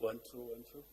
One, two, one, two.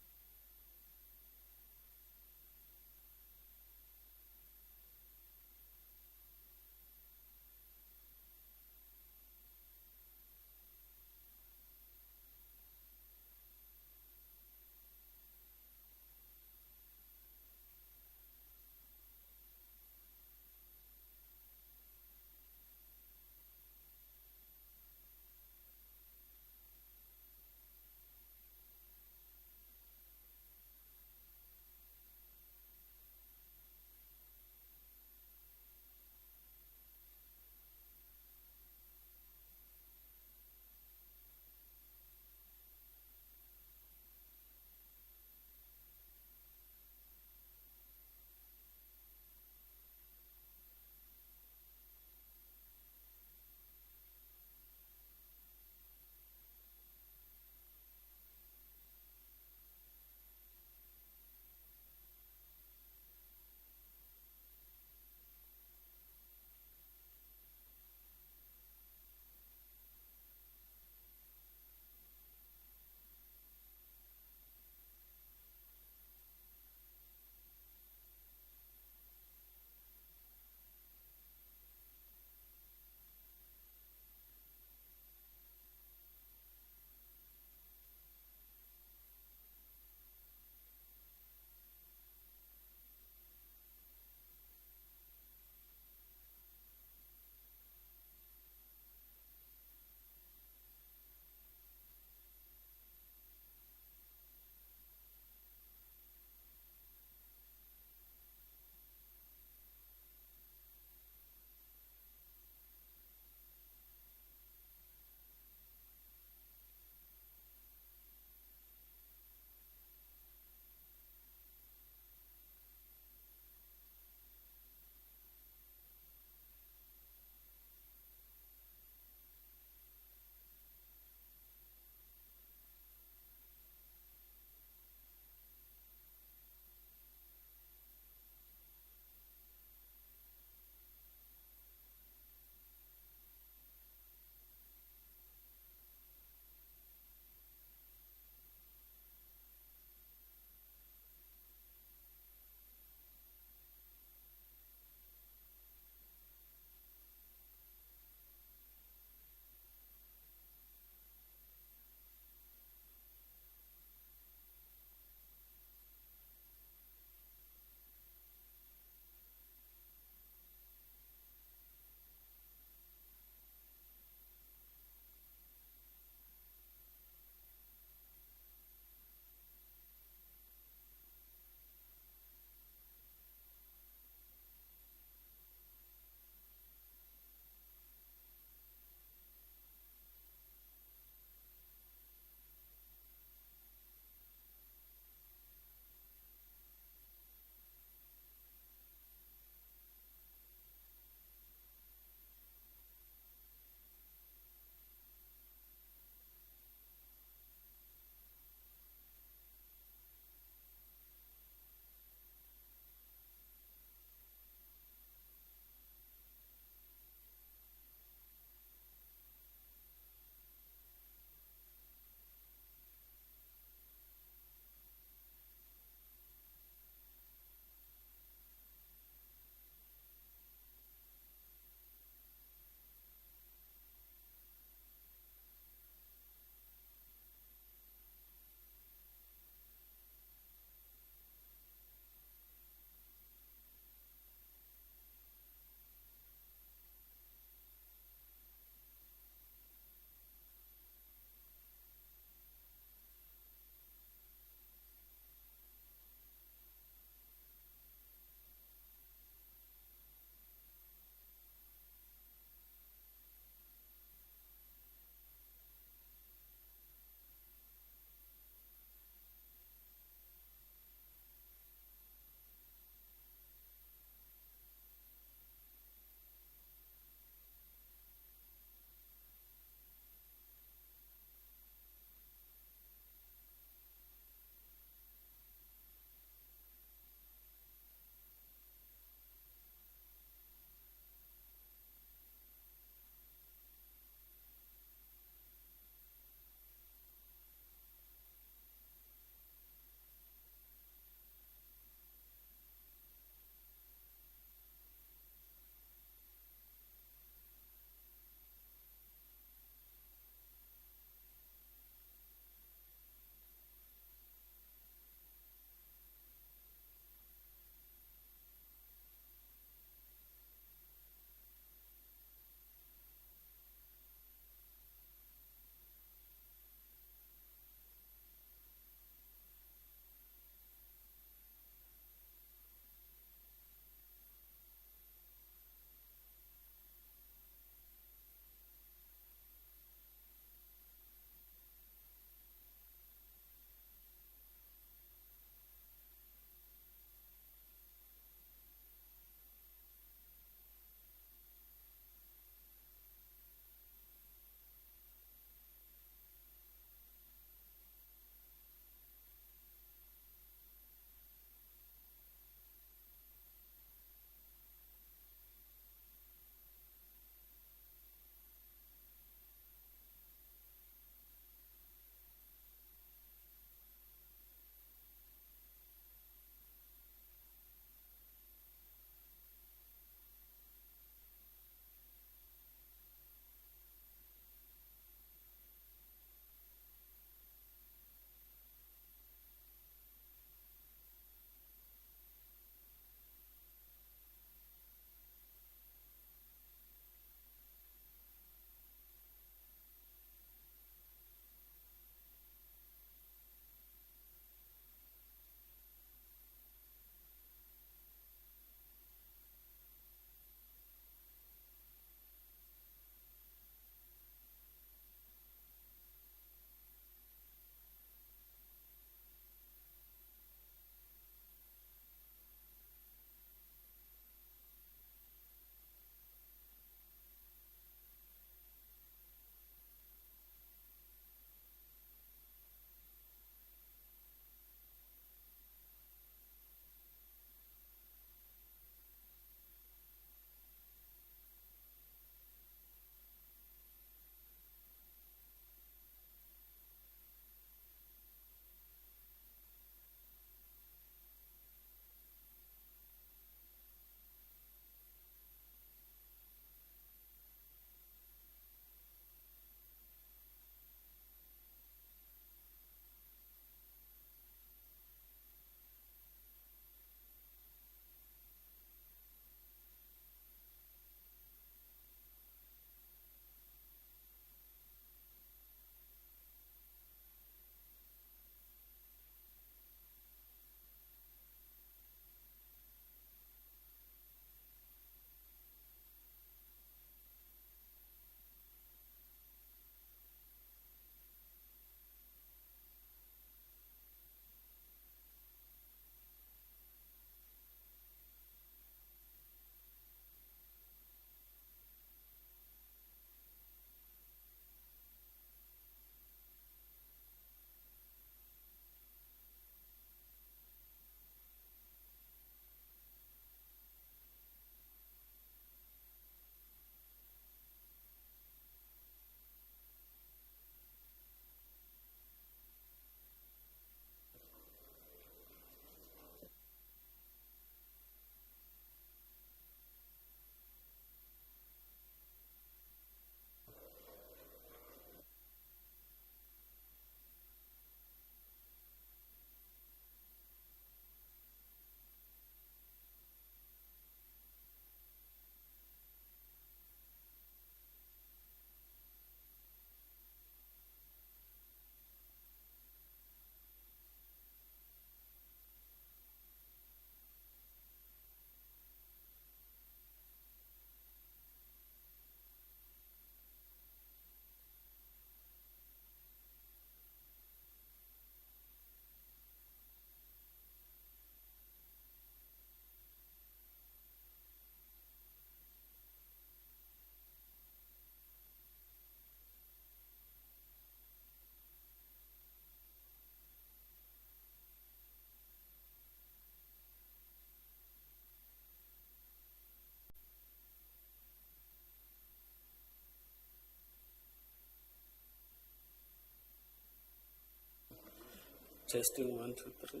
Testing 1, 2, 3.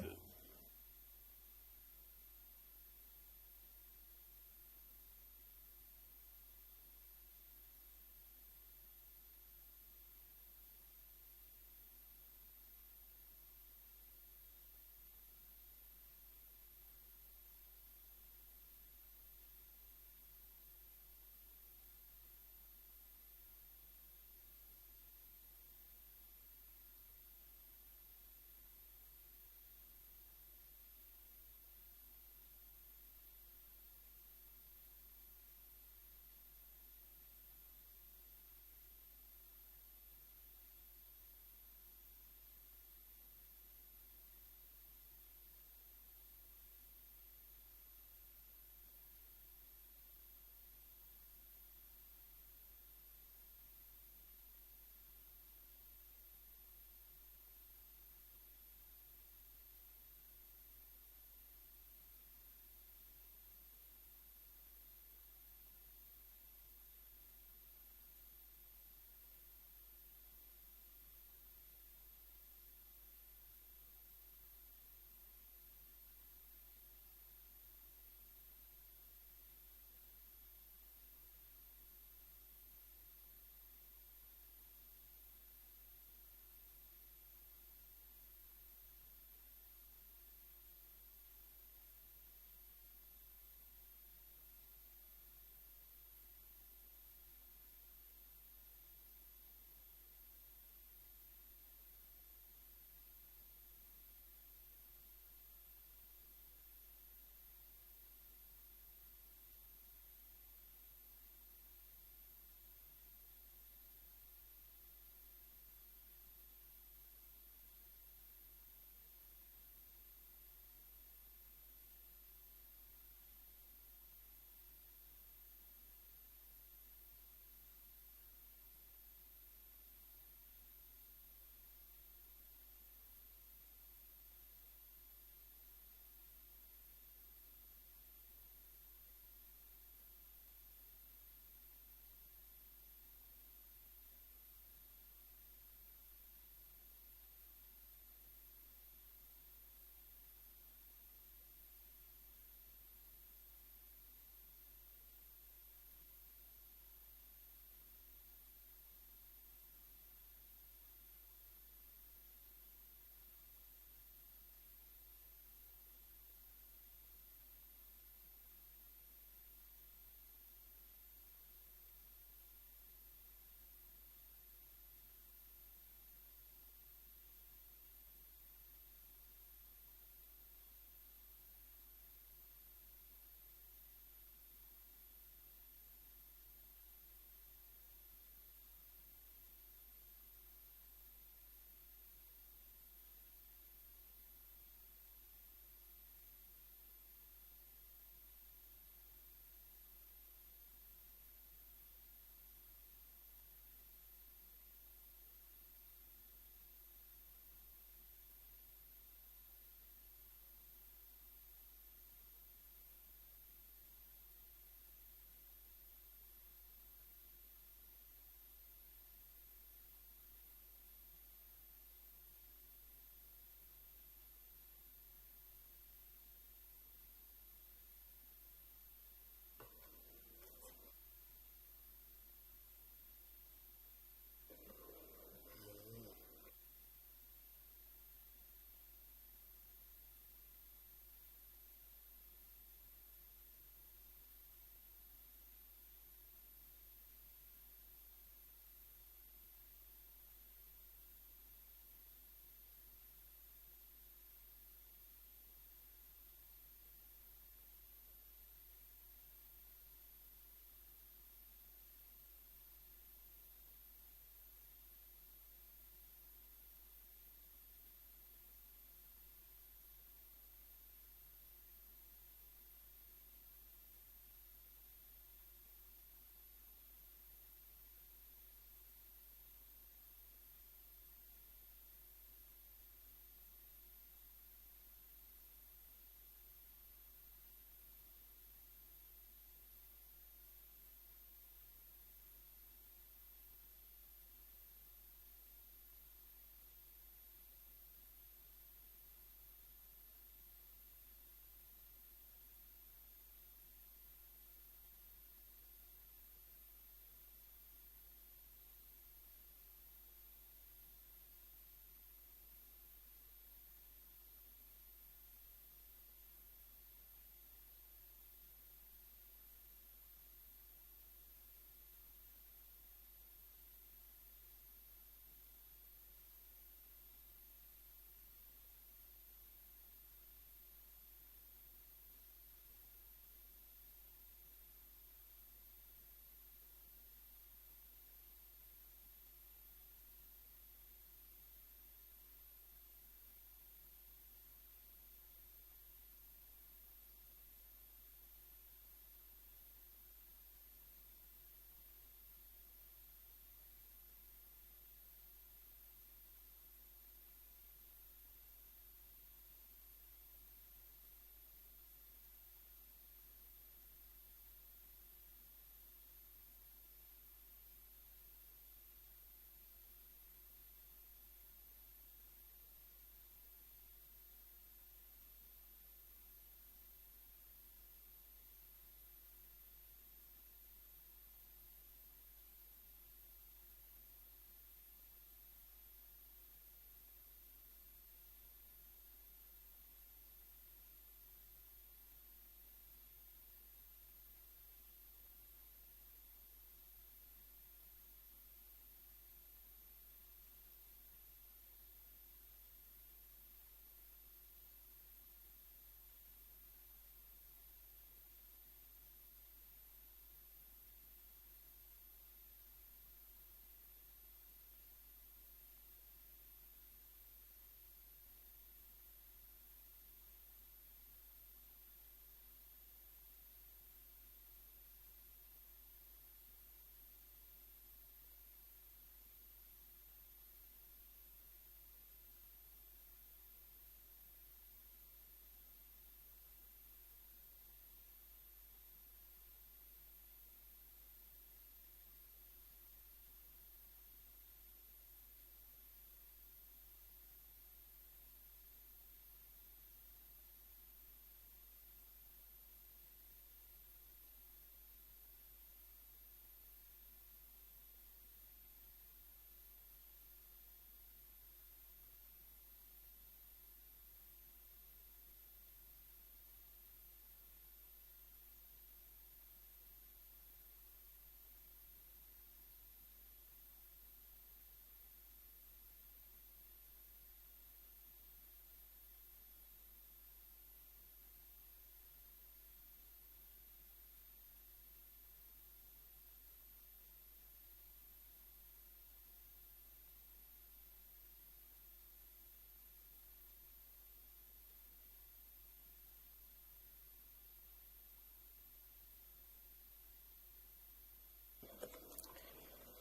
Okay.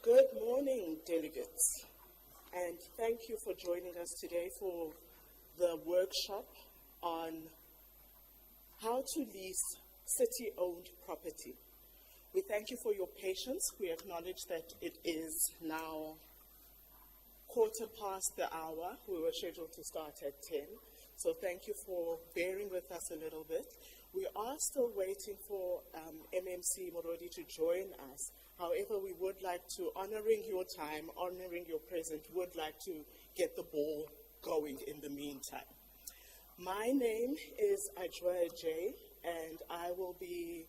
Good morning, delegates, and thank you for joining us today for the workshop on how to lease city-owned property. We thank you for your patience. We acknowledge that it is now 1:15. We were scheduled to start at 10, so thank you for bearing with us a little bit. We are still waiting for MMC Morodi to join us. However, we would like to, honoring your time, honoring your presence, would like to get the ball going in the meantime. My name is Ajwa J, and I will be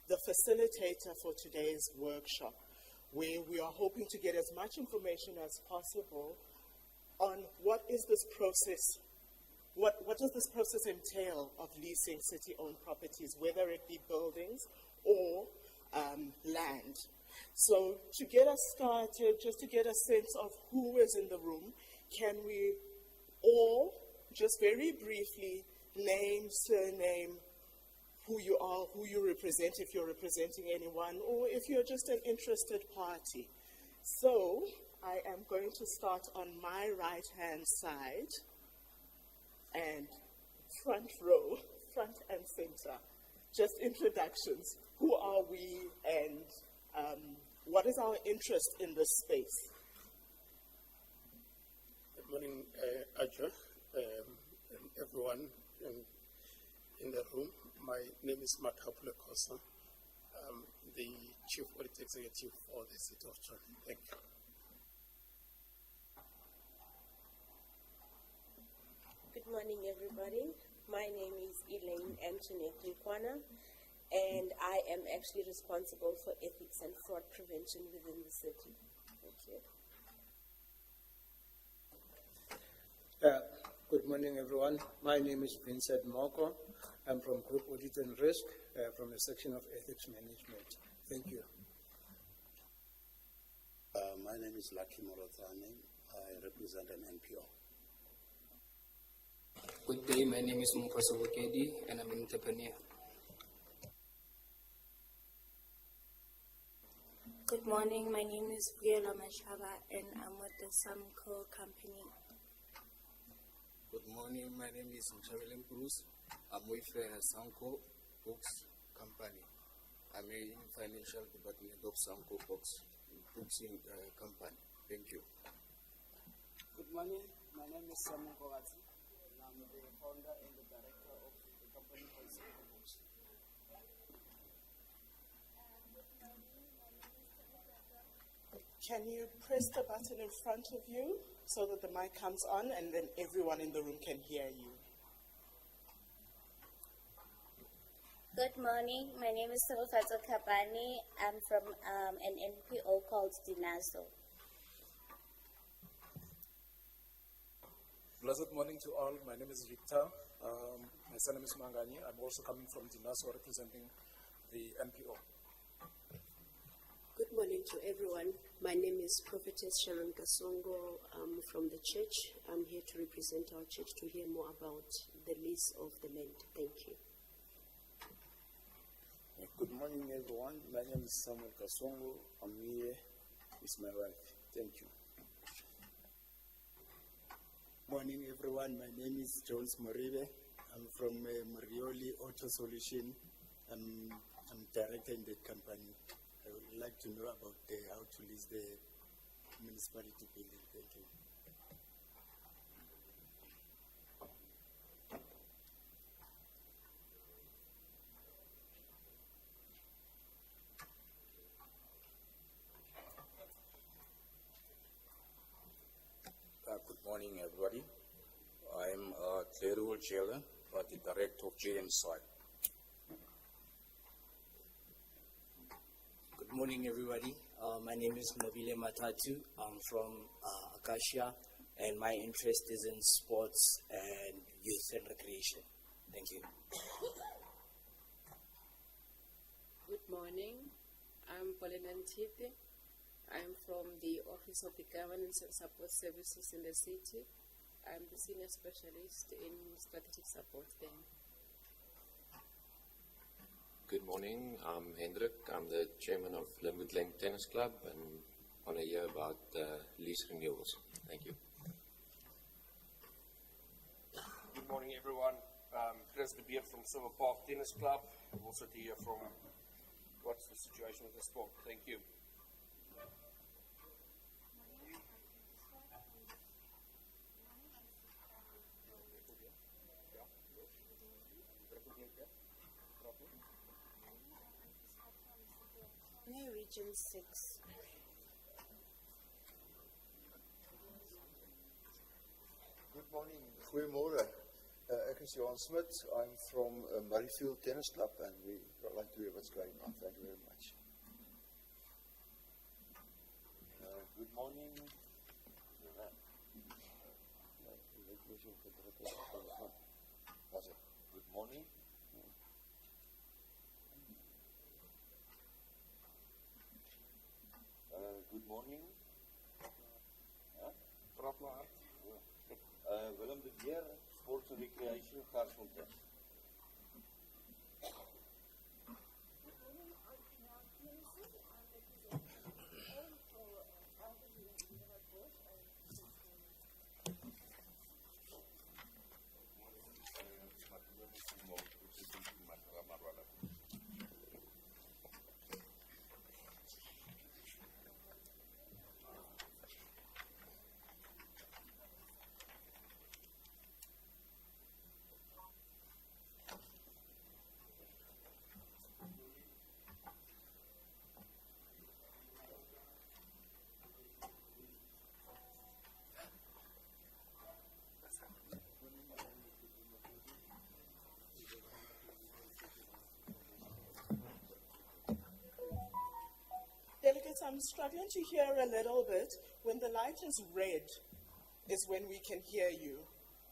the facilitator for today's workshop, where we are hoping to get as much information as possible on what is this process. What does this process entail of leasing city-owned properties, whether it be buildings or land? So to get us started, just to get a sense of who is in the room, can we all just very briefly name, surname, who you are, who you represent, if you're representing anyone, or if you're just an interested party. So I am going to start on my right-hand side. And front row, front and center. Just introductions. Who are we and what is our interest in this space? Good morning, Ajwa, and everyone in the room. My name is Makapule Kosa. I'm the Chief Audit Executive for the City of Tshwane. Thank you. Good morning, everybody. My name is Elaine Antoinette Nkwana, and I am actually responsible for ethics and fraud prevention within the city. Thank you. Good morning, everyone. My name is Vincent Moko. I'm from Group Audit and Risk, from the section of Ethics Management. Thank you. My name is Lucky Morotane. I represent an NPO. Good day, my name is Mukhoso Bukedi and I'm an entrepreneur. Good morning, my name is Viola Mashaba and I'm with the Samco company. Good morning, my name is Mchabele Bruce. I'm with Samco Books Company. I'm in financial department of Samco Books Company. Thank you. Good morning, my name is Samu Kogati. I'm the founder and the director of the company called Samco Books. Can you press the button in front of you so that the mic comes on and then everyone in the room can hear you? Good morning, my name is Solofato Kapani. I'm from an NPO called Dinaso. Blessed morning to all. My name is Victor. My surname is Mangani. I'm also coming from Dinaso, representing the NPO. Good morning to everyone. My name is Prophetess Shannon Kasongo. I'm from the church. I'm here to represent our church to hear more about the lease of the land. Thank you. Good morning, everyone. My name is Samuel Kasongo. I'm here with my wife. Thank you. Morning, everyone. My name is Jones Moribe. I'm from Morioli Auto Solution. I'm director in the company. I would like to know about how to lease the municipality building. Thank you. Good morning, everybody. I'm Clearwood Jailer, the director of JMSI. Good morning, everybody. My name is Mobile Matatu. I'm from Acacia, and my interest is in sports and youth and recreation. Thank you. Good morning. I'm Paulina Ntite. I'm from the Office of the Governance and Support Services in the city. I'm the senior specialist in strategic support there. Good morning, I'm Hendrik. I'm the chairman of Limwood Lane Tennis Club, and want to hear about lease renewals. Thank you. Good morning, everyone. Chris De Beer from Silver Park Tennis Club. Also to hear from what's the situation with the sport. Thank you. Region 6. Good morning, goeiemorgen. Ek is Johan Smit. I'm from Murrayfield Tennis Club and we would like to hear what's going on. Thank you very much. Good morning. Good morning. Good morning. Willem de Beer, Sports and Recreation, Garsfontein. Delegates, I'm struggling to hear a little bit. When the light is red is when we can hear you.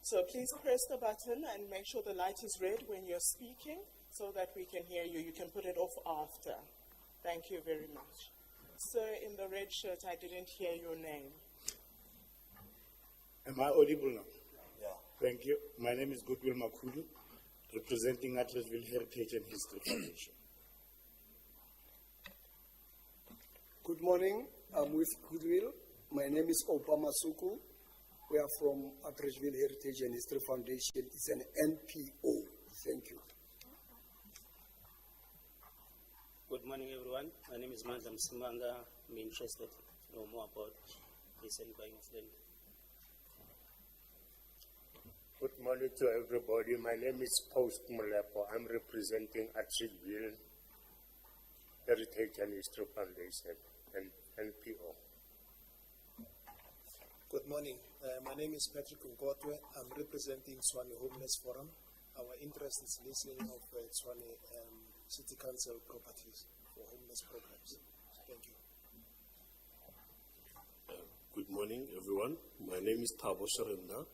So please press the button and make sure the light is red when you're speaking so that we can hear you. You can put it off after. Thank you very much. Sir, in the red shirt, I didn't hear your name. Am I audible now? Yeah. Thank you. My name is Goodwill Makudu, representing Atlasville Heritage and History Foundation. Good morning. I'm with Goodwill. My name is Obama Suku. We are from Atteridgeville Heritage and History Foundation. It's an NPO. Thank you. Good morning, everyone. My name is Mandam Simanga. I'm interested to know more about this and buying of land. Good morning to everybody. My name is Post Mulepo. I'm representing Atteridgeville Heritage and History Foundation and NPO. Good morning. My name is Patrick Nkotwe. I'm representing Swane Homeless Forum. Our interest is leasing of Swane City Council properties for homeless programs. Thank you. Good morning, everyone. My name is Thabo Sharenda.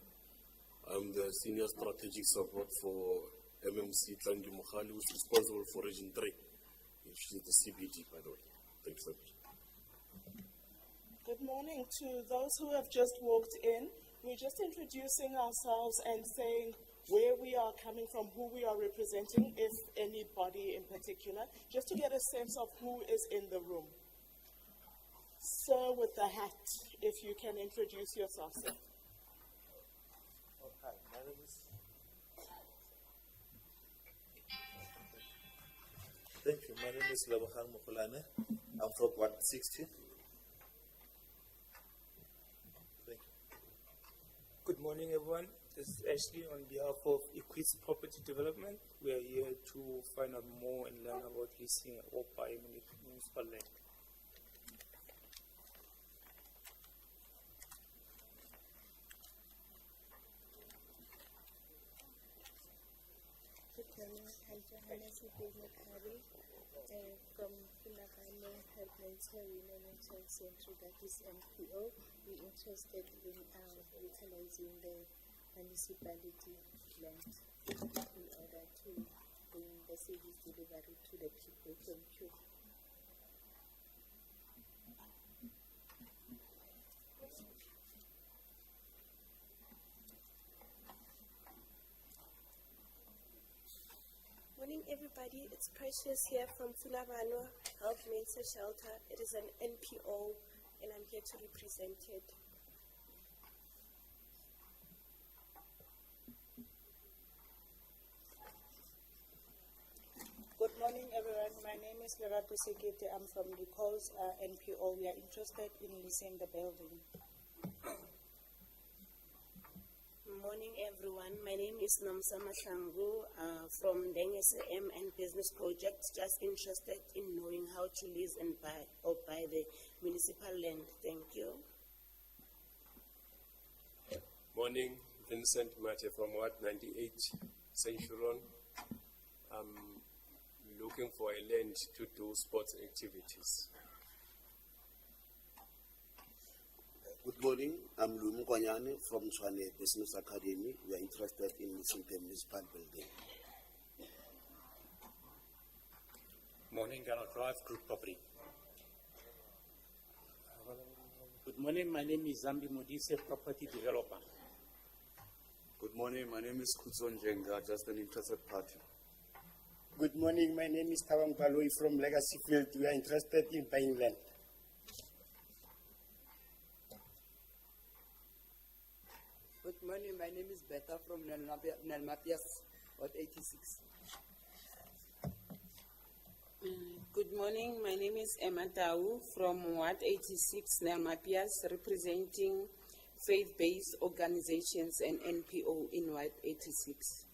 I'm the Senior Strategic Support for MMC Tlangi Mohali, who's responsible for Region 3, which is the CBD, by the way. Thanks so much. Good morning to those who have just walked in. We're just introducing ourselves and saying where we are coming from, who we are representing, if anybody in particular, just to get a sense of who is in the room. Sir with the hat, if you can introduce yourself, sir. Hi, my name is... Thank you. My name is Labahan Mukulane. I'm from 160. Thank you. Good morning, everyone. This is Ashley on behalf of Equits Property Development. We are here to find out more and learn about leasing or buying municipal land. I'm Johannes Mukari from Kulakane Humanitarian Monitoring Center, that is NPO. We're interested in utilizing the municipality land in order to bring the service delivery to the people. Thank you. Morning, everybody. It's Precious here from Funabano Health Mental Shelter. It is an NPO and I'm here to represent it. Good morning, everyone. My name is Lerato Sekete. I'm from the COS NPO. We are interested in leasing the building. Morning, everyone. My name is Nomsa Mahlangu from DNSM and Business Projects. Just interested in knowing how to lease and buy the municipal land. Thank you. Morning, Vincent Mate from Ward 98, Centurion. I'm looking for a land to do sports activities. Good morning, I'm Lumu Kwanyane from Tshwane Business Academy. We are interested in leasing the municipal building. Morning, Gala Drive Group Property. Good morning, my name is Zambi Modise, property developer. Good morning, my name is Kutson Jenga, just an interested party. Good morning, my name is Tawang Paloi from Legacy Field. We are interested in buying land. Good morning, my name is Beta from Nelmapias, Ward 86. Good morning, my name is Emma Tau from Ward 86, Nelmapias, representing faith-based organizations and NPO in Ward 86.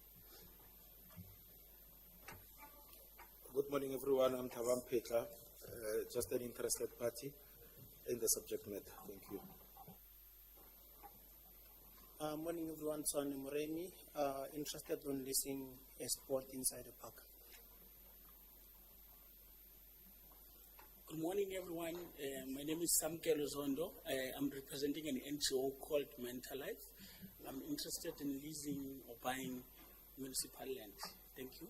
Good morning, everyone. I'm Tavam Petla, just an interested party in the subject matter. Thank you. Morning, everyone. Sonny Moreni, interested in leasing a sport inside the park. Good morning, everyone. My name is Sam Kelozondo. I'm representing an NGO called Mental Life. I'm interested in leasing or buying municipal land. Thank you.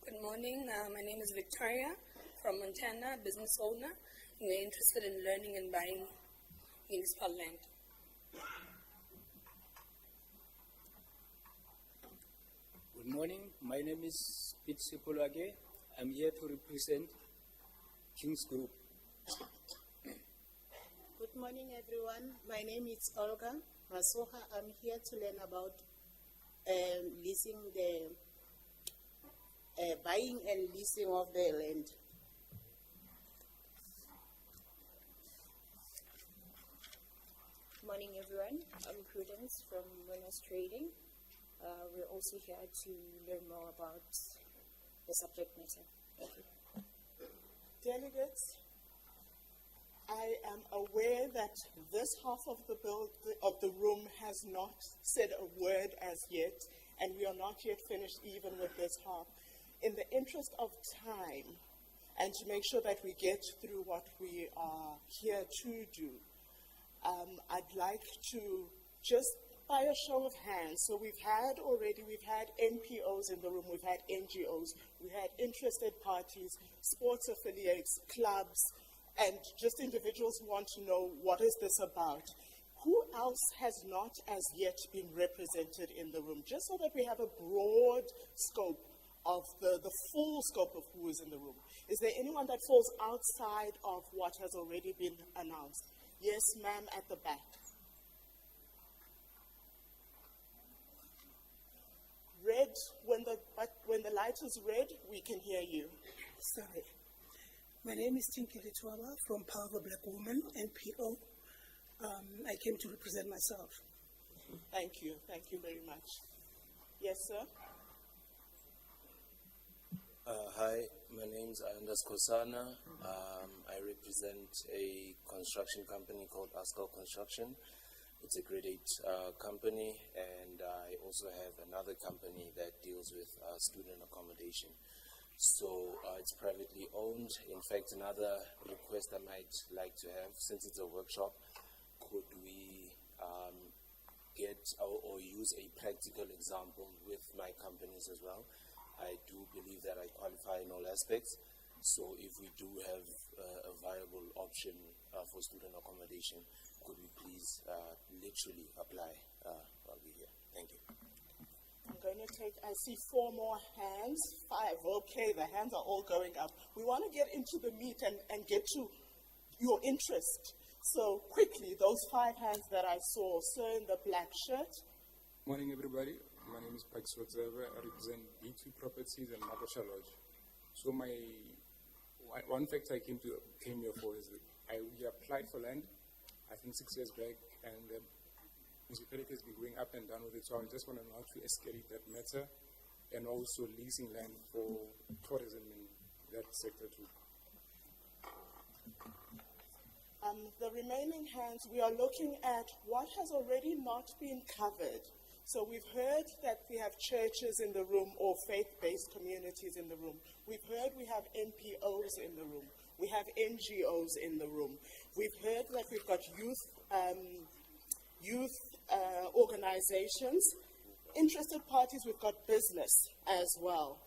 Good morning, my name is Victoria from Montana, business owner. We're interested in learning and buying municipal land. Good morning, my name is Pete Sipolage. I'm here to represent King's Group. Good morning, everyone. My name is Olga Masoha. I'm here to learn about leasing the buying and leasing of the land. Morning, everyone. I'm Prudence from Winners Trading. We're also here to learn more about the subject matter. Thank you. Delegates, I am aware that this half of the room has not said a word as yet, and we are not yet finished even with this half. In the interest of time, and to make sure that we get through what we are here to do, I'd like to just by a show of hands, so we've had NPOs in the room, we've had NGOs, we've had interested parties, sports affiliates, clubs, and just individuals who want to know what is this about. Who else has not as yet been represented in the room, just so that we have a broad scope of the full scope of who is in the room. Is there anyone that falls outside of what has already been announced? Yes, ma'am, at the back. Red, when the light is red, we can hear you. Sorry. My name is Tinky Litwaba from Power of a Black Woman, NPO. I came to represent myself. Thank you very much. Yes, sir? Hi, my name is Andas Kosana. I represent a construction company called Ascal Construction. It's a grade 8 company, and I also have another company that deals with student accommodation. So it's privately owned. In fact, another request I might like to have, since it's a workshop, could we get or use a practical example with my companies as well? I do believe that I qualify in all aspects. So if we do have a viable option for student accommodation, could we please literally apply while we're here? Thank you. I'm going to take, I see 4 more hands, 5, okay, the hands are all going up. We want to get into the meat and get to your interest. So quickly, those 5 hands that I saw, sir in the black shirt. Morning, everybody. My name is Pax Whatever. I represent B2 Properties and Makosha Lodge. So one fact I came here for is that we applied for land, I think 6 years back, and the municipality has been going up and down with it. So I just want to know how to escalate that matter, and also leasing land for tourism in that sector too. The remaining hands, we are looking at what has already not been covered. So we've heard that we have churches in the room or faith-based communities in the room. We've heard we have NPOs in the room. We have NGOs in the room. We've heard that we've got youth organizations, interested parties, we've got business as well.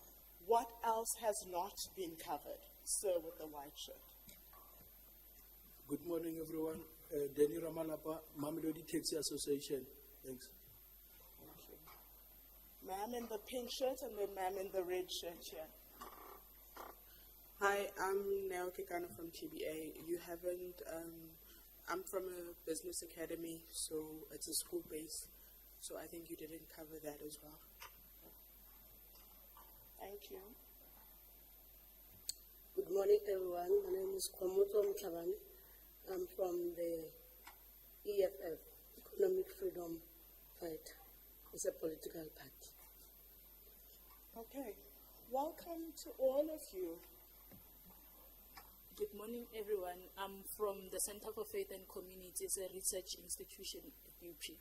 What else has not been covered? Sir with the white shirt. Good morning, everyone. Danny Ramalapa, Mamelodi Taxi Association. Thanks. Thank you. Ma'am in the pink shirt and then ma'am in the red shirt here. Hi, I'm Nao Kekana from TBA. You haven't, I'm from a business academy, so it's a school base. So I think you didn't cover that as well. Thank you. Good morning, everyone. My name is Komoto Mchabani. I'm from the EFF, Economic Freedom Fight. It's a political party. Okay. Welcome to all of you. Good morning, everyone. I'm from the Center for Faith and Community. It's a research institution at UP.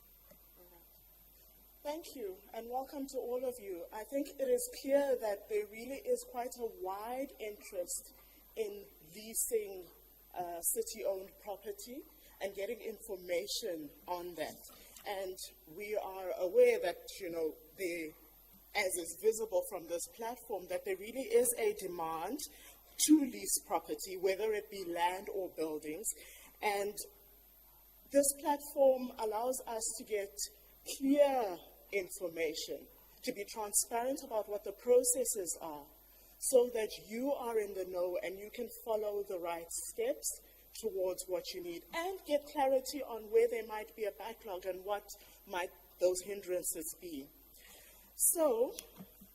Thank you, and welcome to all of you. I think it is clear that there really is quite a wide interest in leasing city-owned property and getting information on that. And we are aware that, as is visible from this platform, that there really is a demand to lease property, whether it be land or buildings. And this platform allows us to get clear information, to be transparent about what the processes are, so that you are in the know and you can follow the right steps towards what you need and get clarity on where there might be a backlog and what might those hindrances be. So,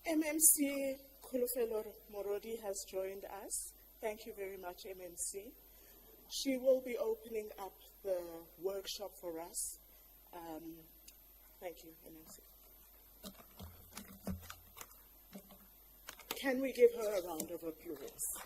MMC Khulufelo Morodi has joined us. Thank you very much, MMC. She will be opening up the workshop for us. Thank you, MMC. Can we give her a round of applause?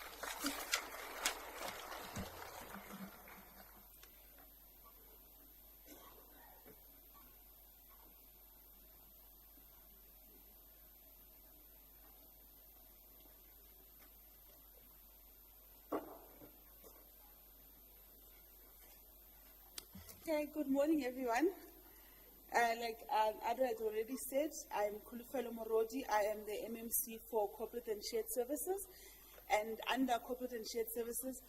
Okay, good morning, everyone. Like Ado had already said, I'm Khulufelo Morodi. I am the MMC for Corporate and Shared Services. And under Corporate and Shared Services,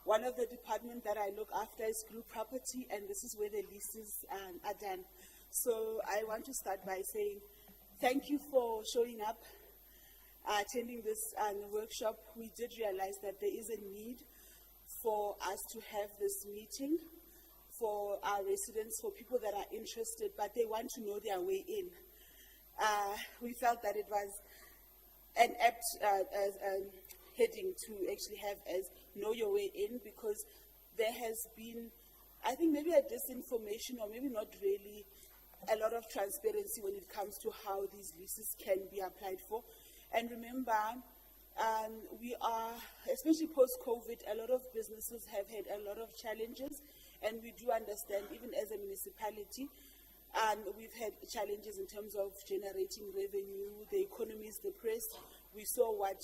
one of the departments that I look after is group property, and this is where the leases are done. So I want to start by saying thank you for showing up, attending this workshop. We did realize that there is a need for us to have this meeting for our residents, for people that are interested, but they want to know their way in. We felt that it was an apt heading to actually have as know your way in, because there has been, I think, maybe a disinformation or maybe not really a lot of transparency when it comes to how these leases can be applied for. And remember, we are, especially post-COVID, a lot of businesses have had a lot of challenges. And we do understand, even as a municipality, we've had challenges in terms of generating revenue. The economy is depressed. We saw what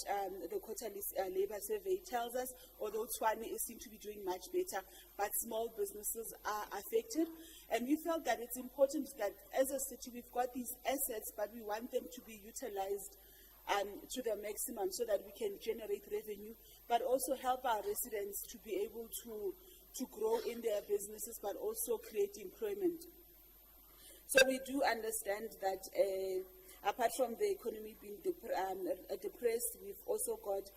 the quarterly labor survey tells us, although Tshwane seems to be doing much better, but small businesses are affected. And we felt that it's important that as a city, we've got these assets, but we want them to be utilized to the maximum so that we can generate revenue, but also help our residents to be able to grow in their businesses, but also create employment. So we do understand that Apart from the economy being depressed, we've also got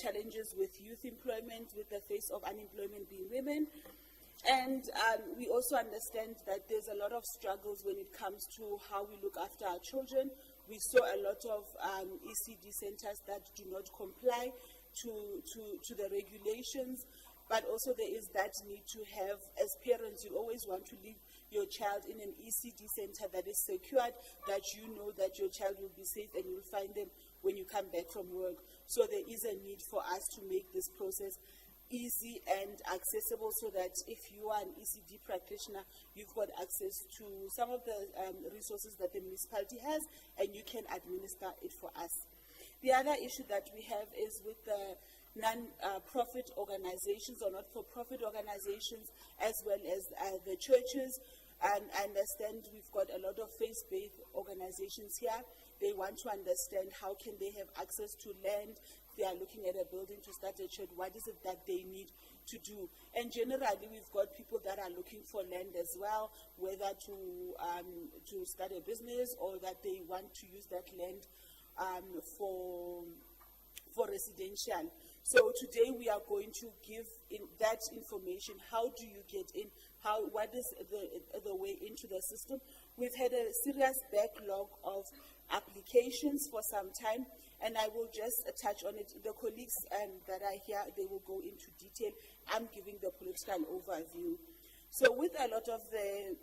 challenges with youth employment, with the face of unemployment being women. And we also understand that there's a lot of struggles when it comes to how we look after our children. We saw a lot of ECD centers that do not comply to the regulations, but also there is that need to have, as parents, you always want to leave your child in an ECD center that is secured, that you know that your child will be safe and you'll find them when you come back from work. So there is a need for us to make this process easy and accessible, so that if you are an ECD practitioner, you've got access to some of the resources that the municipality has, and you can administer it for us. The other issue that we have is with the non-profit organizations or not-for-profit organizations, as well as the churches. And I understand we've got a lot of faith-based organizations here. They want to understand how can they have access to land. They are looking at a building to start a church. What is it that they need to do? And generally, we've got people that are looking for land as well, whether to start a business or that they want to use that land for residential. So today we are going to give that information. How do you get in? What is the way into the system? We've had a serious backlog of applications for some time, and I will just touch on it. The colleagues that are here, they will go into detail. I'm giving the political overview. So with a lot of the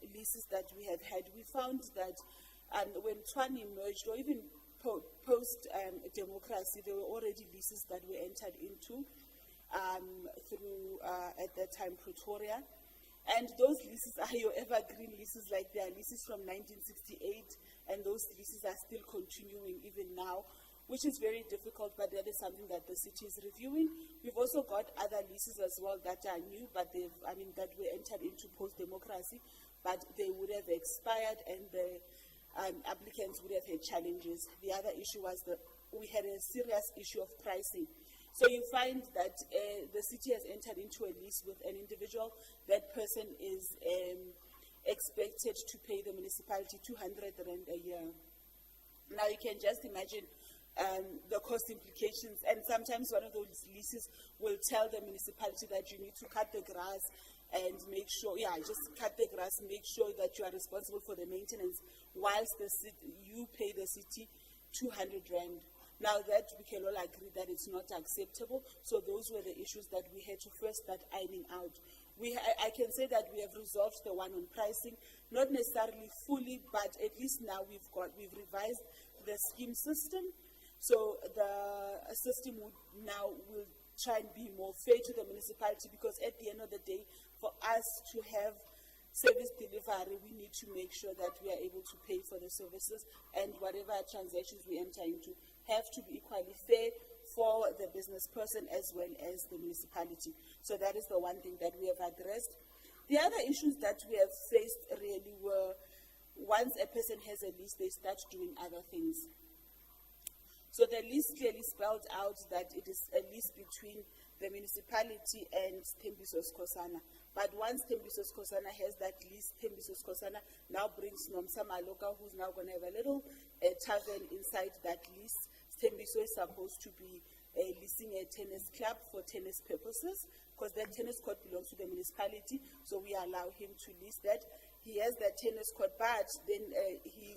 leases that we have had, we found that when Tshwane emerged, or even post-democracy, there were already leases that were entered into through, at that time, Pretoria. And those leases are your evergreen leases, like they are leases from 1968, and those leases are still continuing even now, which is very difficult, but that is something that the city is reviewing. We've also got other leases as well that are new, but that were entered into post-democracy, but they would have expired, and the applicants would have had challenges. The other issue was that we had a serious issue of pricing. So you find that the city has entered into a lease with an individual. That person is expected to pay the municipality 200 rand a year. Now you can just imagine the cost implications, and sometimes one of those leases will tell the municipality that you need to cut the grass and make sure, just cut the grass, make sure that you are responsible for the maintenance, whilst you pay the city 200 rand. Now that we can all agree that it's not acceptable, so those were the issues that we had to first start ironing out. I can say that we have resolved the one on pricing, not necessarily fully, but at least now we've revised the scheme system. So the system will try and be more fair to the municipality, because at the end of the day, for us to have service delivery, we need to make sure that we are able to pay for the services, and whatever transactions we enter into have to be equally fair for the business person as well as the municipality. So that is the one thing that we have addressed. The other issues that we have faced really were, once a person has a lease, they start doing other things. So the lease clearly spelled out that it is a lease between the municipality and Thembiso Skhosana. But once Thembiso Skhosana has that lease, Thembiso Skhosana now brings Nomsa Maloka, who's now going to have a little tavern inside that lease. Thembiso is supposed to be leasing a tennis club for tennis purposes, because that tennis court belongs to the municipality, so we allow him to lease that. He has that tennis court, but then he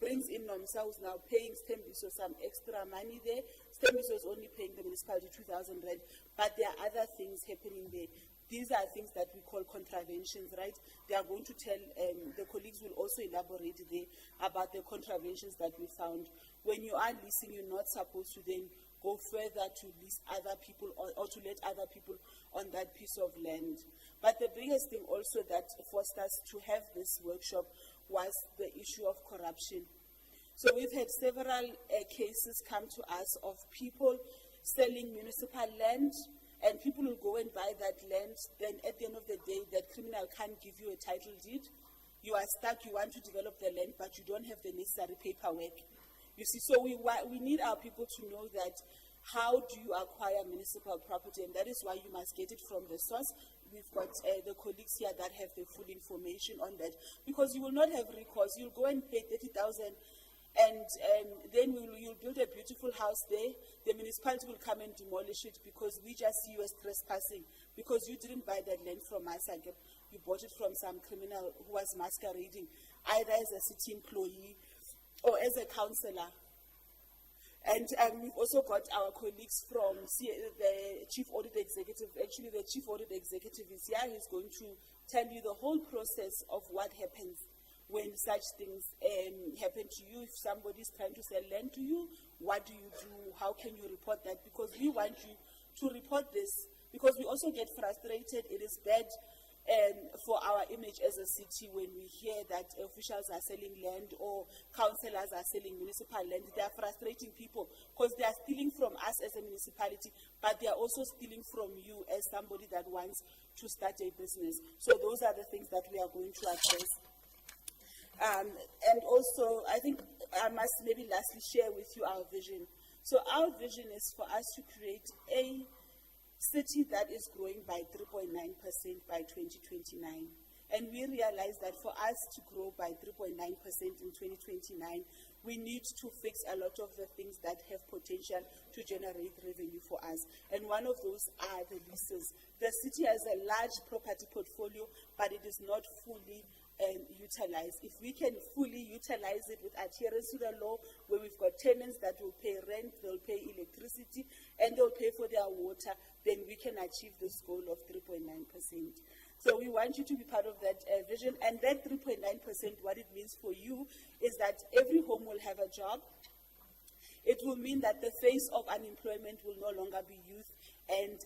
brings in Nomsa, who's now paying Thembiso some extra money there. Thembiso is only paying the municipality 2,000 rand, but there are other things happening there. These are things that we call contraventions, right? They are going to tell, the colleagues will also elaborate there about the contraventions that we found. When you are leasing, you're not supposed to then go further to lease other people or to let other people on that piece of land. But the biggest thing also that forced us to have this workshop was the issue of corruption. So we've had several cases come to us of people selling municipal land, and people will go and buy that land. Then at the end of the day, that criminal can't give you a title deed. You are stuck, you want to develop the land, but you don't have the necessary paperwork. You see, so we need our people to know that how do you acquire municipal property, and that is why you must get it from the source. we've got the colleagues here that have the full information on that, because you will not have recourse. You'll go and pay 30,000, and then you'll build a beautiful house there. The municipality will come and demolish it because we just see you as trespassing, because you didn't buy that land from us. You bought it from some criminal who was masquerading either as a city employee or as a councillor. And we've also got our colleagues from the Chief Audit Executive. Actually, the Chief Audit Executive is here. He's going to tell you the whole process of what happens when such things happen to you. If somebody is trying to sell land to you, what do you do? How can you report that? Because we want you to report this, because we also get frustrated. It is bad for our image as a city when we hear that officials are selling land or councillors are selling municipal land. They are frustrating people because they are stealing from us as a municipality, but they are also stealing from you as somebody that wants to start a business. So those are the things that we are going to address. And also, I think I must maybe lastly share with you our vision. So our vision is for us to create a city that is growing by 3.9% by 2029. And we realize that for us to grow by 3.9% in 2029, we need to fix a lot of the things that have potential to generate revenue for us. And one of those are the leases. The city has a large property portfolio, but it is not fully utilized. If we can fully utilize it with adherence to the law, where we've got tenants that will pay rent, they'll pay electricity, and they'll pay for their water, then we can achieve this goal of 3.9%. So we want you to be part of that vision. And that 3.9%, what it means for you is that every home will have a job. It will mean that the face of unemployment will no longer be youth and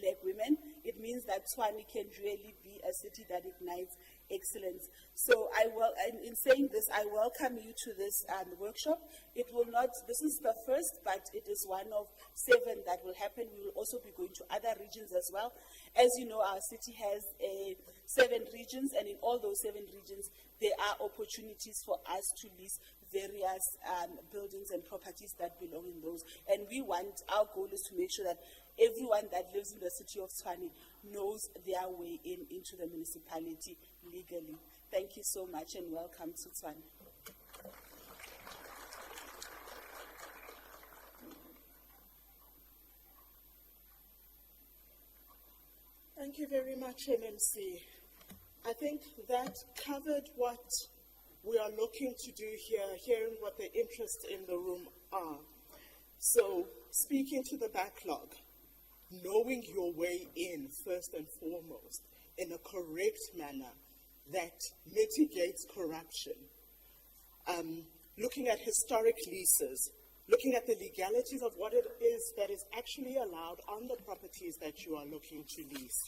black women. It means that Tshwane can really be a city that ignites excellence. So in saying this, I welcome you to this workshop. It will not, this is the first, but it is one of 7 that will happen. We will also be going to other regions as well. As you know, our city has 7 regions, and in all those 7 regions, there are opportunities for us to lease various buildings and properties that belong in those. And our goal is to make sure that everyone that lives in the city of Tshwane knows their way into the municipality legally. Thank you so much and welcome to Tshwane. Thank you very much, MMC. I think that covered what we are looking to do here, hearing what the interests in the room are. So, speaking to the backlog, knowing your way in first and foremost in a correct manner that mitigates corruption, looking at historic leases, looking at the legalities of what it is that is actually allowed on the properties that you are looking to lease,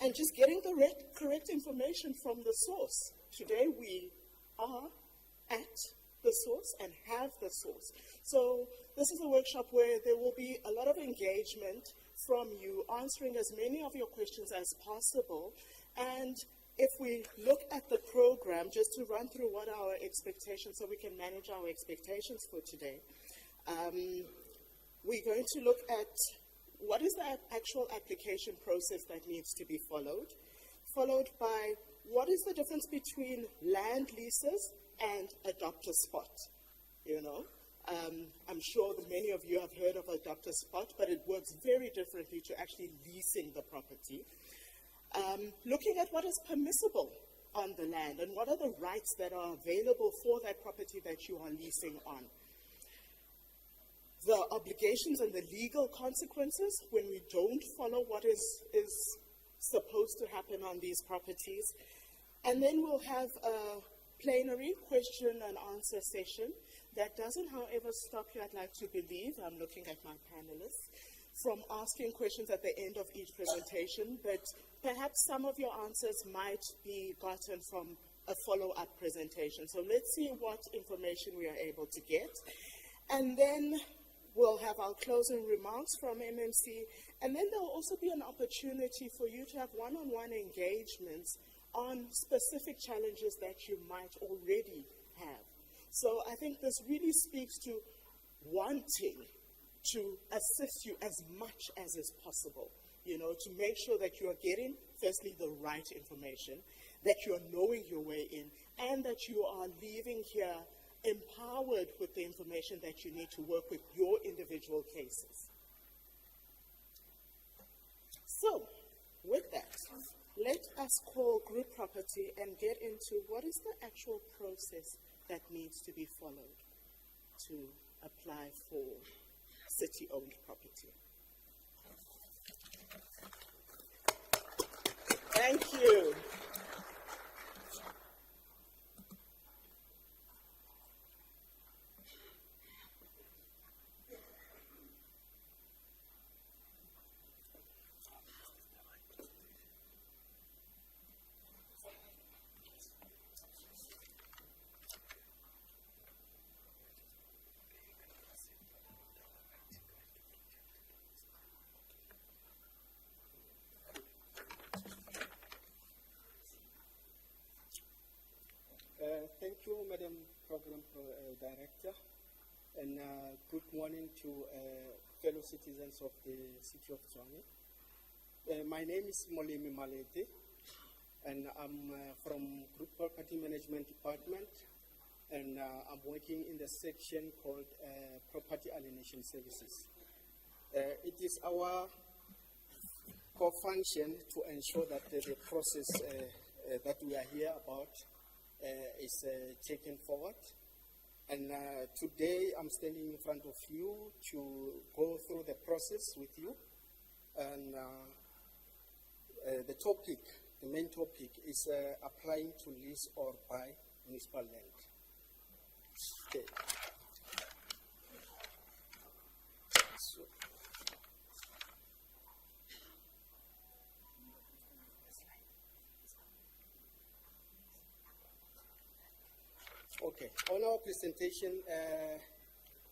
and just getting the correct information from the source. Today we are at the source and have the source. So this is a workshop where there will be a lot of engagement from you, answering as many of your questions as possible. And if we look at the program, just to run through what our expectations, so we can manage our expectations for today, we're going to look at what is the actual application process that needs to be followed by what is the difference between land leases and adopt a spot. I'm sure that many of you have heard of adopt a spot, but it works very differently to actually leasing the property. Looking at what is permissible on the land and what are the rights that are available for that property that you are leasing on. The obligations and the legal consequences when we don't follow what is supposed to happen on these properties. And then we'll have a plenary question and answer session that doesn't, however, stop you, I'd like to believe, I'm looking at my panelists, from asking questions at the end of each presentation, but perhaps some of your answers might be gotten from a follow-up presentation. So let's see what information we are able to get. And then we'll have our closing remarks from MMC, and then there will also be an opportunity for you to have one-on-one engagements on specific challenges that you might already have. So I think this really speaks to wanting to assist you as much as is possible. to make sure that you are getting, firstly, the right information, that you are knowing your way in, and that you are leaving here empowered with the information that you need to work with your individual cases. So, with that, let us call group property and get into what is the actual process that needs to be followed to apply for city-owned property. Thank you. Thank you, Madam Program Director, and good morning to fellow citizens of the City of Tshwane. My name is Molemi Malete, and I'm from Group Property Management Department, and I'm working in the section called Property Alienation Services. It is our core function to ensure that the process that we are here about is taken forward. And today I'm standing in front of you to go through the process with you. And the main topic is applying to lease or buy municipal land. Okay. So, okay, on our presentation,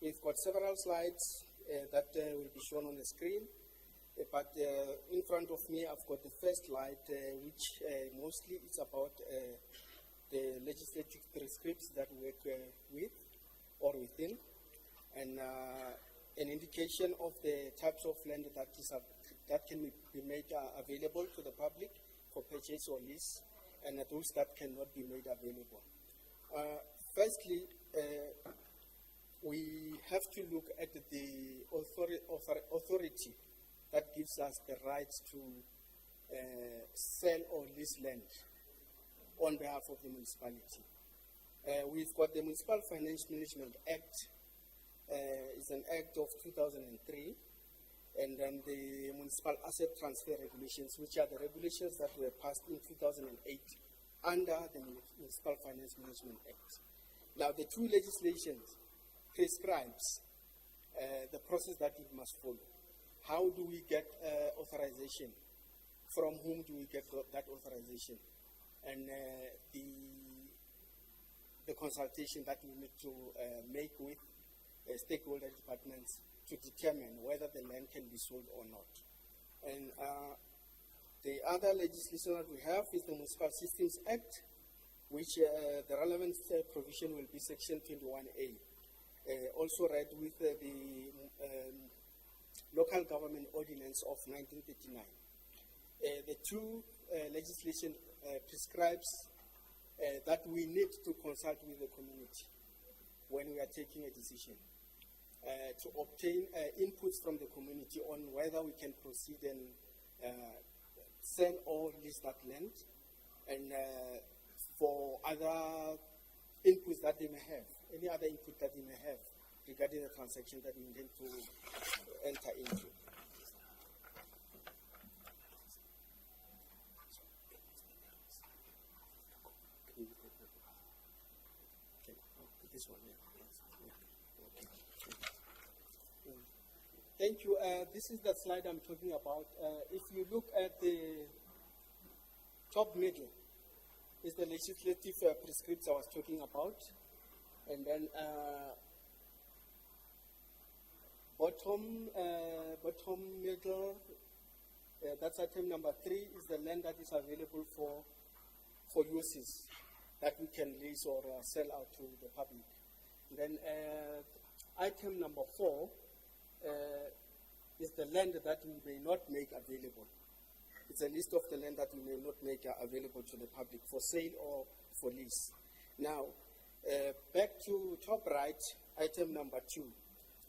we've got several slides that will be shown on the screen. But in front of me, I've got the first slide, which mostly is about the legislative prescripts that we work with or within, and an indication of the types of land that can be made available to the public for purchase or lease, and those that cannot be made available. Firstly, we have to look at the authority that gives us the right to sell or lease land on behalf of the municipality. We've got the Municipal Finance Management Act. It's an act of 2003, and then the Municipal Asset Transfer Regulations, which are the regulations that were passed in 2008 under the Municipal Finance Management Act. Now, the two legislations prescribes the process that we must follow. How do we get authorization? From whom do we get that authorization? And the consultation that we need to make with stakeholder departments to determine whether the land can be sold or not. And the other legislation that we have is the Municipal Systems Act, which the relevant provision will be Section 21A. Also read with the Local Government Ordinance of 1939. The two legislation prescribes that we need to consult with the community when we are taking a decision to obtain inputs from the community on whether we can proceed and sell or lease that land, and for other inputs that they may have, any other input that they may have regarding the transaction that we intend to enter into. This one, okay. Thank you. This is the slide I'm talking about. If you look at the top middle, is the legislative prescripts I was talking about, and then bottom middle, that's item number 3, is the land that is available for uses that we can lease or sell out to the public. Then item number 4 is the land that we may not make available. It's a list of the land that we may not make available to the public for sale or for lease. Now, back to top right, item number 2.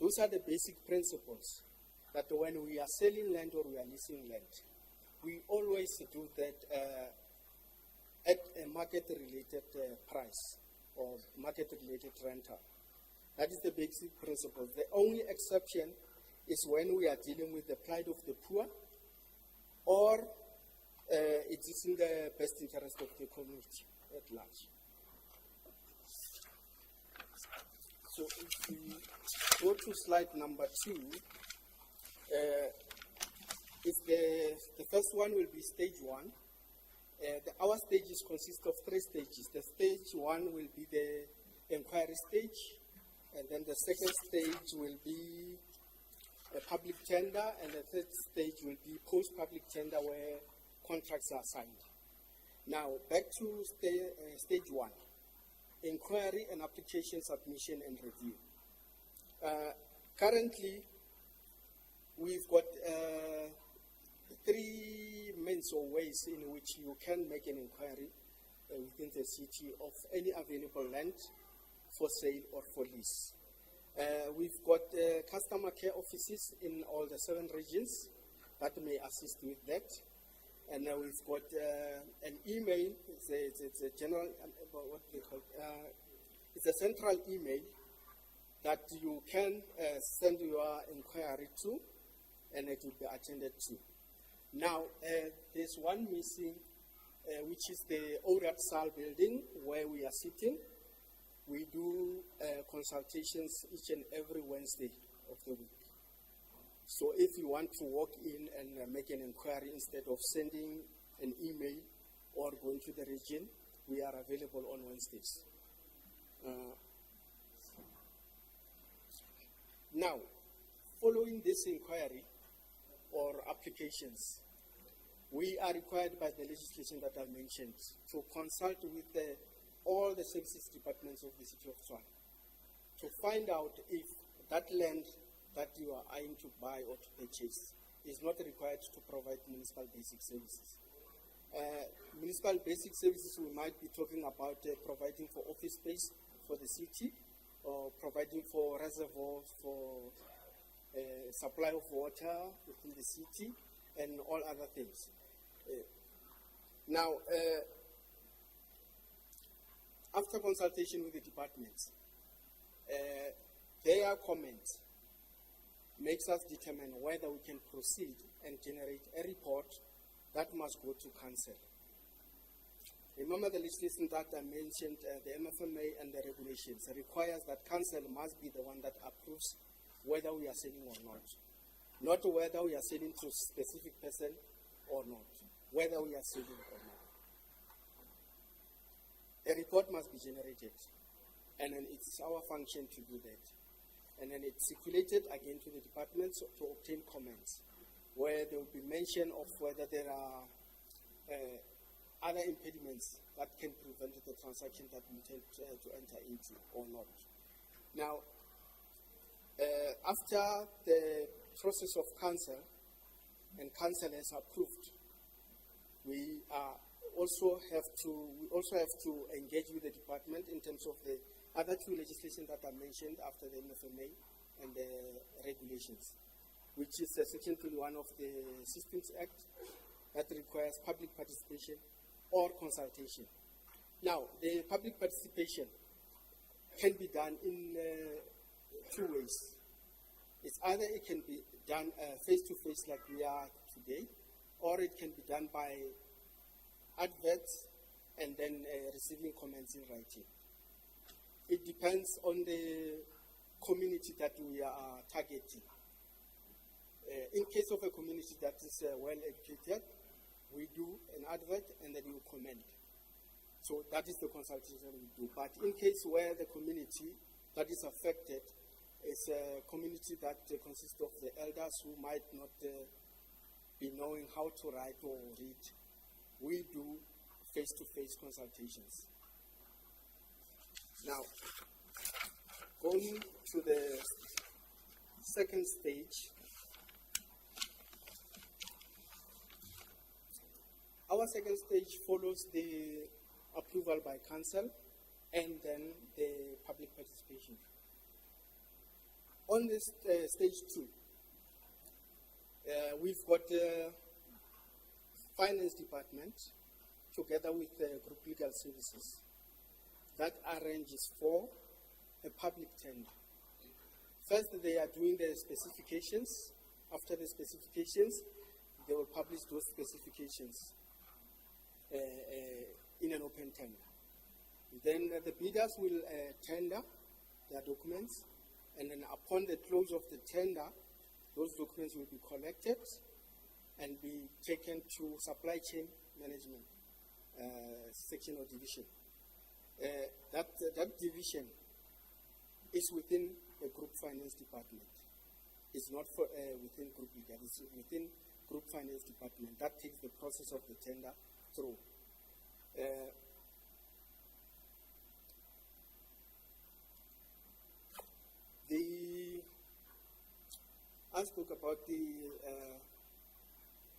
Those are the basic principles that when we are selling land or we are leasing land, we always do that at a market-related price or market-related rental. That is the basic principle. The only exception is when we are dealing with the plight of the poor, or it is in the best interest of the community at large. So if we go to slide number 2, the first one will be stage 1. Our stages consist of 3 stages. The stage 1 will be the inquiry stage, and then the second stage will be a public tender, and the third stage will be post-public tender where contracts are signed. Now, back to stage 1, inquiry and application submission and review. Currently, we've got 3 means or ways in which you can make an inquiry within the city of any available land for sale or for lease. We've got customer care offices in all the 7 regions that may assist with that. And we've got an email, it's a general, what they call it's a central email that you can send your inquiry to, and it will be attended to. Now, there's one missing, which is the Orat Sal building where we are sitting. We do consultations each and every Wednesday of the week. So if you want to walk in and make an inquiry instead of sending an email or going to the region, we are available on Wednesdays. Now, following this inquiry or applications, we are required by the legislation that I mentioned to consult with all the services departments of the City of Tshwane to find out if that land that you are eyeing to buy or to purchase is not required to provide municipal basic services. Municipal basic services, we might be talking about providing for office space for the city, or providing for reservoirs for supply of water within the city, and all other things. Now, after consultation with the departments, their comments makes us determine whether we can proceed and generate a report that must go to council. Remember the legislation that I mentioned, the MFMA and the regulations requires that council must be the one that approves whether we are selling or not whether we are selling to a specific person or not, whether we are selling or not. A report must be generated, and then it's our function to do that. And then it's circulated again to the departments to obtain comments, where there will be mention of whether there are other impediments that can prevent the transaction that we intend to enter into or not. Now, after the process of council, and council has approved, we also have to engage with the department in terms of the other 2 legislation that I mentioned after the MFMA and the regulations, which is Section 21 of the Systems Act that requires public participation or consultation. Now, the public participation can be done in 2 ways. It's either it can be done face-to-face like we are today, or it can be done by adverts and then receiving comments in writing. It depends on the community that we are targeting. In case of a community that is well educated, we do an advert and then you comment. So that is the consultation we do. But in case where the community that is affected is a community that consists of the elders who might not be knowing how to write or read, we do face-to-face consultations. Now, going to the second stage, Our second stage follows the approval by council and then the public participation. On this stage 2, we've got the finance department together with the group legal services that arranges for a public tender. First, they are doing the specifications. After the specifications, they will publish those specifications in an open tender. Then the bidders will tender their documents, and then upon the close of the tender, those documents will be collected and be taken to supply chain management section or division. That division is within the group finance department. It's not for, within group legal, it's within group finance department. That takes the process of the tender through. I spoke about the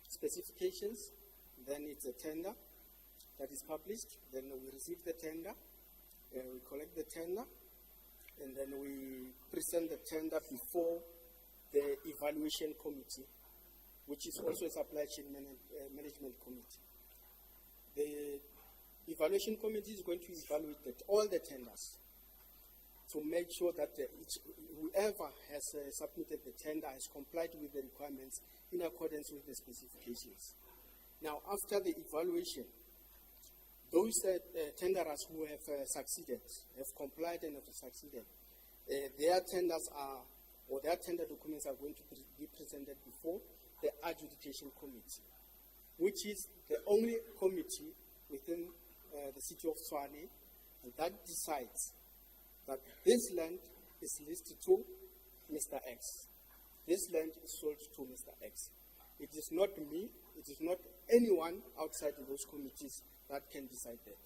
specifications, then it's a tender that is published, then we receive the tender, we collect the tender, and then we present the tender before the evaluation committee, which is also a supply chain management committee. The evaluation committee is going to evaluate all the tenders to make sure that whoever has submitted the tender has complied with the requirements in accordance with the specifications. Now, after the evaluation, those tenderers who have succeeded, have complied and have succeeded, their tenders are, or their tender documents are going to be presented before the adjudication committee, which is the only committee within the city of Tshwane that decides that this land is listed to Mr. X. This land is sold to Mr. X. It is not me, it is not anyone outside of those committees that can decide that.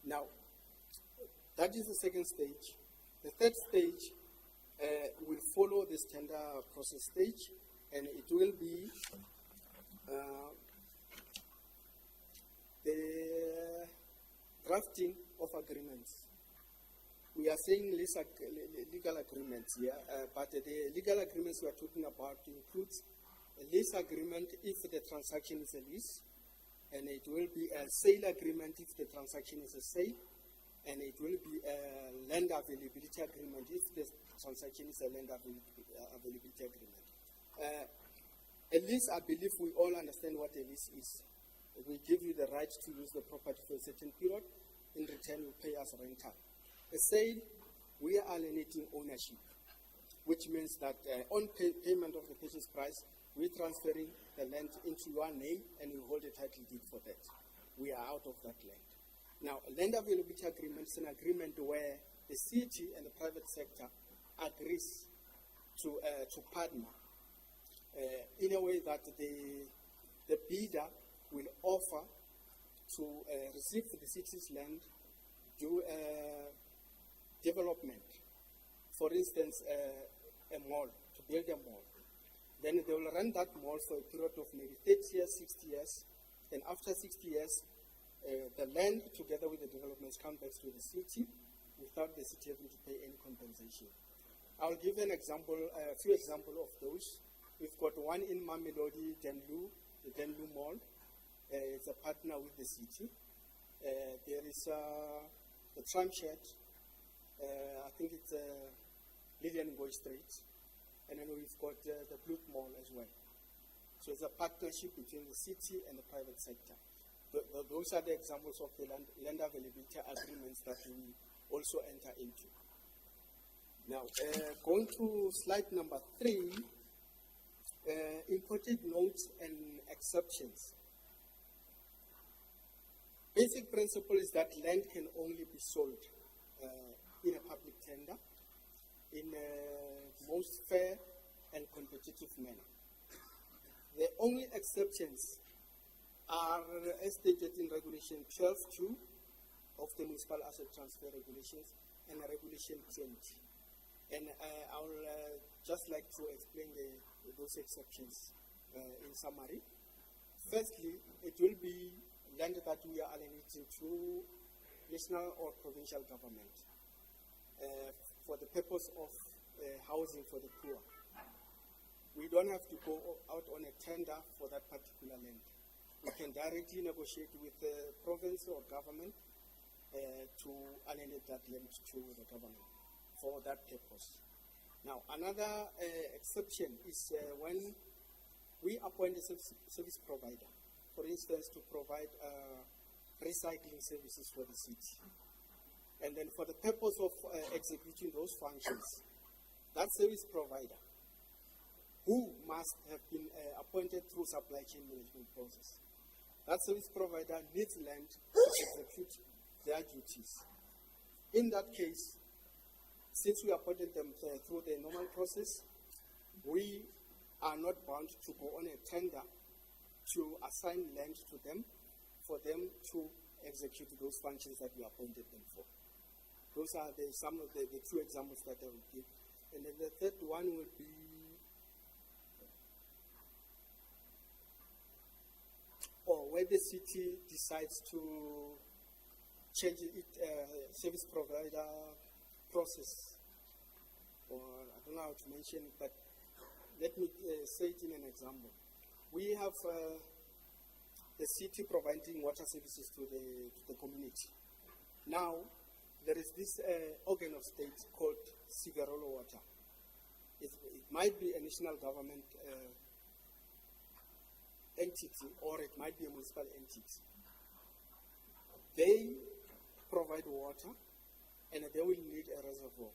Now, that is the second stage. The third stage will follow this tender process stage, and it will be the drafting of agreements. We are saying legal agreements here, but the legal agreements we are talking about includes a lease agreement if the transaction is a lease, and it will be a sale agreement if the transaction is a sale, and it will be a land availability agreement if the transaction is a land availability agreement. A lease, I believe we all understand what a lease is. We give you the right to use the property for a certain period. In return, you pay us rental. A sale, we are alienating ownership, which means that on payment of the purchase price, we're transferring the land into your name and you hold a title deed for that. We are out of that land. Now, a land availability agreement is an agreement where the city and the private sector agrees to partner in a way that the bidder will offer to receive the city's land, do development. For instance, a mall, to build a mall. Then they will run that mall for a period of maybe 30 years, 60 years. Then after 60 years, the land together with the developments come back to the city without the city having to pay any compensation. I'll give an example, a few examples of those. We've got one in Mamelodi, Denlu, the Denlu Mall. It's a partner with the city. There is the tram shed. I think it's Lillian Ngoy Street. And then we've got the Blue Mall as well. So it's a partnership between the city and the private sector. Those are the examples of the land availability agreements that we also enter into. Now, going to slide number 3, important notes and exceptions. Basic principle is that land can only be sold in a public tender in a most fair and competitive manner. The only exceptions are as stated in Regulation 12.2 of the Municipal Asset Transfer Regulations and Regulation 20. And I will just like to explain those exceptions in summary. Firstly, it will be land that we are alienating to national or provincial government for the purpose of housing for the poor. We don't have to go out on a tender for that particular land. We can directly negotiate with the province or government to alienate that land to the government for that purpose. Now, another exception is when we appoint a service provider, for instance, to provide recycling services for the city. And then for the purpose of executing those functions, that service provider, who must have been appointed through supply chain management process, that service provider needs land to execute their duties. In that case, since we appointed them through the normal process, we are not bound to go on a tender to assign land to them for them to execute those functions that we appointed them for. Those are some of the two examples that I will give. And then the third one will be where the city decides to change its service provider process, or I don't know how to mention it, but let me say it in an example. We have the city providing water services to the community. Now, there is this organ of state called Sigarolo Water. It might be a national government entity, or it might be a municipal entity. They provide water, and they will need a reservoir.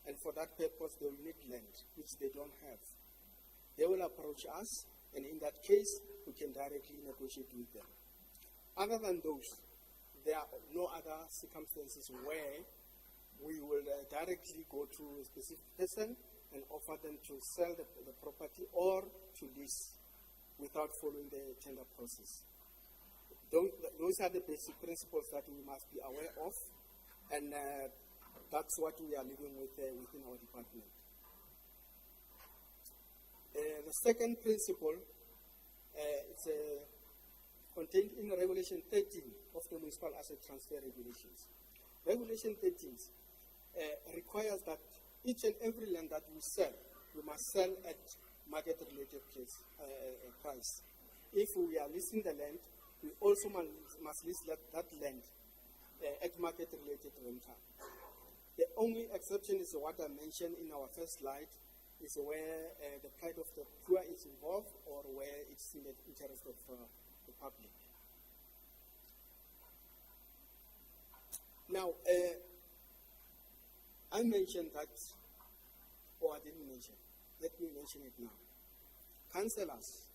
And for that purpose, they will need land, which they don't have. They will approach us, and in that case, we can directly negotiate with them. Other than those, there are no other circumstances where we will directly go to a specific person and offer them to sell the property or to lease without following the tender process. Those are the basic principles that we must be aware of, and that's what we are living with within our department. The second principle is contained in Regulation 13 of the Municipal Asset Transfer Regulations. Regulation 13 requires that each and every land that we sell, we must sell at market-related price. If we are leasing the land, we also must lease that land at market-related rental. The only exception is what I mentioned in our first slide, is where the plight of the poor is involved or where it's in the interest of the public. Now, I mentioned that, or I didn't mention, let me mention it now. Councillors,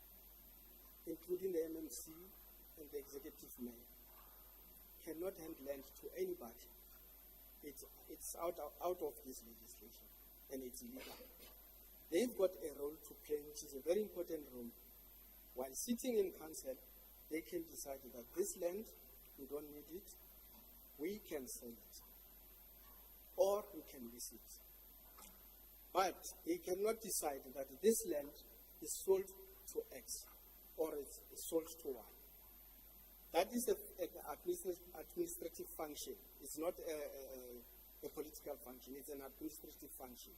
including the MMC and the executive mayor, cannot hand land to anybody. It's out of this legislation, and it's illegal. They've got a role to play, which is a very important role. While sitting in council, they can decide that this land, we don't need it, we can sell it, or we can lease it. But they cannot decide that this land is sold to X, or it's sold to Y. That is an administrative function. It's not a political function. It's an administrative function.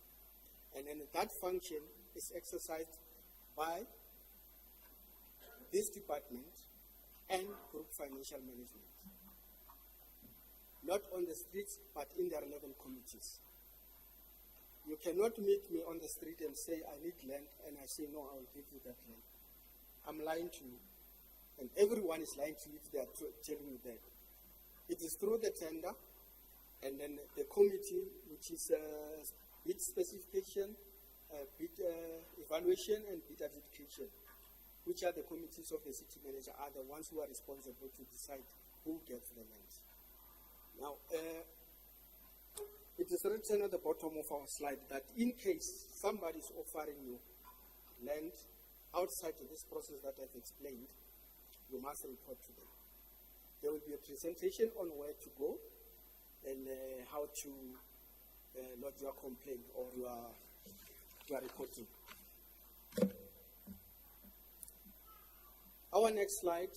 And then that function is exercised by this department and group financial management. Not on the streets, but in the relevant committees. You cannot meet me on the street and say, I need land, and I say, no, I will give you that land. I'm lying to you. And everyone is lying to you if they are telling you that. It is through the tender, and then the committee, which is bid specification, bid evaluation, and bid adjudication, which are the committees of the city manager, are the ones who are responsible to decide who gets the land. Now, it is written at the bottom of our slide that in case somebody is offering you land outside of this process that I've explained, you must report to them. There will be a presentation on where to go and how to lodge your complaint or your reporting. Our next slide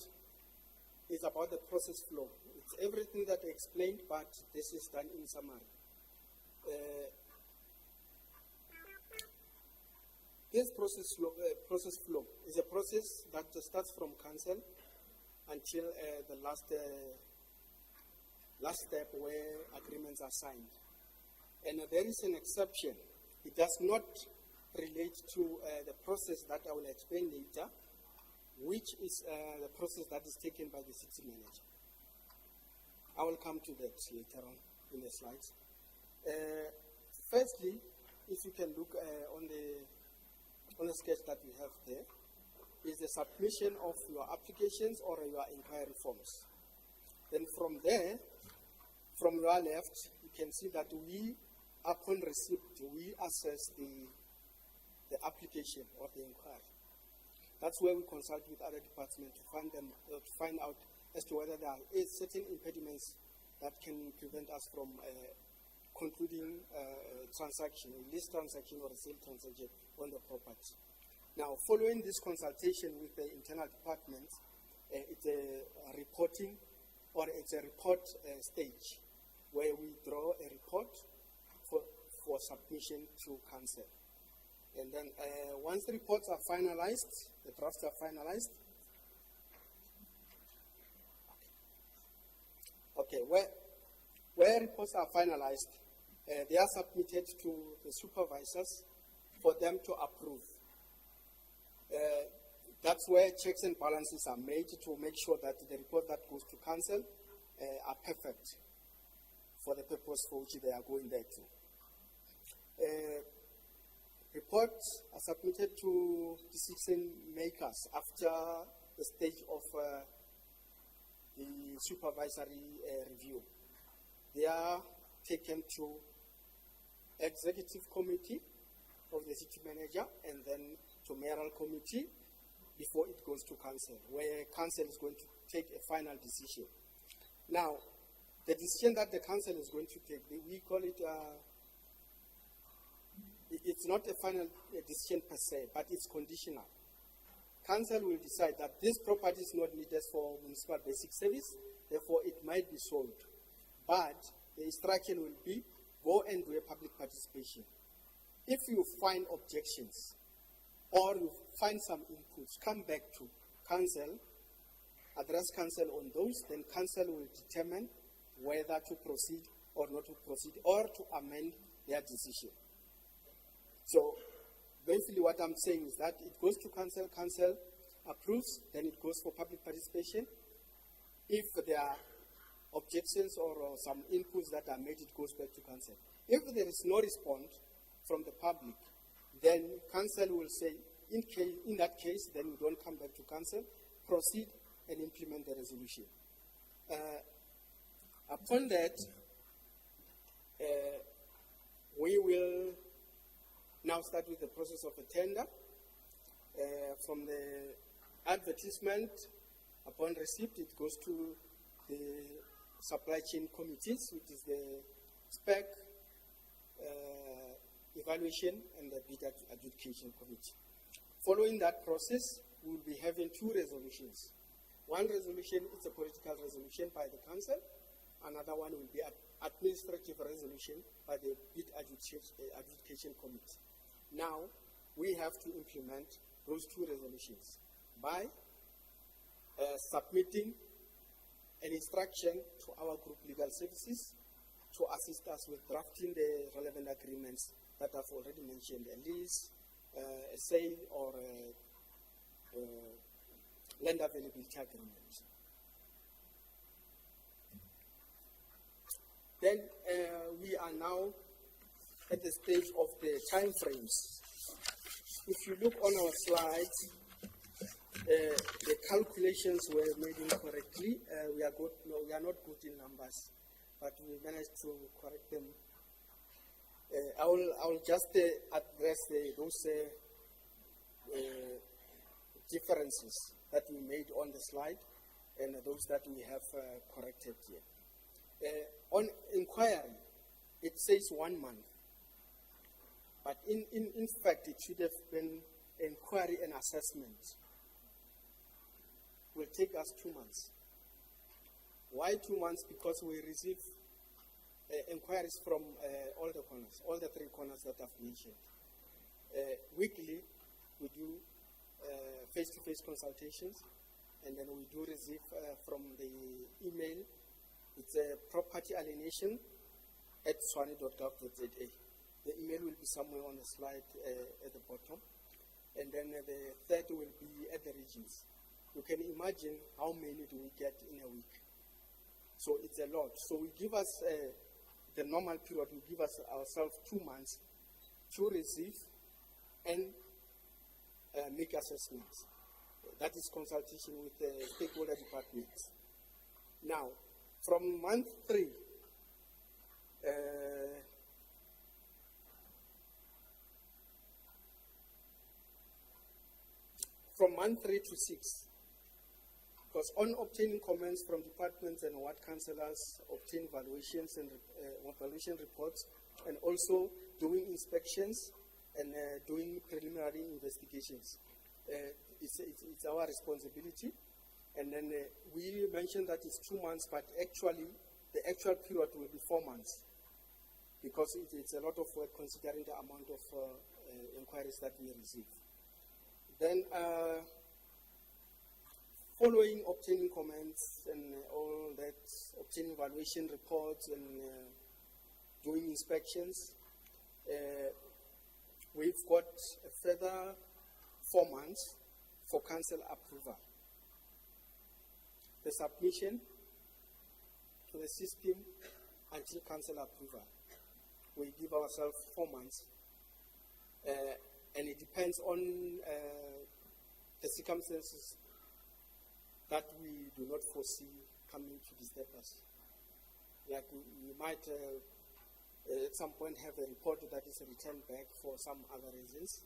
is about the process flow. It's everything that I explained, but this is done in summary. This process flow is a process that starts from council until the last step where agreements are signed. And there is an exception. It does not relate to the process that I will explain later, which is the process that is taken by the city manager. I will come to that later on in the slides. Firstly, if you can look on the sketch that we have there, is the submission of your applications or your inquiry forms. Then from there, from your left, you can see that we, upon receipt, we assess the application or the inquiry. That's where we consult with other departments to find out as to whether there are certain impediments that can prevent us from concluding a transaction, a lease transaction or a sale transaction on the property. Now, following this consultation with the internal departments, it's a reporting or it's a report stage where we draw a report for submission to council. And then once the reports are finalized, the drafts are finalized. Okay, where reports are finalized, they are submitted to the supervisors for them to approve. That's where checks and balances are made to make sure that the report that goes to council are perfect for the purpose for which they are going there to. Reports are submitted to decision makers after the stage of the supervisory review. They are taken to executive committee of the city manager and then to mayoral committee before it goes to council, where council is going to take a final decision. Now, the decision that the council is going to take, we call it, it's not a final decision per se, but it's conditional. Council will decide that this property is not needed for municipal basic service, therefore it might be sold. But the instruction will be, go and do a public participation. If you find objections or you find some inputs, come back to council, address council on those, then council will determine whether to proceed or not to proceed or to amend their decision. So basically what I'm saying is that it goes to council, council approves, then it goes for public participation. If there are objections or some inputs that are made, it goes back to council. If there is no response from the public, then council will say, in that case, then you don't come back to council, proceed and implement the resolution. Upon that, we will now start with the process of a tender. From the advertisement, upon receipt, it goes to the supply chain committees, which is the spec, evaluation, and the bid adjudication committee. Following that process, we will be having two resolutions. One resolution is a political resolution by the council. Another one will be an administrative resolution by the bid adjudication committee. Now, we have to implement those two resolutions by submitting an instruction to our group legal services to assist us with drafting the relevant agreements that I've already mentioned, a lease, a sale, or a land availability agreement. Then we are now at the stage of the time frames. If you look on our slides, the calculations were made incorrectly. We are not good in numbers, but we managed to correct them. I will just address those differences that we made on the slide and those that we have corrected here. On inquiry, it says 1 month, but in fact it should have been inquiry and assessment. will take us 2 months. Why 2 months? Because we receive inquiries from all the corners, all the 3 corners that I've mentioned. Weekly, we do face-to-face consultations, and then we do receive from the email. It's a property alienation at swane.gov.za. The email will be somewhere on the slide at the bottom. And then the third will be at the regions. You can imagine how many do we get in a week. So it's a lot. So we give us the normal period, we give us ourselves 2 months to receive and make assessments. That is consultation with the stakeholder departments. Now, from month 3, from month 3 to 6, because on obtaining comments from departments and ward councillors, obtain valuations and valuation reports, and also doing inspections and doing preliminary investigations. It's our responsibility. And then we mentioned that it's 2 months, but actually the actual period will be 4 months, because it's a lot of work considering the amount of inquiries that we receive. Then following obtaining comments and all that, obtaining valuation reports and doing inspections, we've got a further 4 months for council approval. The submission to the system until council approval. We give ourselves 4 months, and it depends on the circumstances that we do not foresee coming to disturb us. Like we might at some point have a report that is returned back for some other reasons.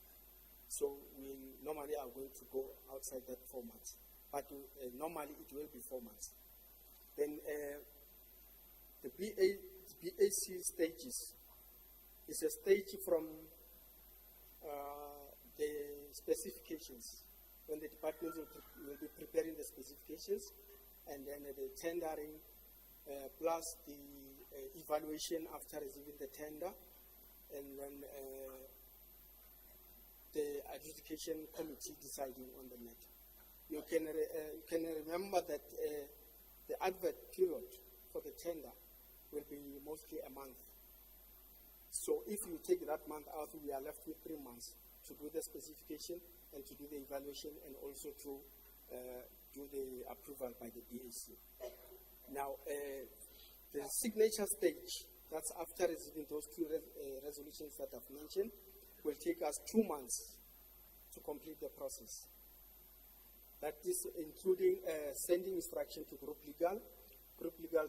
So we normally are going to go outside that 4 months. But normally it will be 4 months. Then the BAC stages is a stage from the specifications, when the department will be preparing the specifications, and then the tendering plus the evaluation after receiving the tender, and then the adjudication committee deciding on the matter. You can remember that the advert period for the tender will be mostly a month. So if you take that month out, we are left with 3 months to do the specification and to do the evaluation and also to do the approval by the BAC. Now, the signature stage, that's after receiving those 2 resolutions that I've mentioned, will take us 2 months to complete the process. That is including sending instruction to Group Legal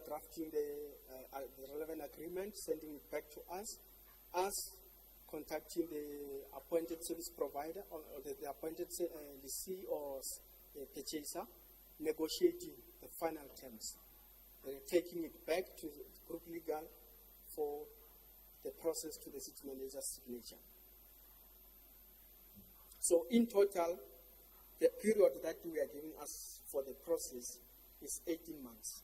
drafting the relevant agreement, sending it back to us contacting the appointed service provider or the appointed lessee or purchaser, negotiating the final terms, taking it back to Group Legal for the process to the city manager's signature. So in total, the period that we are giving us for the process is 18 months.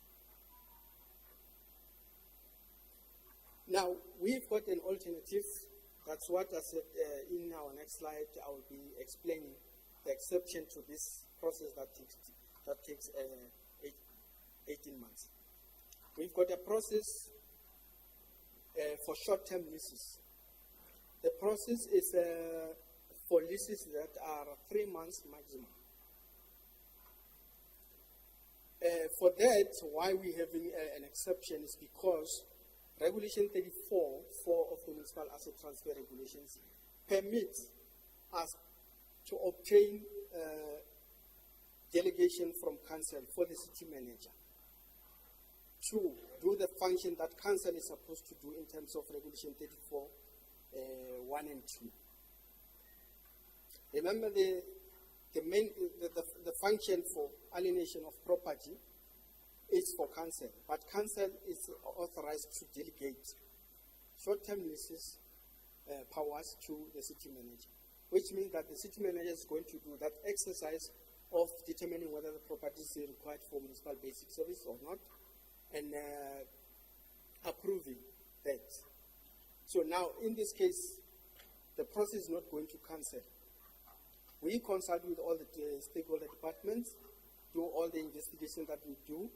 Now, we've got an alternative. That's what I said in our next slide. I will be explaining the exception to this process that takes 18 months. We've got a process for short-term leases. The process is for leases that are 3 months maximum. For that, why we're having an exception is because Regulation 34 of the Municipal Asset Transfer Regulations permits us to obtain delegation from council for the city manager to do the function that council is supposed to do in terms of Regulation 34, 1 and 2. Remember the function for alienation of property is for council, but council is authorized to delegate short-term leases powers to the city manager, which means that the city manager is going to do that exercise of determining whether the property is required for municipal basic service or not, and approving that. So now, in this case, the process is not going to cancel. We consult with all the stakeholder departments, do all the investigation that we do,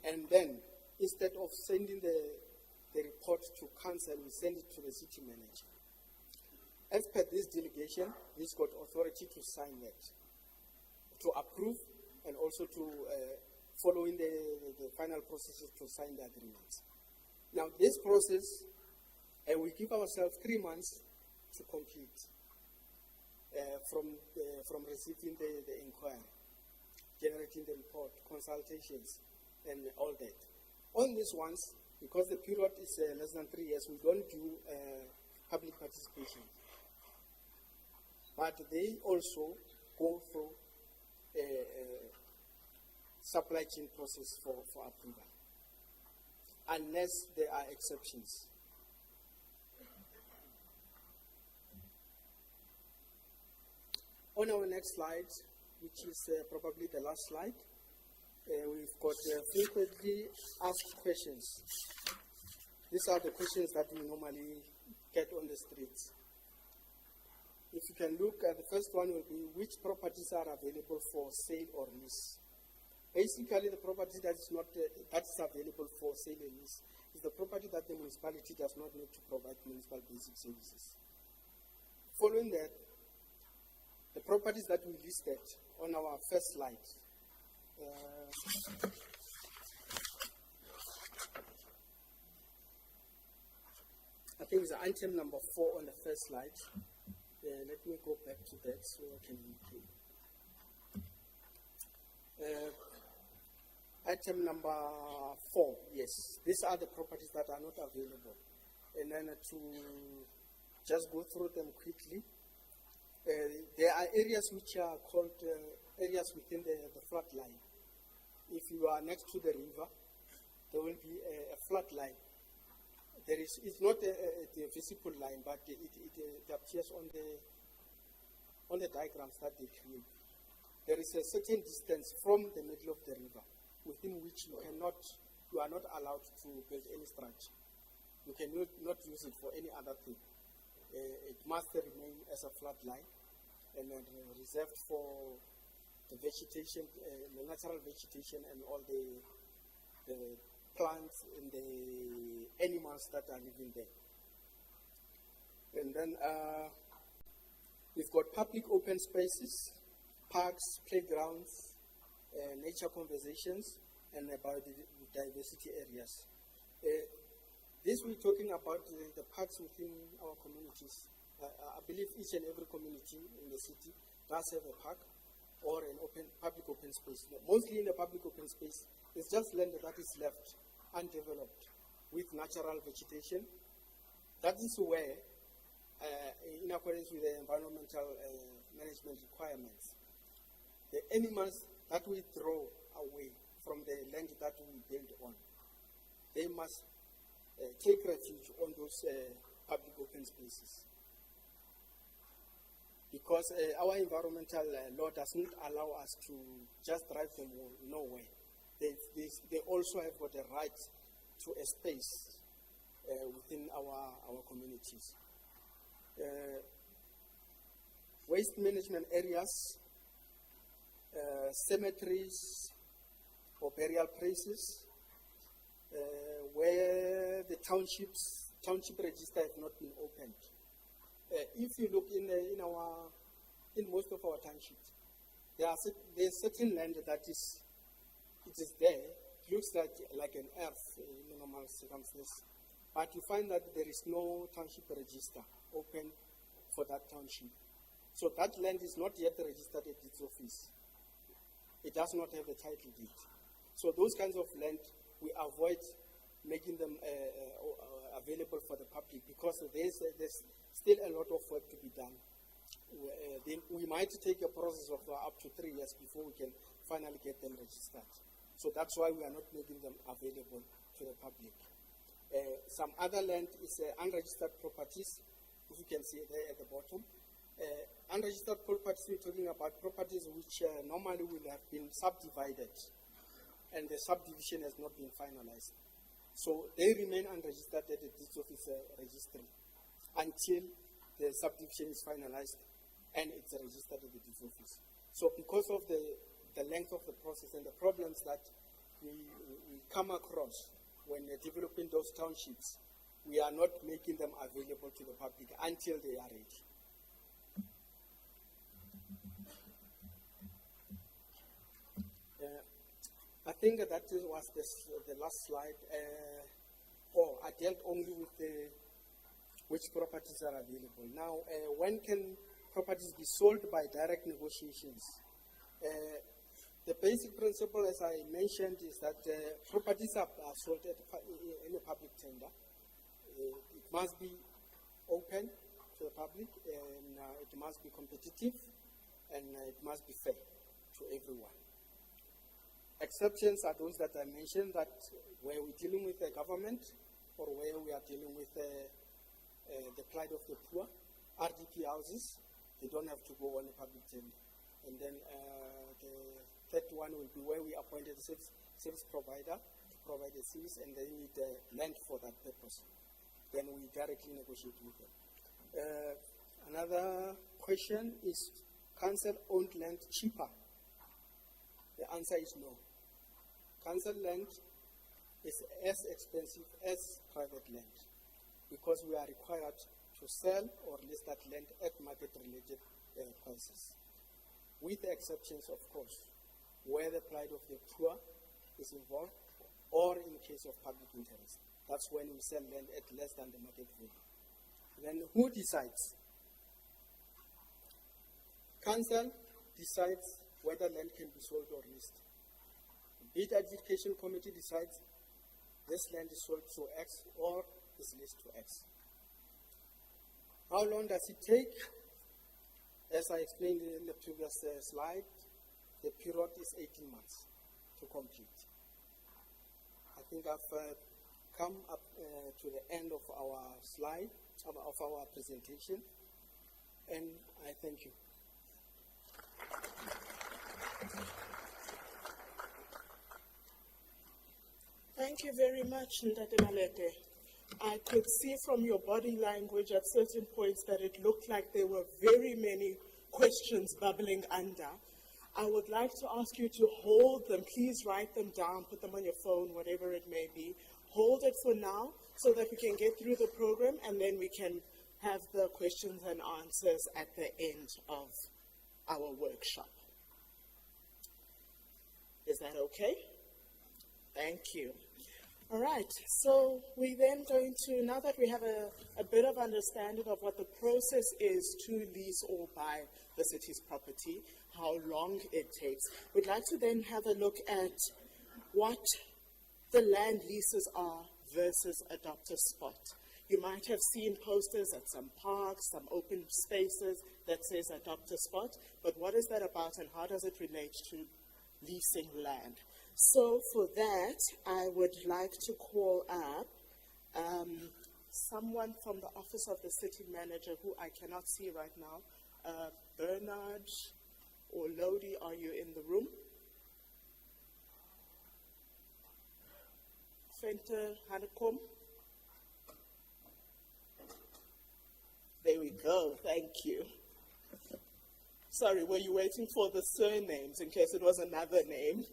and then instead of sending the report to council, we send it to the city manager. As per this delegation, he's got authority to sign that, to approve, and also to following the final processes to sign the agreements. Now, this process, we give ourselves 3 months to complete from receiving the inquiry, generating the report, consultations, and all that. On these ones, because the period is less than 3 years, we don't do public participation. But they also go through a supply chain process for approval, unless there are exceptions. On our next slide, which is probably the last slide, we've got frequently asked questions. These are the questions that we normally get on the streets. If you can look at the first one, will be which properties are available for sale or lease. Basically, the property that is not that is available for sale or lease is the property that the municipality does not need to provide municipal basic services. Following that, the properties that we listed on our first slide. I think it's item number 4 on the first slide. Let me go back to that so I can indicate. Item number 4, yes. These are the properties that are not available. And then to just go through them quickly. There are areas which are called areas within the flood line. If you are next to the river, there will be a flood line. It's not a visible line, but it appears on the diagrams that they create. There is a certain distance from the middle of the river within which you are not allowed to build any structure. You cannot use it for any other thing. It must remain as a flood line and then reserved for the vegetation, the natural vegetation, and all the plants and the animals that are living there. And then we've got public open spaces, parks, playgrounds, nature conservations, and biodiversity areas. This we're talking about the parks within our communities. I believe each and every community in the city does have a park or an public open space. Mostly in the public open space, it's just land that is left undeveloped with natural vegetation. That is where, in accordance with the environmental management requirements, the animals that we throw away from the land that we build on, they must take refuge on those public open spaces. Because our environmental law does not allow us to just drive them nowhere. They also have got a right to a space within our communities. Waste management areas, cemeteries or burial places, where the township register have not been opened. If you look in most of our townships, there's certain land that is there. It looks like an earth in normal circumstances, but you find that there is no township register open for that township. So that land is not yet registered at its office. It does not have a title deed. So those kinds of land, we avoid making them available for the public because there's still a lot of work to be done. We might take a process of up to 3 years before we can finally get them registered. So that's why we are not making them available to the public. Some other land is unregistered properties, if you can see there at the bottom. Unregistered properties, we're talking about properties which normally will have been subdivided and the subdivision has not been finalized. So they remain unregistered at the deeds office registry until the subdivision is finalized and it's registered at the deeds office. So because of the length of the process and the problems that we come across when developing those townships, we are not making them available to the public until they are ready. I think that was the last slide. I dealt only with which properties are available. Now, when can properties be sold by direct negotiations? The basic principle, as I mentioned, is that properties are sold in a public tender. It must be open to the public, and it must be competitive, and it must be fair to everyone. Exceptions are those that I mentioned, that where we're dealing with the government or where we are dealing with the plight of the poor, RDP houses, they don't have to go on a public tender. And then the third one will be where we appointed a service provider to provide a service and they need land for that purpose. Then we directly negotiate with them. Another question is, council-owned land cheaper? The answer is no. Council land is as expensive as private land because we are required to sell or list that land at market-related prices, with the exceptions, of course, where the plight of the poor is involved or in case of public interest. That's when we sell land at less than the market value. Then who decides? Council decides whether land can be sold or leased. The bid adjudication committee decides this land is sold to X or is leased to X. How long does it take? As I explained in the previous slide, the period is 18 months to complete. I think I've come up to the end of our slide, of our presentation, and I thank you. Thank you very much, Ndate Malete. I could see from your body language at certain points that it looked like there were very many questions bubbling under. I would like to ask you to hold them. Please write them down, put them on your phone, whatever it may be. Hold it for now so that we can get through the program and then we can have the questions and answers at the end of our workshop. Is that okay? Thank you. All right, so we're then going to, now that we have a bit of understanding of what the process is to lease or buy the city's property, how long it takes, we'd like to then have a look at what the land leases are versus adopt-a-spot. You might have seen posters at some parks, some open spaces that says adopt-a-spot, but what is that about and how does it relate to leasing land? So for that, I would like to call up someone from the Office of the City Manager who I cannot see right now. Bernard or Lodi, are you in the room? Fenter Hanekom? There we go, thank you. Sorry, were you waiting for the surnames in case it was another name?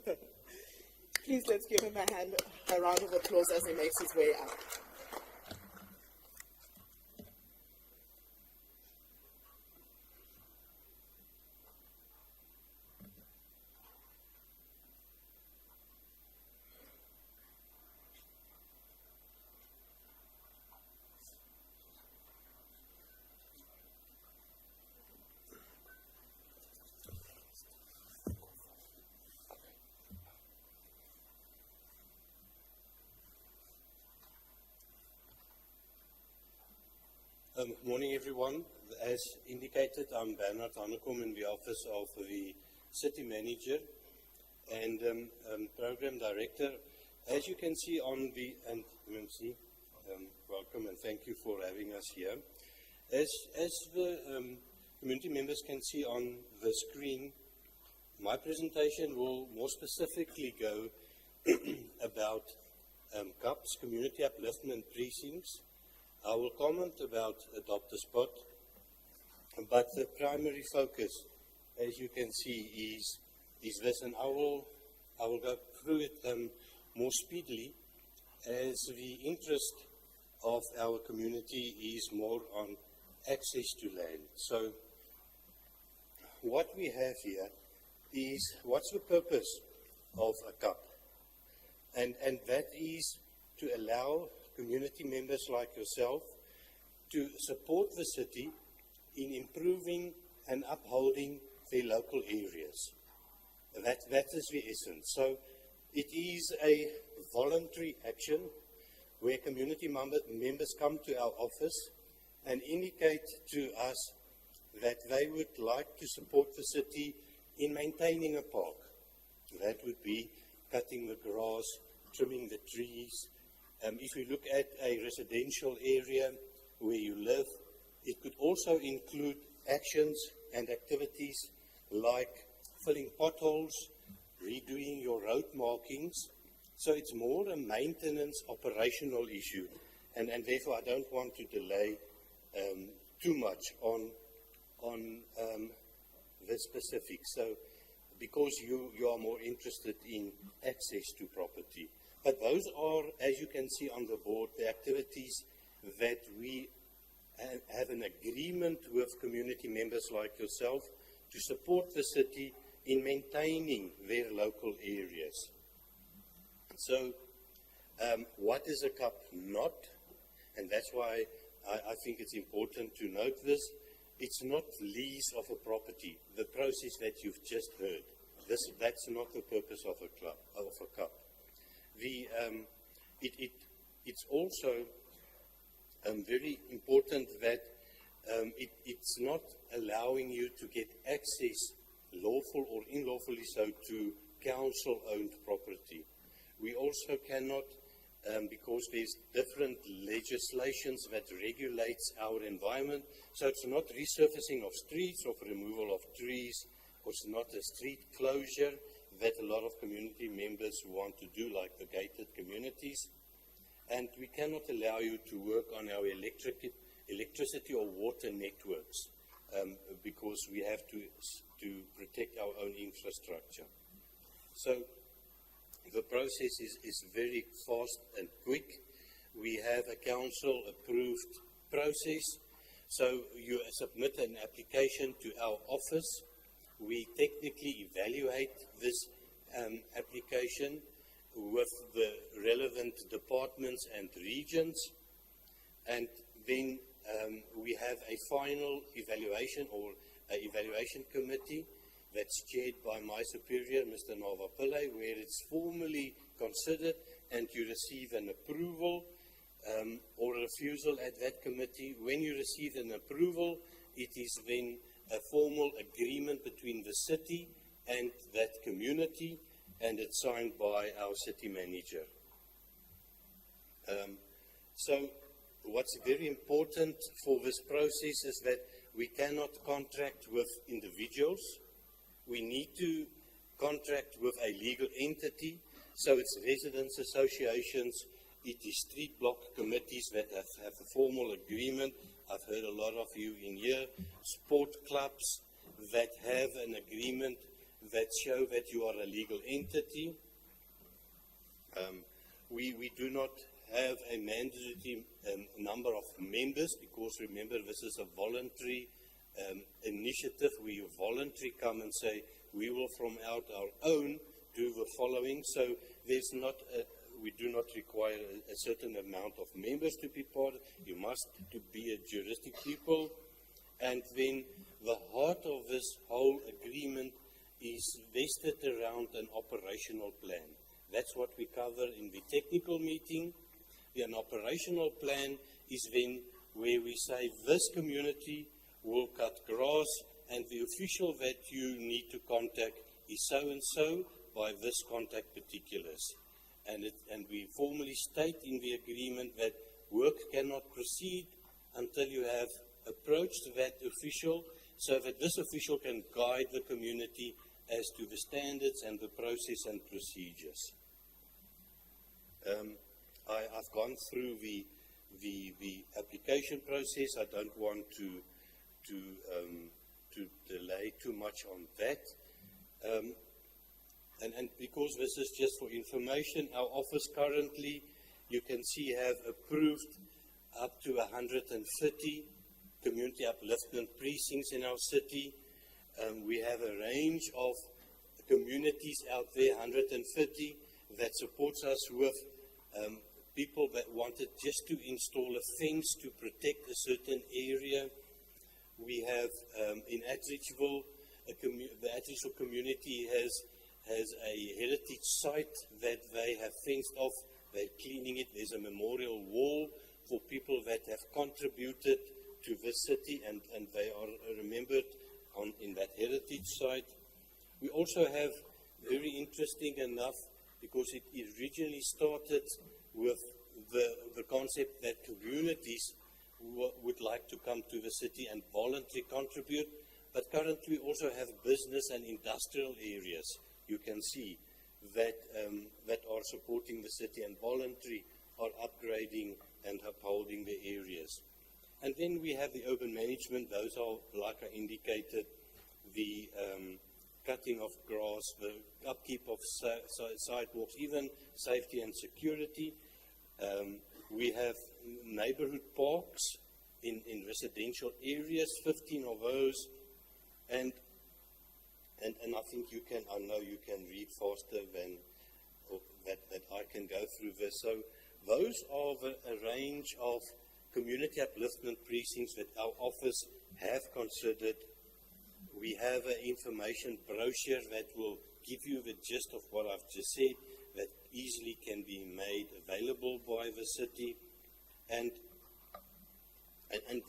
Please let's give him a round of applause as he makes his way up. Morning, everyone. As indicated, I'm Bernard Hanekom in the Office of the City Manager and Program Director. As you can see on the, and MMC, welcome and thank you for having us here. As the community members can see on the screen, my presentation will more specifically go about CUPs, Community Upliftment Precincts. I will comment about Adopt a Spot, but the primary focus, as you can see, is this, and I will go through it more speedily, as the interest of our community is more on access to land. So what we have here is, what's the purpose of a CUP? And that is to allow community members like yourself to support the city in improving and upholding their local areas. That is the essence. So it is a voluntary action where community members come to our office and indicate to us that they would like to support the city in maintaining a park. That would be cutting the grass, trimming the trees. If you look at a residential area where you live, it could also include actions and activities like filling potholes, redoing your road markings. So it's more a maintenance operational issue, and therefore I don't want to delay too much on the specifics. So because you are more interested in access to property. But those are, as you can see on the board, the activities that we have an agreement with community members like yourself to support the city in maintaining their local areas. So what is a CUP not? And that's why I think it's important to note this. It's not lease of a property, the process that you've just heard. That's not the purpose of a CUP. It's also very important that it's not allowing you to get access, lawful or unlawfully so, to council-owned property. We also cannot, because there's different legislations that regulates our environment, so it's not resurfacing of streets or removal of trees, or it's not a street closure that a lot of community members want to do, like the gated communities. And we cannot allow you to work on our electricity or water networks because we have to protect our own infrastructure. So the process is very fast and quick. We have a council-approved process. So you submit an application to our office. We technically evaluate this application with the relevant departments and regions, and then we have a final evaluation or an evaluation committee that's chaired by my superior, Mr. Navapillay, where it's formally considered and you receive an approval or refusal at that committee. When you receive an approval, it is then a formal agreement between the city and that community, and it's signed by our city manager. So what's very important for this process is that we cannot contract with individuals. We need to contract with a legal entity, so it's residents associations, it is street block committees that have a formal agreement. I've heard a lot of you in here, sport clubs that have an agreement that show that you are a legal entity. We do not have a mandatory number of members because, remember, this is a voluntary initiative. We voluntarily come and say we will from out our own do the following. So there's not we do not require a certain amount of members to be part. You must to be a juristic people. And then the heart of this whole agreement is vested around an operational plan. That's what we cover in the technical meeting. An operational plan is then where we say this community will cut grass and the official that you need to contact is so-and-so by this contact particulars. And we formally state in the agreement that work cannot proceed until you have approached that official, so that this official can guide the community as to the standards and the process and procedures. I've gone through the application process. I don't want to delay too much on that. And because this is just for information, our office currently, you can see, have approved up to 130 community upliftment precincts in our city. We have a range of communities out there, 130, that supports us with people that wanted just to install a fence to protect a certain area. We have in Atteridgeville, the Atteridgeville community has a heritage site that they have fenced off. They're cleaning it. There's a memorial wall for people that have contributed to this city, and they are remembered in that heritage site. We also have, very interesting enough, because it originally started with the concept that communities would like to come to the city and voluntarily contribute, but currently we also have business and industrial areas, you can see, that are supporting the city and voluntarily are upgrading and upholding the areas. And then we have the urban management. Those are, like I indicated, the cutting of grass, the upkeep of sidewalks, even safety and security. We have neighborhood parks in residential areas, 15 of those, and I think I know you can read faster than that I can go through this. So those are a range of community upliftment precincts that our office have considered. We have an information brochure that will give you the gist of what I've just said, that easily can be made available by the city. And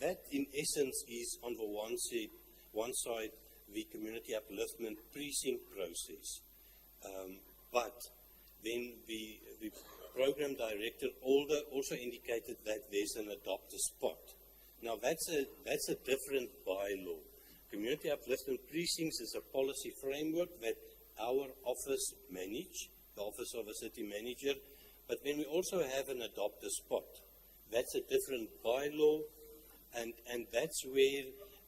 that, in essence, is on the one side the community upliftment precinct process. But then the program director also indicated that there's an adopt a spot. Now that's a different bylaw. Community upliftment precincts is a policy framework that our office manage, the office of a city manager, but then we also have an adopt a spot. That's a different bylaw, and that's where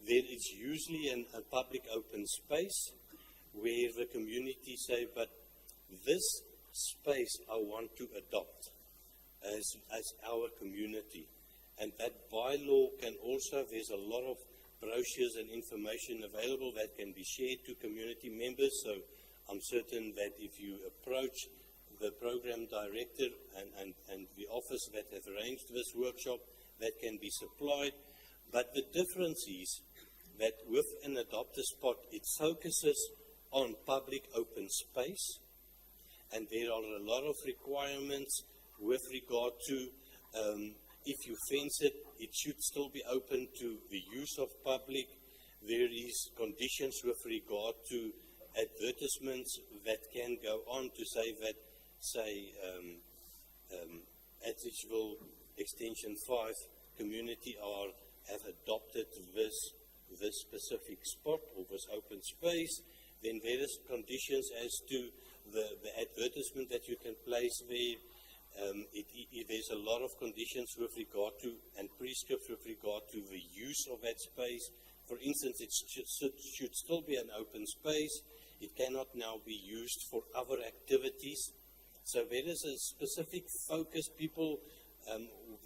there is usually a public open space where the community say, but this space I want to adopt as our community. And that bylaw can also, there's a lot of brochures and information available that can be shared to community members. So I'm certain that if you approach the program director and the office that have arranged this workshop, that can be supplied. But the difference is that with an adopt a spot, it focuses on public open space, and there are a lot of requirements with regard to if you fence it, it should still be open to the use of public. There is conditions with regard to advertisements that can go on to say that, Atteridgeville Extension 5 community have adopted this specific spot or this open space. Then various conditions as to the advertisement that you can place there. There's a lot of conditions with regard to and prescripts with regard to the use of that space. For instance, it should still be an open space. It cannot now be used for other activities. So there is a specific focus. People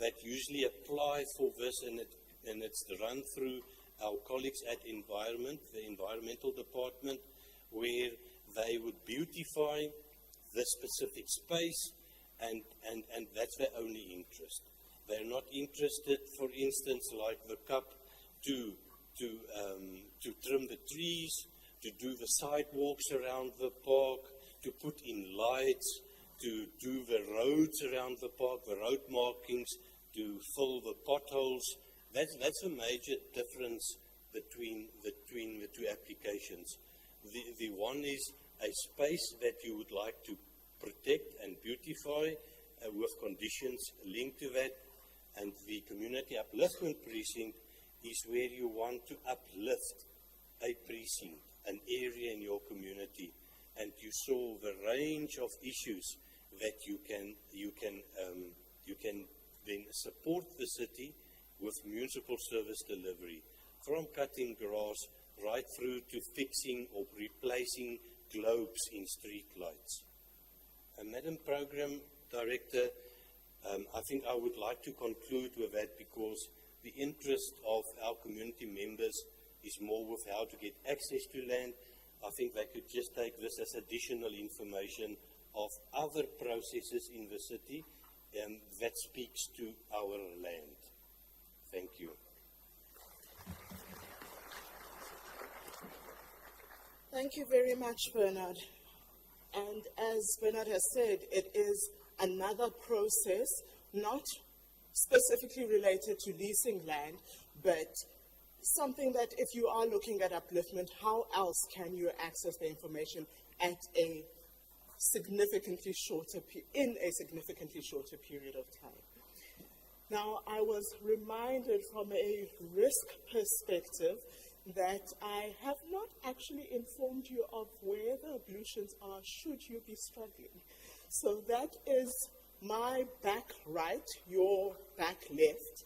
that usually apply for this, and it's run through our colleagues at the environmental department, where they would beautify the specific space, and that's their only interest. They're not interested, for instance, like the CUP, to trim the trees, to do the sidewalks around the park, to put in lights, to do the roads around the park, the road markings, to fill the potholes. That's a major difference between the two applications. The one is a space that you would like to protect and beautify with conditions linked to that, and the community upliftment precinct is where you want to uplift a precinct, an area in your community, and you solve a range of issues that you can then support the city with municipal service delivery, from cutting grass right through to fixing or replacing globes in street lights. Madam Program Director, I think I would like to conclude with that, because the interest of our community members is more with how to get access to land. I think they could just take this as additional information of other processes in the city that speaks to our land. Thank you. Thank you very much, Bernard. And as Bernard has said, it is another process, not specifically related to leasing land, but something that if you are looking at upliftment, how else can you access the information at a significantly shorter period of time? Now, I was reminded from a risk perspective that I have not actually informed you of where the ablutions are should you be struggling. So that is my back right, your back left.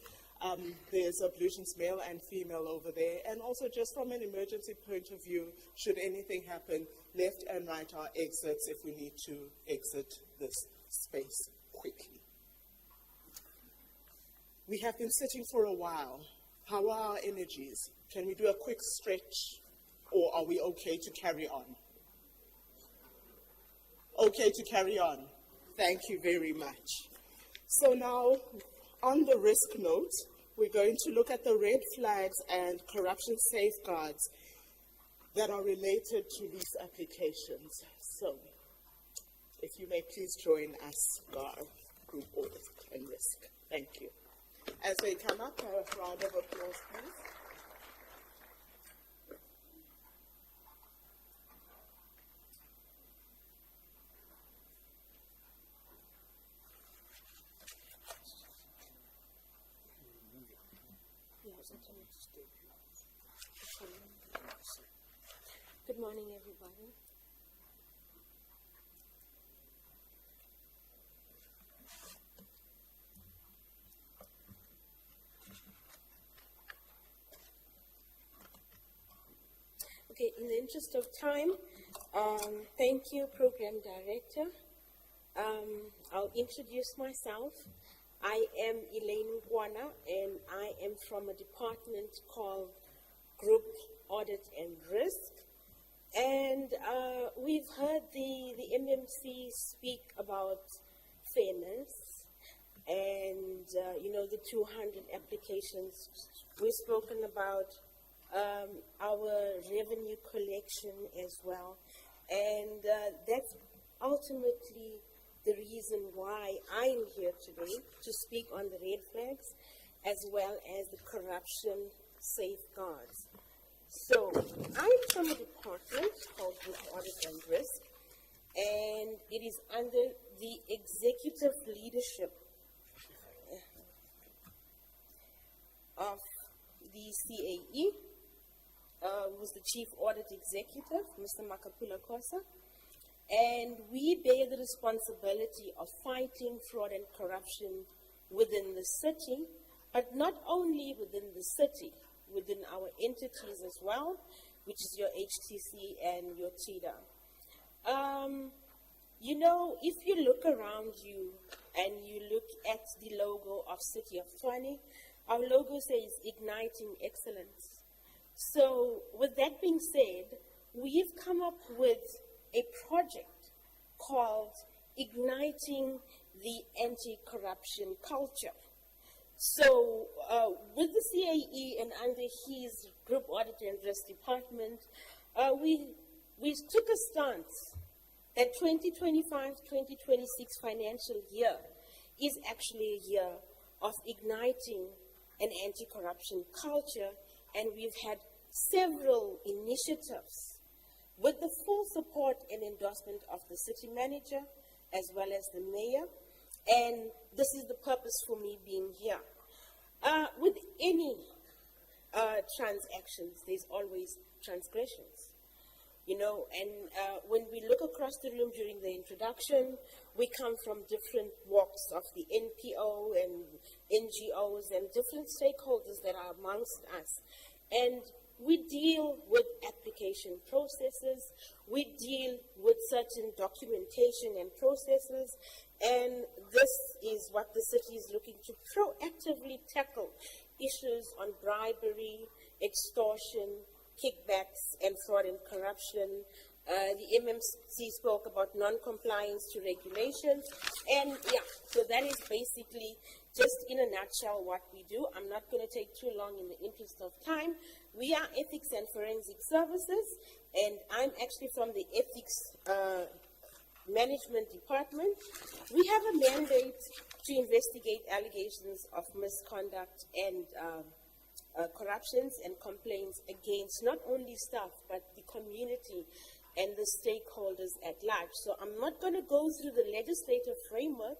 There's ablutions male and female over there. And also just from an emergency point of view, should anything happen, left and right are exits if we need to exit this space quickly. We have been sitting for a while. How are our energies? Can we do a quick stretch, or are we okay to carry on? Okay to carry on. Thank you very much. So now, on the risk note, we're going to look at the red flags and corruption safeguards that are related to these applications. So, if you may please join us for our group audit and risk. Thank you. As they come up, a round of applause, please. Good morning, everybody. Okay, in the interest of time, thank you, Program Director. I'll introduce myself. I am Elaine Guana, and I am from a department called Group Audit and Risk. And we've heard the MMC speak about fairness and, the 200 applications. We've spoken about our revenue collection as well. And that's ultimately the reason why I'm here today, to speak on the red flags as well as the corruption safeguards. So, I'm from a department called Group Audit and Risk, and it is under the executive leadership of the CAE, who's the Chief Audit Executive, Mr. Makapula Kosa, and we bear the responsibility of fighting fraud and corruption within the city, but not only within the city, within our entities as well, which is your HTC and your TIDA. If you look around you and you look at the logo of City of Tshwane, our logo says Igniting Excellence. So with that being said, we've come up with a project called Igniting the Anti-Corruption Culture. So, with the CAE and under his Group Audit and Risk Department, we took a stance that 2025-2026 financial year is actually a year of igniting an anti-corruption culture, and we've had several initiatives with the full support and endorsement of the city manager as well as the mayor, and this is the purpose for me being here. With any transactions, there's always transgressions. You know, and when we look across the room during the introduction, we come from different walks of the NPO and NGOs and different stakeholders that are amongst us. And we deal with application processes, we deal with certain documentation and processes, and this is what the city is looking to proactively tackle issues on bribery, extortion, kickbacks, and fraud and corruption. The MMC spoke about non-compliance to regulations, and yeah, so that is basically just in a nutshell what we do. I'm not going to take too long in the interest of time. We are Ethics and Forensic Services, and I'm actually from the Ethics Management Department. We have a mandate to investigate allegations of misconduct and corruptions and complaints against not only staff, but the community and the stakeholders at large. So I'm not going to go through the legislative framework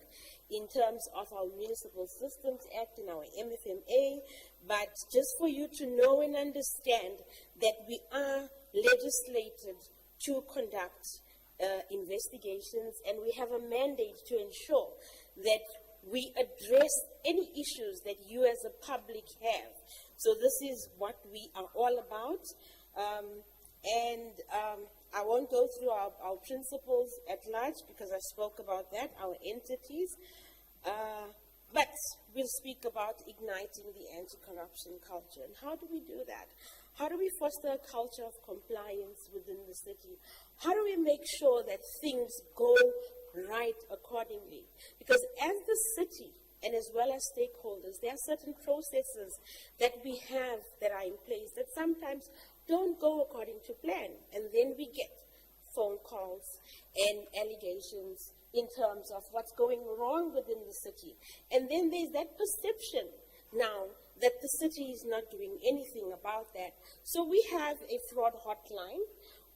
in terms of our Municipal Systems Act and our MFMA, but just for you to know and understand that we are legislated to conduct investigations, and we have a mandate to ensure that we address any issues that you as a public have. So this is what we are all about. I won't go through our principles at large because I spoke about that, our entities. But we'll speak about igniting the anti-corruption culture. And how do we do that? How do we foster a culture of compliance within the city? How do we make sure that things go right accordingly? Because as the city, and as well as stakeholders, there are certain processes that we have that are in place that sometimes don't go according to plan. And then we get phone calls and allegations in terms of what's going wrong within the city. And then there's that perception now that the city is not doing anything about that. So we have a fraud hotline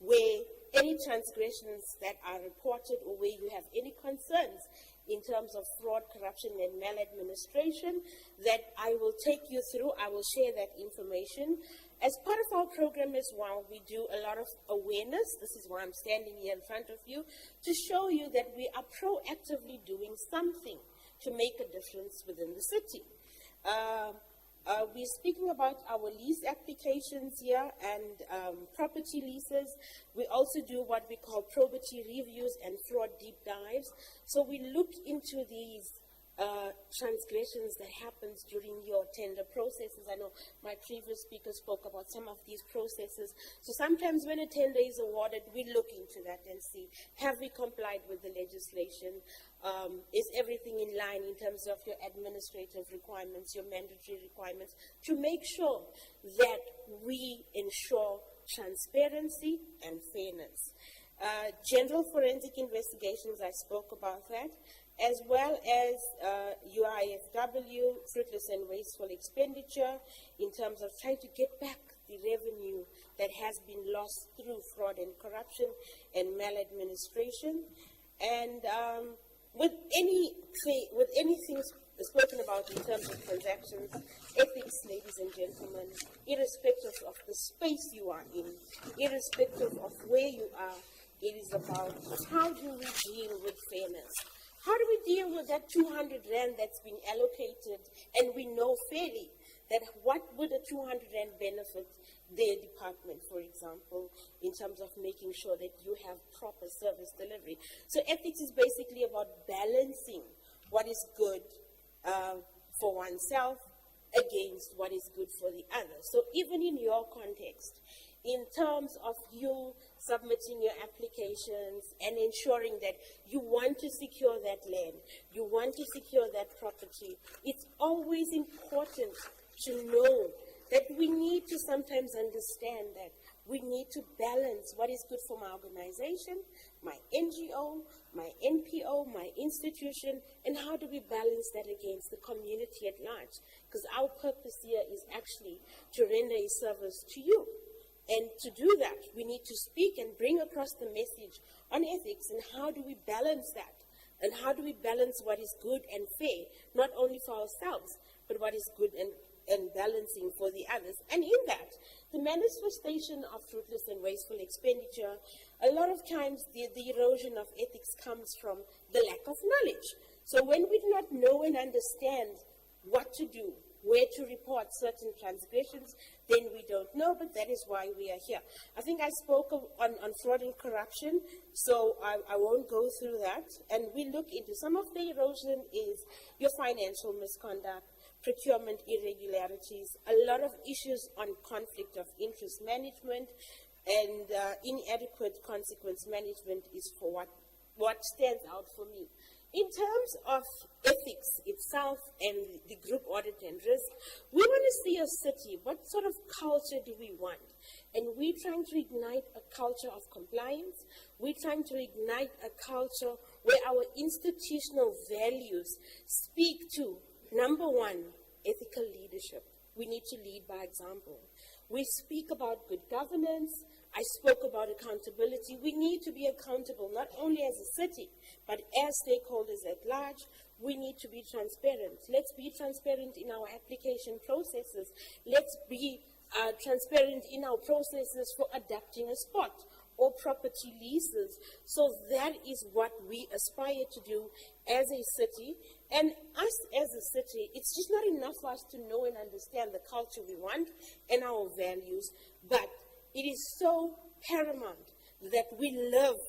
where any transgressions that are reported or where you have any concerns in terms of fraud, corruption, and maladministration that I will take you through. I will share that information. As part of our program as well, we do a lot of awareness. This is why I'm standing here in front of you, to show you that we are proactively doing something to make a difference within the city. We're speaking about our lease applications here and property leases. We also do what we call probity reviews and fraud deep dives. So we look into these transgressions that happens during your tender processes. I know my previous speaker spoke about some of these processes. So sometimes when a tender is awarded, we look into that and see, have we complied with the legislation? Is everything in line in terms of your administrative requirements, your mandatory requirements, to make sure that we ensure transparency and fairness. General forensic investigations, I spoke about that, as well as UIFW, fruitless and wasteful expenditure, in terms of trying to get back the revenue that has been lost through fraud and corruption and maladministration. And with anything spoken about in terms of transactions, ethics, ladies and gentlemen, irrespective of the space you are in, irrespective of where you are, it is about how do we deal with fairness? How do we deal with that 200 Rand that's been allocated, and we know fairly that what would a 200 Rand benefit their department, for example, in terms of making sure that you have proper service delivery. So ethics is basically about balancing what is good for oneself against what is good for the other. So even in your context, in terms of you submitting your applications and ensuring that you want to secure that land, you want to secure that property, it's always important to know that we need to sometimes understand that we need to balance what is good for my organization, my NGO, my NPO, my institution, and how do we balance that against the community at large? Because our purpose here is actually to render a service to you. And to do that, we need to speak and bring across the message on ethics and how do we balance that? And how do we balance what is good and fair, not only for ourselves, but what is good and and balancing for the others. And in that, the manifestation of fruitless and wasteful expenditure, a lot of times the erosion of ethics comes from the lack of knowledge. So when we do not know and understand what to do, where to report certain transgressions, then we don't know, but that is why we are here. I think I spoke on fraud and corruption, so I won't go through that. And we look into some of the erosion is your financial misconduct, procurement irregularities, a lot of issues on conflict of interest management, and inadequate consequence management is for what stands out for me. In terms of ethics itself and the group audit and risk, we want to see a city. What sort of culture do we want? And we're trying to ignite a culture of compliance. We're trying to ignite a culture where our institutional values speak to, number one, ethical leadership. We need to lead by example. We speak about good governance. I spoke about accountability. We need to be accountable, not only as a city, but as stakeholders at large. We need to be transparent. Let's be transparent in our application processes. Let's be transparent in our processes for adapting a spot or property leases. So that is what we aspire to do as a city. And us as a city, it's just not enough for us to know and understand the culture we want and our values, but it is so paramount that we live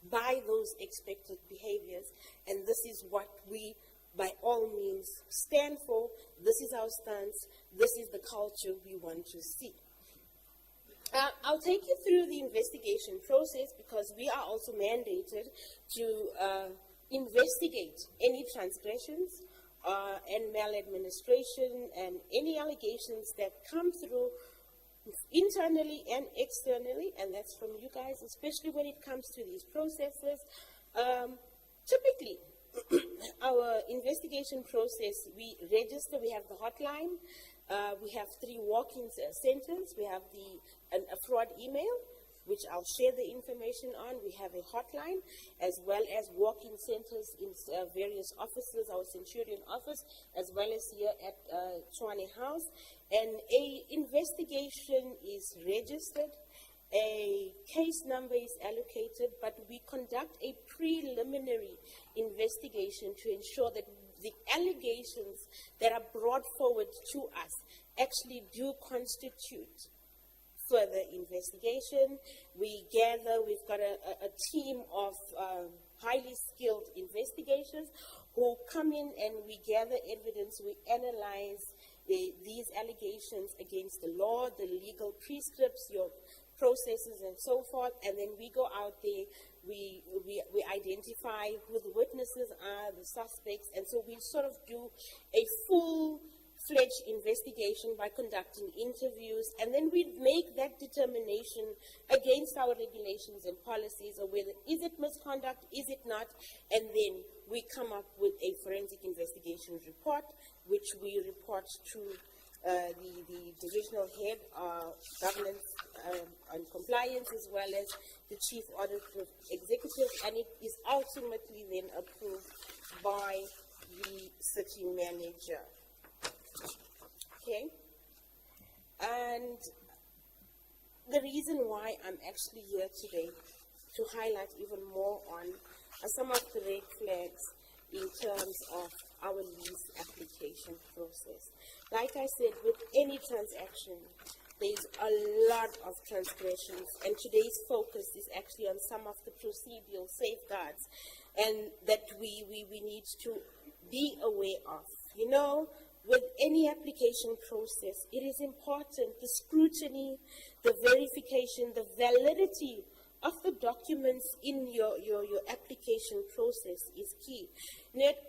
by those expected behaviors, and this is what we, by all means, stand for. This is our stance. This is the culture we want to see. I'll take you through the investigation process because we are also mandated to investigate any transgressions and maladministration and any allegations that come through internally and externally, and that's from you guys, especially when it comes to these processes. Typically, our investigation process, we register, we have the hotline, we have 3 walk-in centers, we have a fraud email, which I'll share the information on. We have a hotline, as well as walk-in centers in various offices, our Centurion office, as well as here at Tshwane House. And a investigation is registered, a case number is allocated, but we conduct a preliminary investigation to ensure that the allegations that are brought forward to us actually do constitute further investigation. We gather, we've got a team of highly skilled investigators who come in and we gather evidence, we analyze these allegations against the law, the legal prescripts, your processes and so forth, and then we go out there, we identify who the witnesses are, the suspects, and so we sort of do a full-fledged investigation by conducting interviews, and then we make that determination against our regulations and policies of whether is it misconduct, is it not, and then we come up with a forensic investigation report, which we report to the divisional head of governance and compliance, as well as the chief audit executive, and it is ultimately then approved by the city manager. Okay? And the reason why I'm actually here today to highlight even more on some of the red flags in terms of our lease application process. Like I said, with any transaction, there's a lot of transgressions, and today's focus is actually on some of the procedural safeguards and that we need to be aware of. You know, with any application process, it is important, the scrutiny, the verification, the validity of the documents in your application process is key.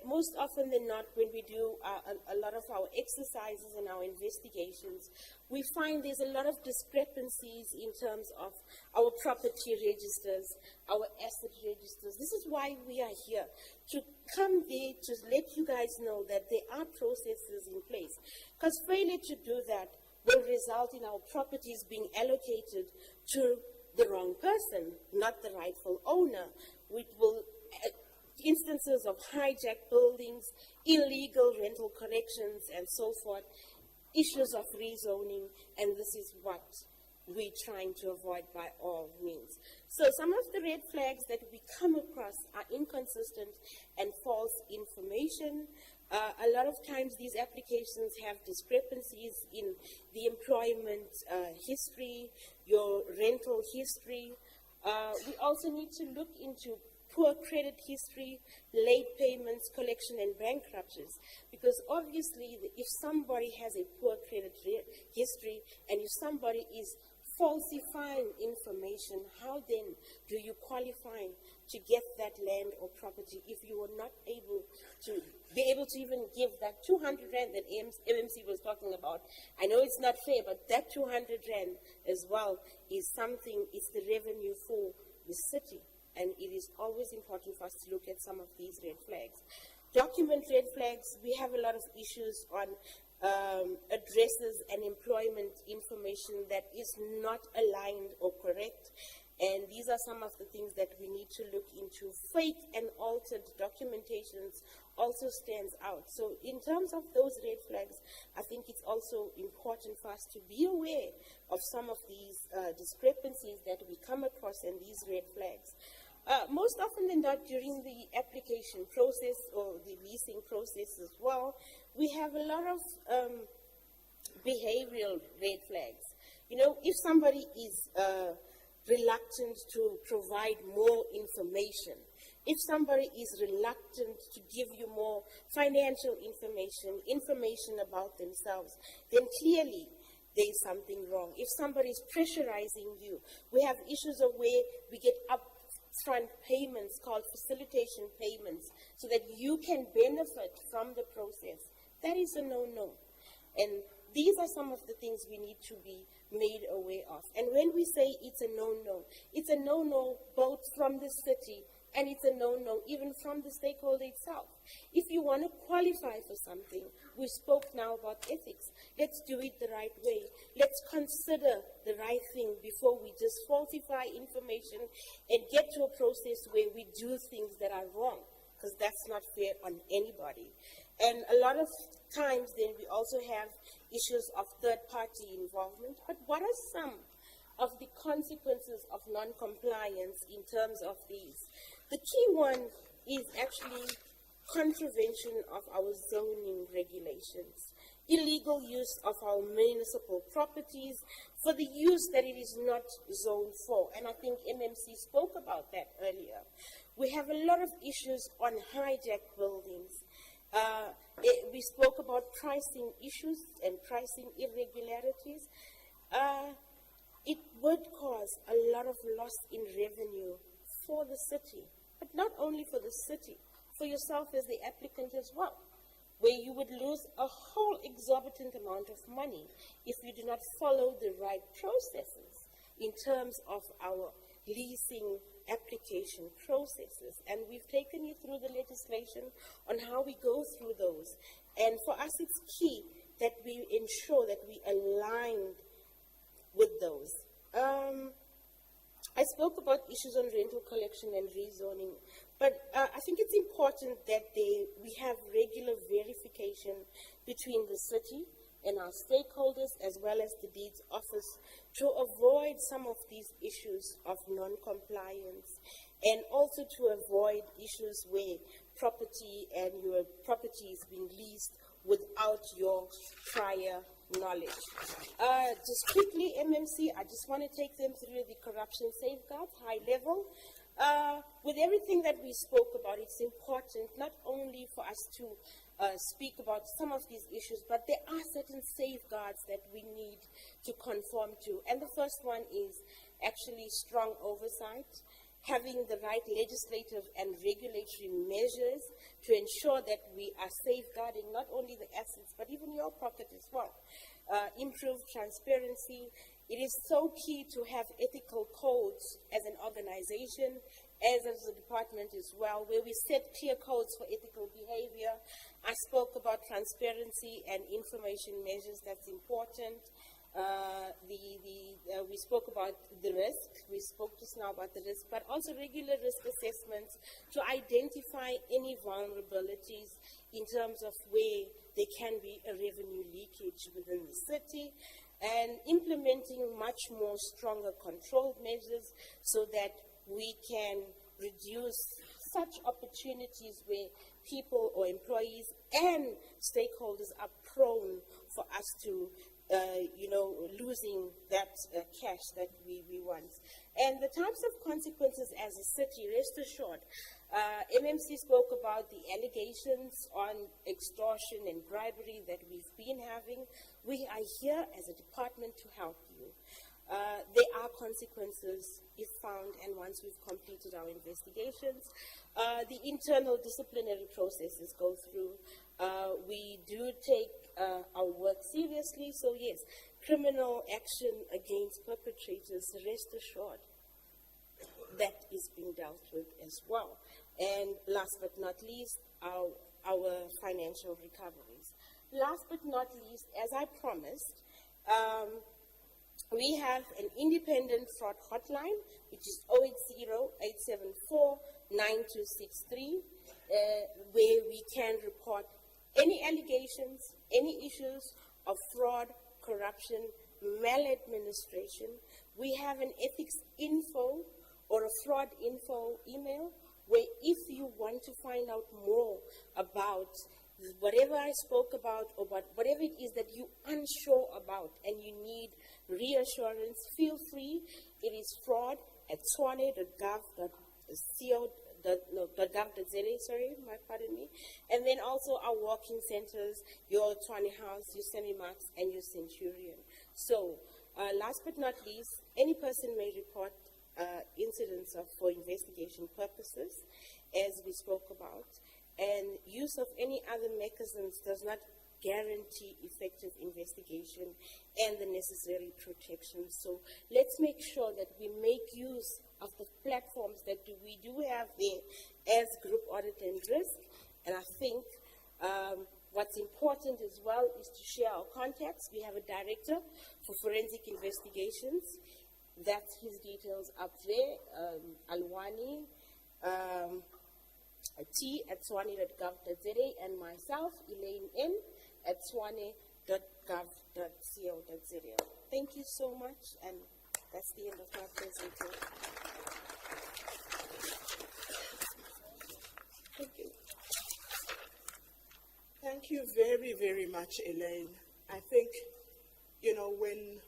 Most often than not, when we do a lot of our exercises and our investigations, we find there's a lot of discrepancies in terms of our property registers, our asset registers. This is why we are here, to come there to let you guys know that there are processes in place. Because failure to do that will result in our properties being allocated to the wrong person, not the rightful owner, which will instances of hijacked buildings, illegal rental corrections, and so forth. issues of rezoning, and this is what we're trying to avoid by all means. So some of the red flags that we come across are inconsistent and false information. A lot of times these applications have discrepancies in the employment history, your rental history. We also need to look into poor credit history, late payments, collection, and bankruptcies. Because obviously, if somebody has a poor credit history and if somebody is falsifying information, how then do you qualify to get that land or property if you were not able to be able to even give that 200 rand that MMC was talking about? I know it's not fair, but that 200 rand as well is something, it's the revenue for the city. And it is always important for us to look at some of these red flags. Document red flags, we have a lot of issues on addresses and employment information that is not aligned or correct. And these are some of the things that we need to look into. Fake and altered documentations also stands out. So in terms of those red flags, I think it's also important for us to be aware of some of these discrepancies that we come across and these red flags. Most often than not, during the application process or the leasing process as well, we have a lot of behavioral red flags. You know, if somebody is reluctant to provide more information, if somebody is reluctant to give you more financial information about themselves, then clearly there is something wrong. If somebody is pressurizing you, we have issues of where we get upfront payments called facilitation payments so that you can benefit from the process. That is a no-no. And these are some of the things we need to be made aware of. And when we say it's a no-no, it's a no-no both from the city and it's a no-no even from the stakeholder itself. If you want to qualify for something, we spoke now about ethics. Let's do it the right way. Let's consider the right thing before we just falsify information and get to a process where we do things that are wrong, because that's not fair on anybody. And a lot of times then we also have issues of third-party involvement. But what are some of the consequences of non-compliance in terms of these? The key one is actually contravention of our zoning regulations, illegal use of our municipal properties for the use that it is not zoned for. And I think MMC spoke about that earlier. We have a lot of issues on hijacked buildings. We spoke about pricing issues and pricing irregularities. It would cause a lot of loss in revenue for the city, but not only for the city, for yourself as the applicant as well, where you would lose a whole exorbitant amount of money if you do not follow the right processes in terms of our leasing application processes. And we've taken you through the legislation on how we go through those. And for us, it's key that we ensure that we align with those. I spoke about issues on rental collection and rezoning, but I think it's important that we have regular verification between the city and our stakeholders as well as the deeds office to avoid some of these issues of non-compliance and also to avoid issues where property and your property is being leased without your prior knowledge. Just quickly, MMC, I just want to take them through the corruption safeguards, high level. With everything that we spoke about, it's important not only for us to speak about some of these issues, but there are certain safeguards that we need to conform to. And the first one is actually strong oversight, having the right legislative and regulatory measures to ensure that we are safeguarding not only the assets, but even your pocket as well. Improve transparency. It is so key to have ethical codes as an organization, as a department as well, where we set clear codes for ethical behavior. I spoke about transparency and information measures. That's important. We spoke about the risk. We spoke just now about the risk, but also regular risk assessments to identify any vulnerabilities in terms of where there can be a revenue leakage within the city, and implementing much more stronger control measures so that we can reduce such opportunities where people or employees and stakeholders are prone for us to losing that cash that we want. And the types of consequences as a city, rest assured, MMC spoke about the allegations on extortion and bribery that we've been having. We are here as a department to help you. There are consequences if found, and once we've completed our investigations, the internal disciplinary processes go through. We do take our work seriously, so yes, criminal action against perpetrators, rest assured, that is being dealt with as well. And last but not least, our financial recoveries. Last but not least, as I promised, we have an independent fraud hotline, which is 080-874-9263, where we can report any allegations, any issues of fraud, corruption, maladministration. We have an ethics info or a fraud info email, where if you want to find out more about whatever I spoke about or whatever it is that you're unsure about and you need reassurance, feel free. It is fraud@tshwane.gov.za, pardon me. And then also our walking centers, your Tshwane House, your Semi-Max, and your Centurion. So, last but not least, any person may report incidents for investigation purposes, as we spoke about, and use of any other mechanisms does not guarantee effective investigation and the necessary protection. So let's make sure that we make use of the platforms that we do have there as group audit and risk. And I think what's important as well is to share our contacts. We have a director for forensic investigations. That's his details up there, Alwani, t@tshwane.gov.za, and myself, Elaine N, at tshwane.gov.co.za. Thank you so much, and that's the end of my presentation. Thank you. Thank you very, very much, Elaine. I think, when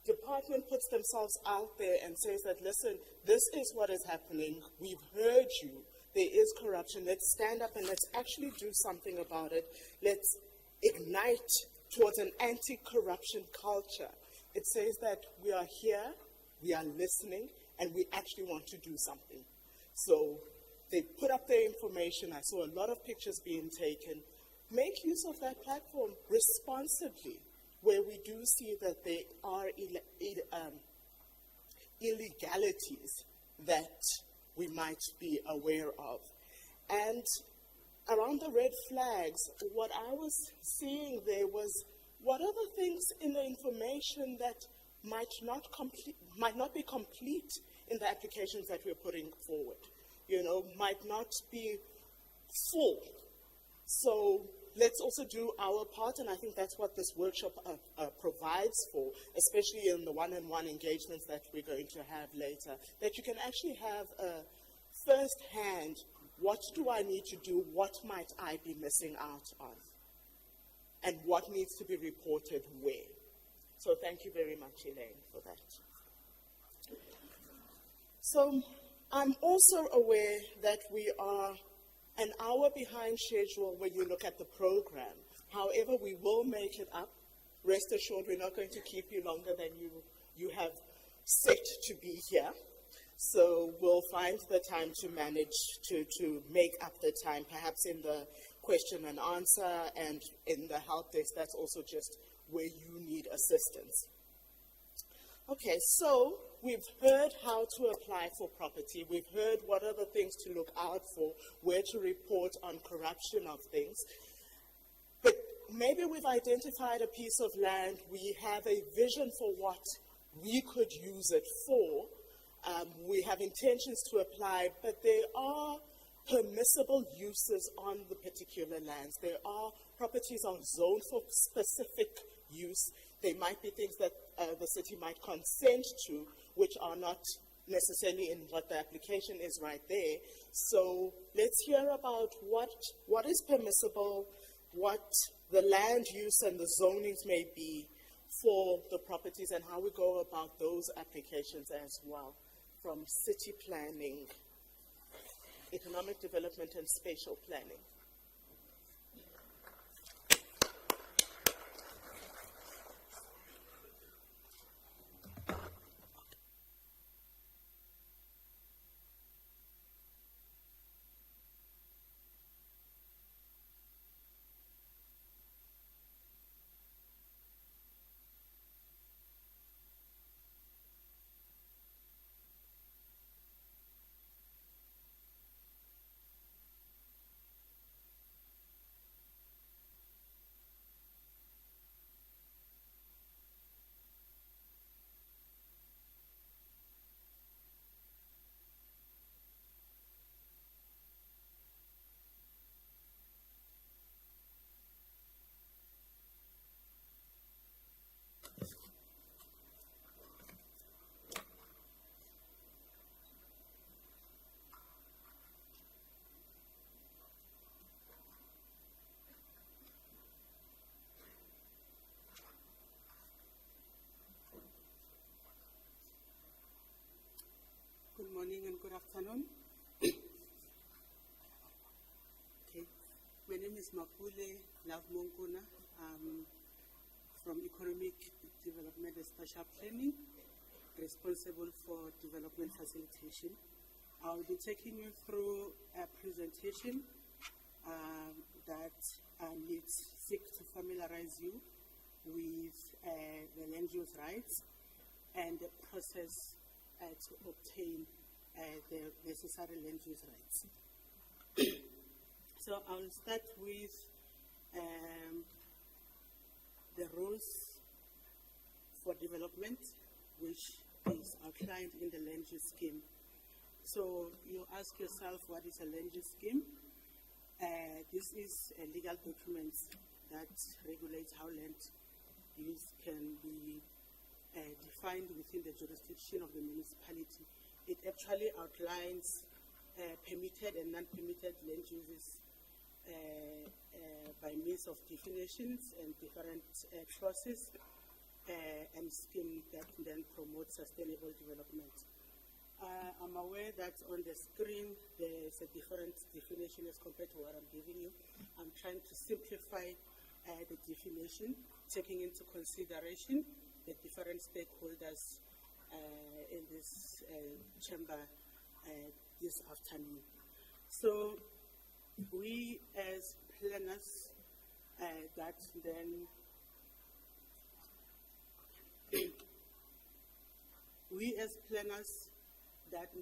department puts themselves out there and says that, listen, this is what is happening, we've heard you, there is corruption, let's stand up and let's actually do something about it. Let's ignite towards an anti-corruption culture. It says that we are here, we are listening, and we actually want to do something. So they put up their information. I saw a lot of pictures being taken. Make use of that platform responsibly, where we do see that there are illegalities that we might be aware of. And around the red flags, what I was seeing there was, what are the things in the information that might not be complete in the applications that we're putting forward, might not be full. So let's also do our part, and I think that's what this workshop provides for, especially in the one-on-one engagements that we're going to have later, that you can actually have a first-hand, what do I need to do, what might I be missing out on, and what needs to be reported where. So thank you very much, Elaine, for that. So I'm also aware that we are an hour behind schedule when you look at the program. However, we will make it up. Rest assured, we're not going to keep you longer than you have set to be here. So we'll find the time to manage to make up the time, perhaps in the question and answer and in the help desk. That's also just where you need assistance. Okay, so we've heard how to apply for property. We've heard what are the things to look out for, where to report on corruption of things. But maybe we've identified a piece of land. We have a vision for what we could use it for. We have intentions to apply, but there are permissible uses on the particular lands. There are properties on zoned for specific use. There might be things that the city might consent to, which are not necessarily in what the application is right there. So let's hear about what is permissible, what the land use and the zonings may be for the properties, and how we go about those applications as well, from city planning, economic development and spatial planning. Good morning and good afternoon. Okay, my name is Mapule Lavmonkuna. I'm from Economic Development and Spatial Planning, responsible for development facilitation. I'll be taking you through a presentation that needs to familiarize you with the land use rights and the process to obtain the necessary land use rights. So I'll start with the rules for development, which is outlined in the land use scheme. So you ask yourself, what is a land use scheme? This is a legal document that regulates how land use can be defined within the jurisdiction of the municipality. It actually outlines permitted and non-permitted land uses by means of definitions and different clauses and scheme that then promote sustainable development. I'm aware that on the screen there's a different definition as compared to what I'm giving you. I'm trying to simplify the definition, taking into consideration the different stakeholders in this chamber this afternoon. So we as planners that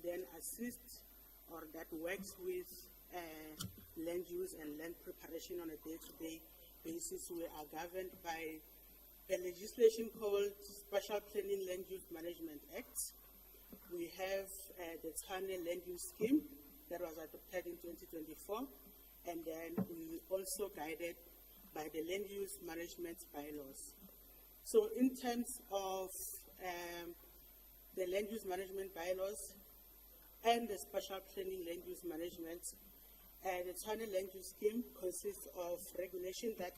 then assist or that works with land use and land preparation on a day-to-day basis, we are governed by a legislation called Spatial Planning Land Use Management Act. We have the Tshwane Land Use Scheme that was adopted in 2024, and then we also guided by the Land Use Management Bylaws. So in terms of the Land Use Management Bylaws and the Spatial Planning Land Use Management, the Tshwane Land Use Scheme consists of regulation that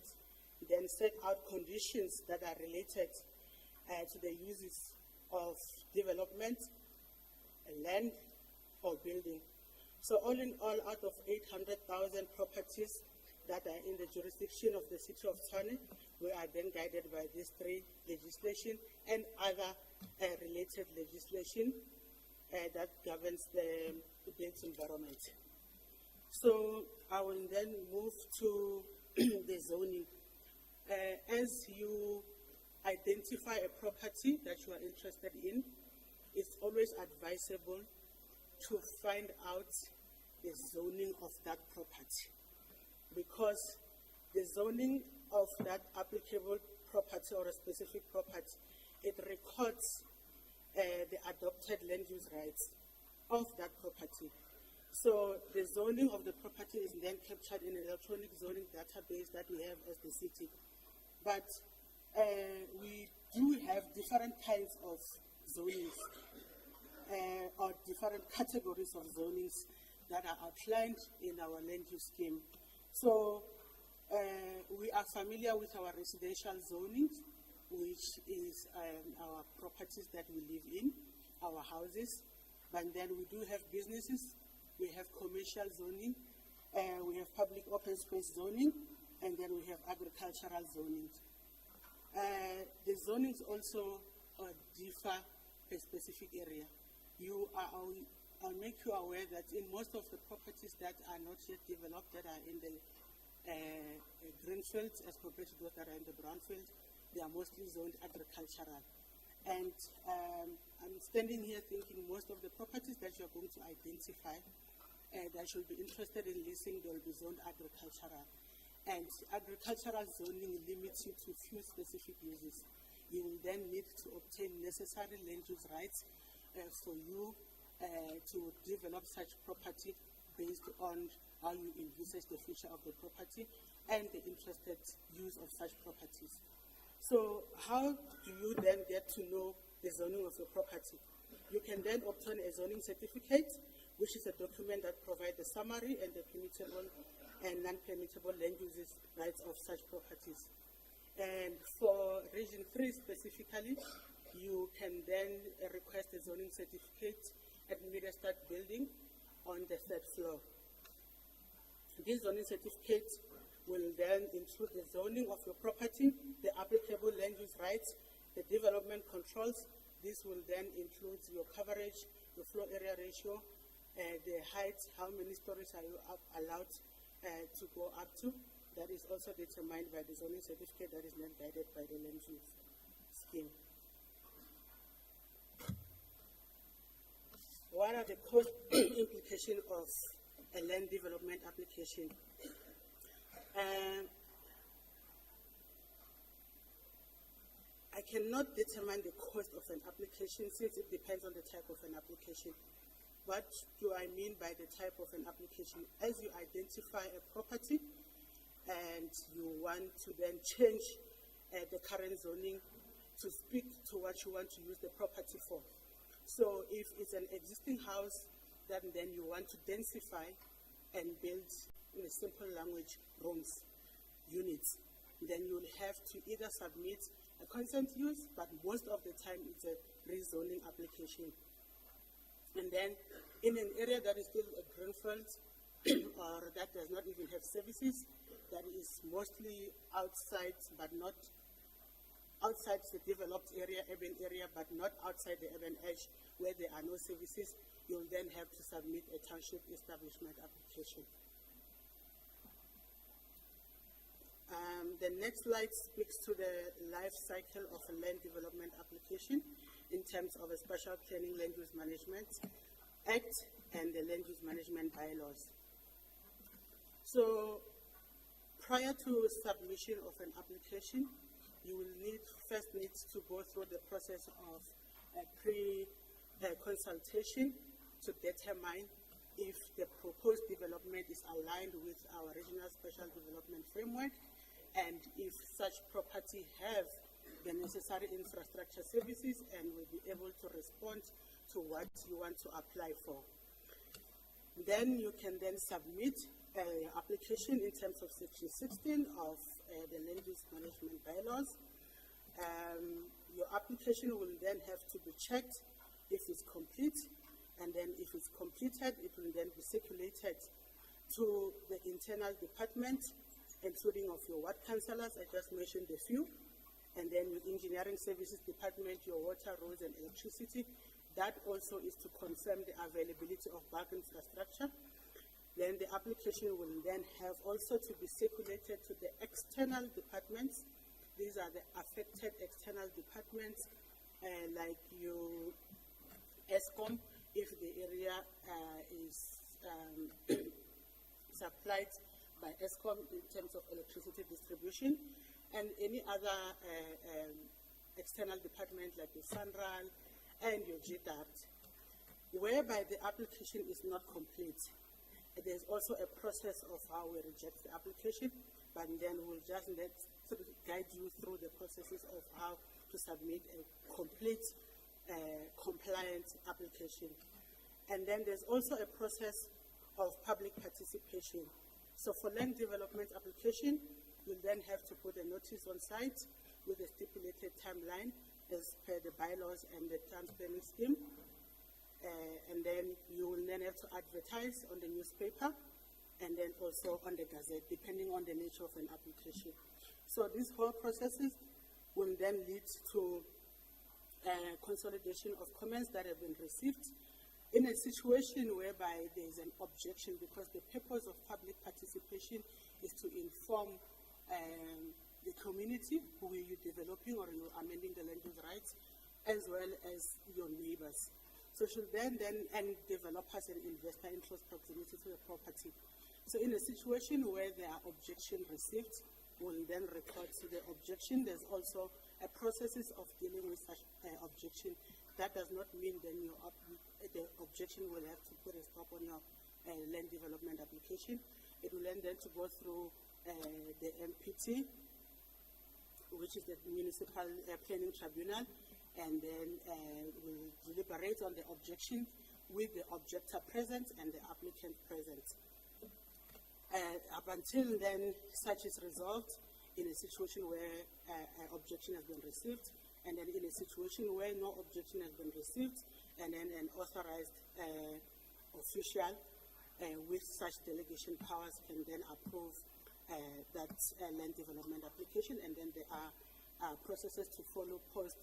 then set out conditions that are related to the uses of development, land, or building. So all in all, out of 800,000 properties that are in the jurisdiction of the city of Tshwane, we are then guided by these three legislation and other related legislation that governs the built environment. So I will then move to the zoning. As you identify a property that you are interested in, it's always advisable to find out the zoning of that property, because the zoning of that applicable property or a specific property, it records the adopted land use rights of that property. So the zoning of the property is then captured in an electronic zoning database that we have as the city. But we do have different kinds of zonings or different categories of zonings that are outlined in our land use scheme. So we are familiar with our residential zoning, which is our properties that we live in, our houses. But then we do have businesses, we have commercial zoning, we have public open space zoning, and then we have agricultural zoning. The zonings also differ per specific area. I'll make you aware that in most of the properties that are not yet developed, that are in the greenfields as compared to those that are in the brownfield, they are mostly zoned agricultural. And I'm standing here thinking most of the properties that you're going to identify that should be interested in leasing, they'll be zoned agricultural. And agricultural zoning limits you to few specific uses. You will then need to obtain necessary land use rights for you to develop such property based on how you envisage the future of the property and the interested use of such properties. So how do you then get to know the zoning of your property? You can then obtain a zoning certificate, which is a document that provides the summary and the permissible and non-permissible land uses rights of such properties. And for Region 3 specifically, you can then request a zoning certificate at Middlestad building on the 3rd floor. This zoning certificate will then include the zoning of your property, the applicable land use rights, the development controls. This will then include your coverage, your floor area ratio, the height, how many stories are you allowed to go up to. That is also determined by the zoning certificate that is then guided by the land use scheme. What are the cost implications of a land development application? I cannot determine the cost of an application since it depends on the type of an application. What do I mean by the type of an application? As you identify a property and you want to then change the current zoning to speak to what you want to use the property for. So if it's an existing house, then you want to densify and build, in a simple language, rooms, units, then you'll have to either submit a consent use, but most of the time it's a rezoning application. And then in an area that is still a greenfield or that does not even have services, that is mostly outside, but not outside the developed area, urban area, but not outside the urban edge where there are no services, you'll then have to submit a township establishment application. The next slide speaks to the life cycle of a land development application in terms of a Special Planning Land Use Management Act and the Land Use Management Bylaws. So prior to submission of an application, you will first need to go through the process of a pre-consultation to determine if the proposed development is aligned with our regional special development framework and if such property have the necessary infrastructure services and will be able to respond to what you want to apply for. Then you can then submit an application in terms of Section 16 of the Land Use Management Bylaws. Your application will then have to be checked if it's complete, and then if it's completed, it will then be circulated to the internal department, including of your ward councillors, I just mentioned a few, and then your engineering services department, your water, roads, and electricity. That also is to confirm the availability of bulk infrastructure. Then the application will then have also to be circulated to the external departments. These are the affected external departments, like your ESCOM, if the area is supplied by ESCOM in terms of electricity distribution, and any other external department like your SANRAL and your GDART, whereby the application is not complete. There's also a process of how we reject the application, but then we'll just guide you through the processes of how to submit a complete compliant application. And then there's also a process of public participation. So for land development application, you'll then have to put a notice on site with a stipulated timeline as per the bylaws and the town planning scheme. And then you will then have to advertise on the newspaper and then also on the gazette, depending on the nature of an application. So these whole processes will then lead to consolidation of comments that have been received in a situation whereby there is an objection, because the purpose of public participation is to inform the community who you're developing or you're amending the land use rights, as well as your neighbors. So should and developers and investors in close proximity to the property. So in a situation where there are objections received, we'll then record to the objection. There's also a processes of dealing with such objection. That does not mean then the objection will have to put a stop on your land development application. It will then to go through the MPT, which is the Municipal Planning Tribunal, and then we'll deliberate on the objection with the objector present and the applicant present. Up until then, such is resolved in a situation where an objection has been received, and then in a situation where no objection has been received, and then an authorized official with such delegation powers can then approve that land development application, and then there are processes to follow post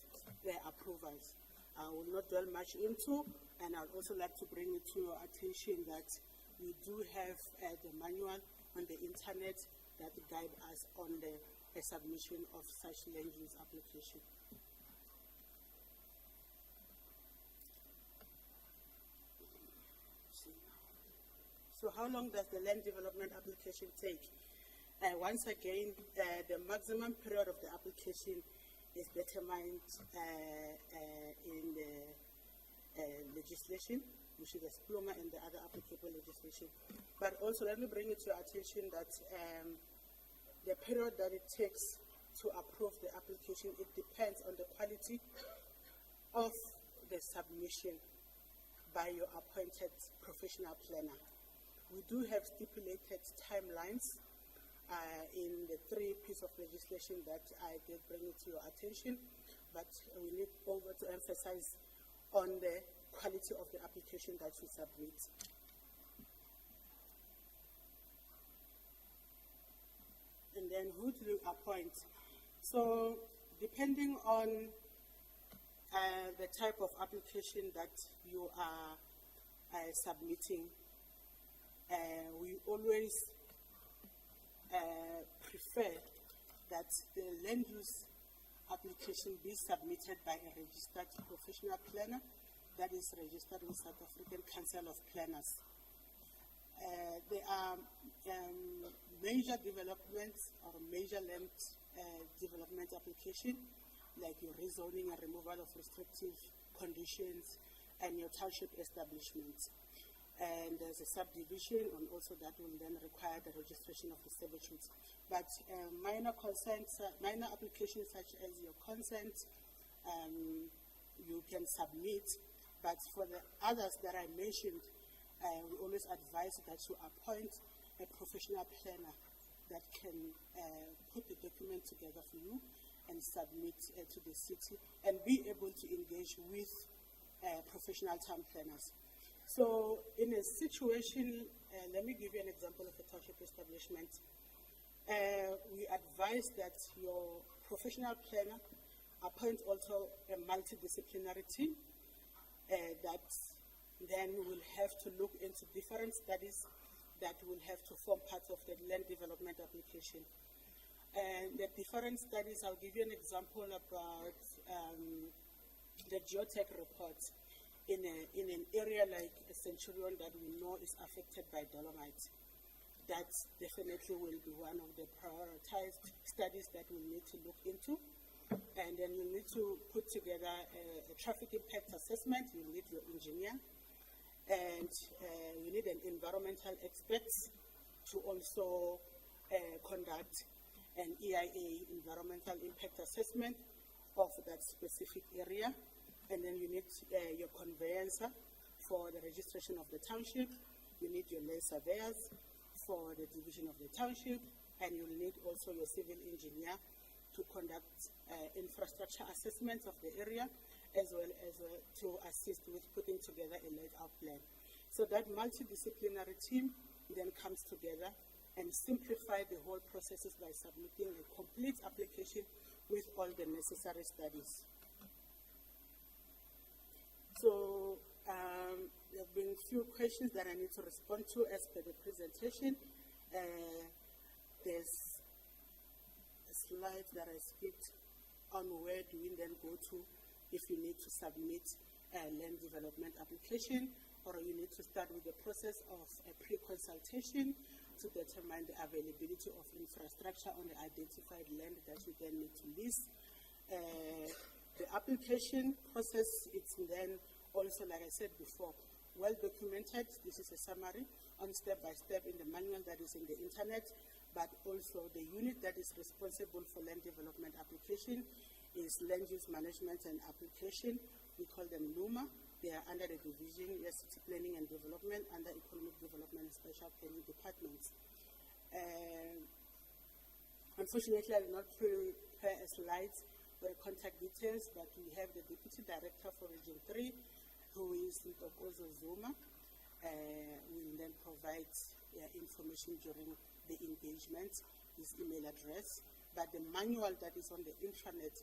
their approvals. I will not dwell much into, and I'd also like to bring it to your attention that we do have the manual on the internet that guide us on the submission of such land use application. So how long does the land development application take? Once again, the maximum period of the application is determined in the legislation, which is the SPLOMA and the other applicable legislation. But also, let me bring it to your attention that the period that it takes to approve the application, it depends on the quality of the submission by your appointed professional planner. We do have stipulated timelines in the 3 pieces of legislation that I did bring it to your attention, but we need over to emphasize on the quality of the application that you submit. And then who do you appoint? So depending on the type of application that you are submitting, we always prefer that the land use application be submitted by a registered professional planner that is registered with South African Council of Planners. There are major developments or major land development application, like your rezoning and removal of restrictive conditions and your township establishment. And there's a subdivision, and also that will then require the registration of the servitudes. But minor applications such as your consent, you can submit. But for the others that I mentioned, we always advise that you appoint a professional planner that can put the document together for you and submit to the city and be able to engage with professional town planners. So in a situation, let me give you an example of a township establishment. We advise that your professional planner appoint also a multidisciplinary team that then will have to look into different studies that will have to form part of the land development application. And the different studies, I'll give you an example about the geotech reports. In an area like a Centurion that we know is affected by dolomite. That definitely will be one of the prioritized studies that we need to look into. And then you need to put together a traffic impact assessment. You need your engineer. And you need an environmental expert to also conduct an EIA, environmental impact assessment of that specific area. And then you need your conveyancer for the registration of the township. You need your land surveyors for the division of the township, and you'll need also your civil engineer to conduct infrastructure assessments of the area, as well as to assist with putting together a layout plan. So that multidisciplinary team then comes together and simplify the whole processes by submitting a complete application with all the necessary studies. So there have been a few questions that I need to respond to as per the presentation. There's a slide that I skipped on where do we then go to if you need to submit a land development application, or you need to start with the process of a pre-consultation to determine the availability of infrastructure on the identified land that you then need to lease. The application process, it's then also, like I said before, well documented. This is a summary on step-by-step in the manual that is in the internet, but also the unit that is responsible for land development application is Land Use Management and Application. We call them LUMA. They are under the division, yes, City Planning and Development, under Economic Development and Special Planning Departments. Unfortunately, I did not prepare a slide with contact details, but we have the Deputy Director for Region 3, who is Ntokozo Zuma. Will then provide information during the engagement, his email address. But the manual that is on the intranet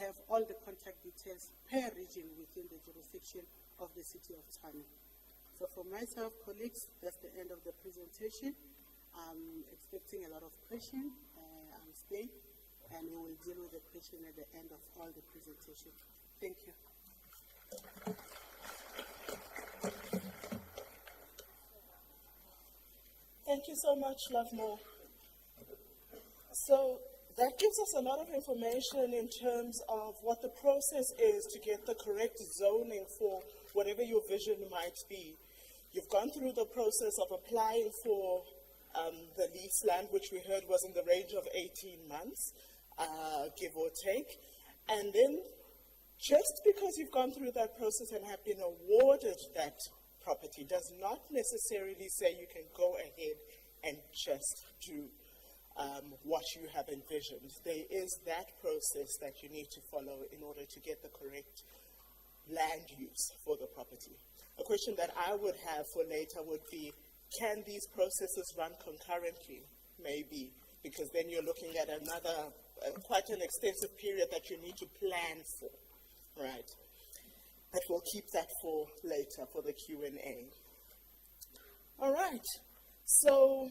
have all the contact details per region within the jurisdiction of the City of Tshwane. So for myself, colleagues, that's the end of the presentation. I'm expecting a lot of questions. I'll stay, and we will deal with the question at the end of all the presentation. Thank you. Thank you so much, Lovemore. So that gives us a lot of information in terms of what the process is to get the correct zoning for whatever your vision might be. You've gone through the process of applying for the lease land, which we heard was in the range of 18 months, give or take. And then just because you've gone through that process and have been awarded that property does not necessarily say you can go ahead and just do what you have envisioned. There is that process that you need to follow in order to get the correct land use for the property. A question that I would have for later would be, can these processes run concurrently? Maybe, because then you're looking at another, quite an extensive period that you need to plan for, right? But we'll keep that for later, for the Q&A. All right, so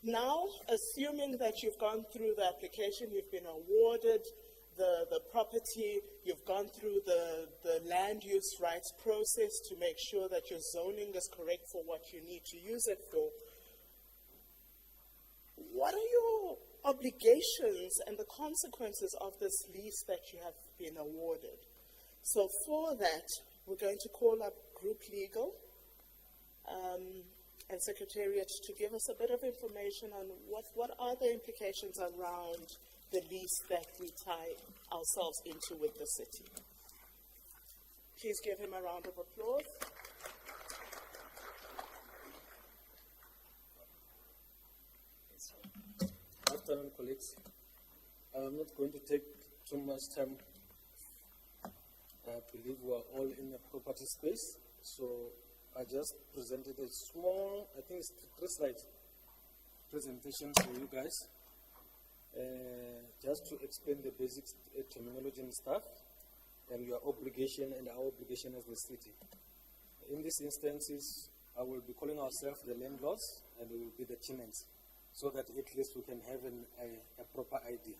now, assuming that you've gone through the application, you've been awarded the property, you've gone through the land use rights process to make sure that your zoning is correct for what you need to use it for, what are your obligations and the consequences of this lease that you have been awarded? So for that, we're going to call up Group Legal and Secretariat to give us a bit of information on what are the implications around the lease that we tie ourselves into with the city. Please give him a round of applause. Afternoon, colleagues. I'm not going to take too much time. I believe we are all in the property space, so I just presented a small, I think it's 3-slide presentation for you guys, just to explain the basic terminology and stuff, and your obligation and our obligation as the city. In these instances, I will be calling ourselves the landlords, and we will be the tenants, so that at least we can have a proper idea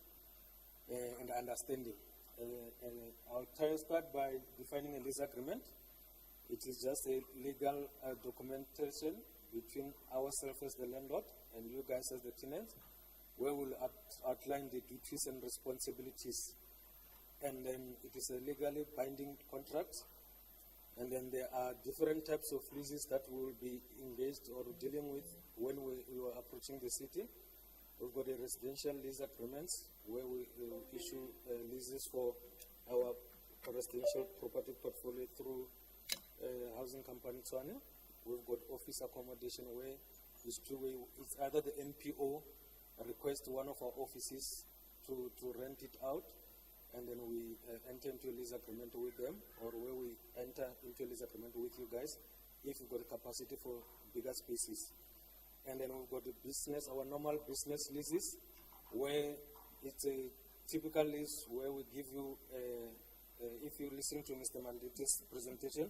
and understanding. I'll start by defining a lease agreement. It is just a legal documentation between ourselves as the landlord and you guys as the tenants, where we'll outline the duties and responsibilities. And then it is a legally binding contract And then there are different types of leases that we will be engaged or dealing with when we are approaching the city. We've got a residential lease agreements where we issue leases for our residential property portfolio through housing company Tswane. We've got office accommodation where it's either the NPO request one of our offices to rent it out, and then we enter into a lease agreement with them, or where we enter into a lease agreement with you guys if you've got a capacity for bigger spaces. And then we've got the business, our normal business leases, where it's a typical lease where we give you, if you listen to Mr. Manditi's presentation,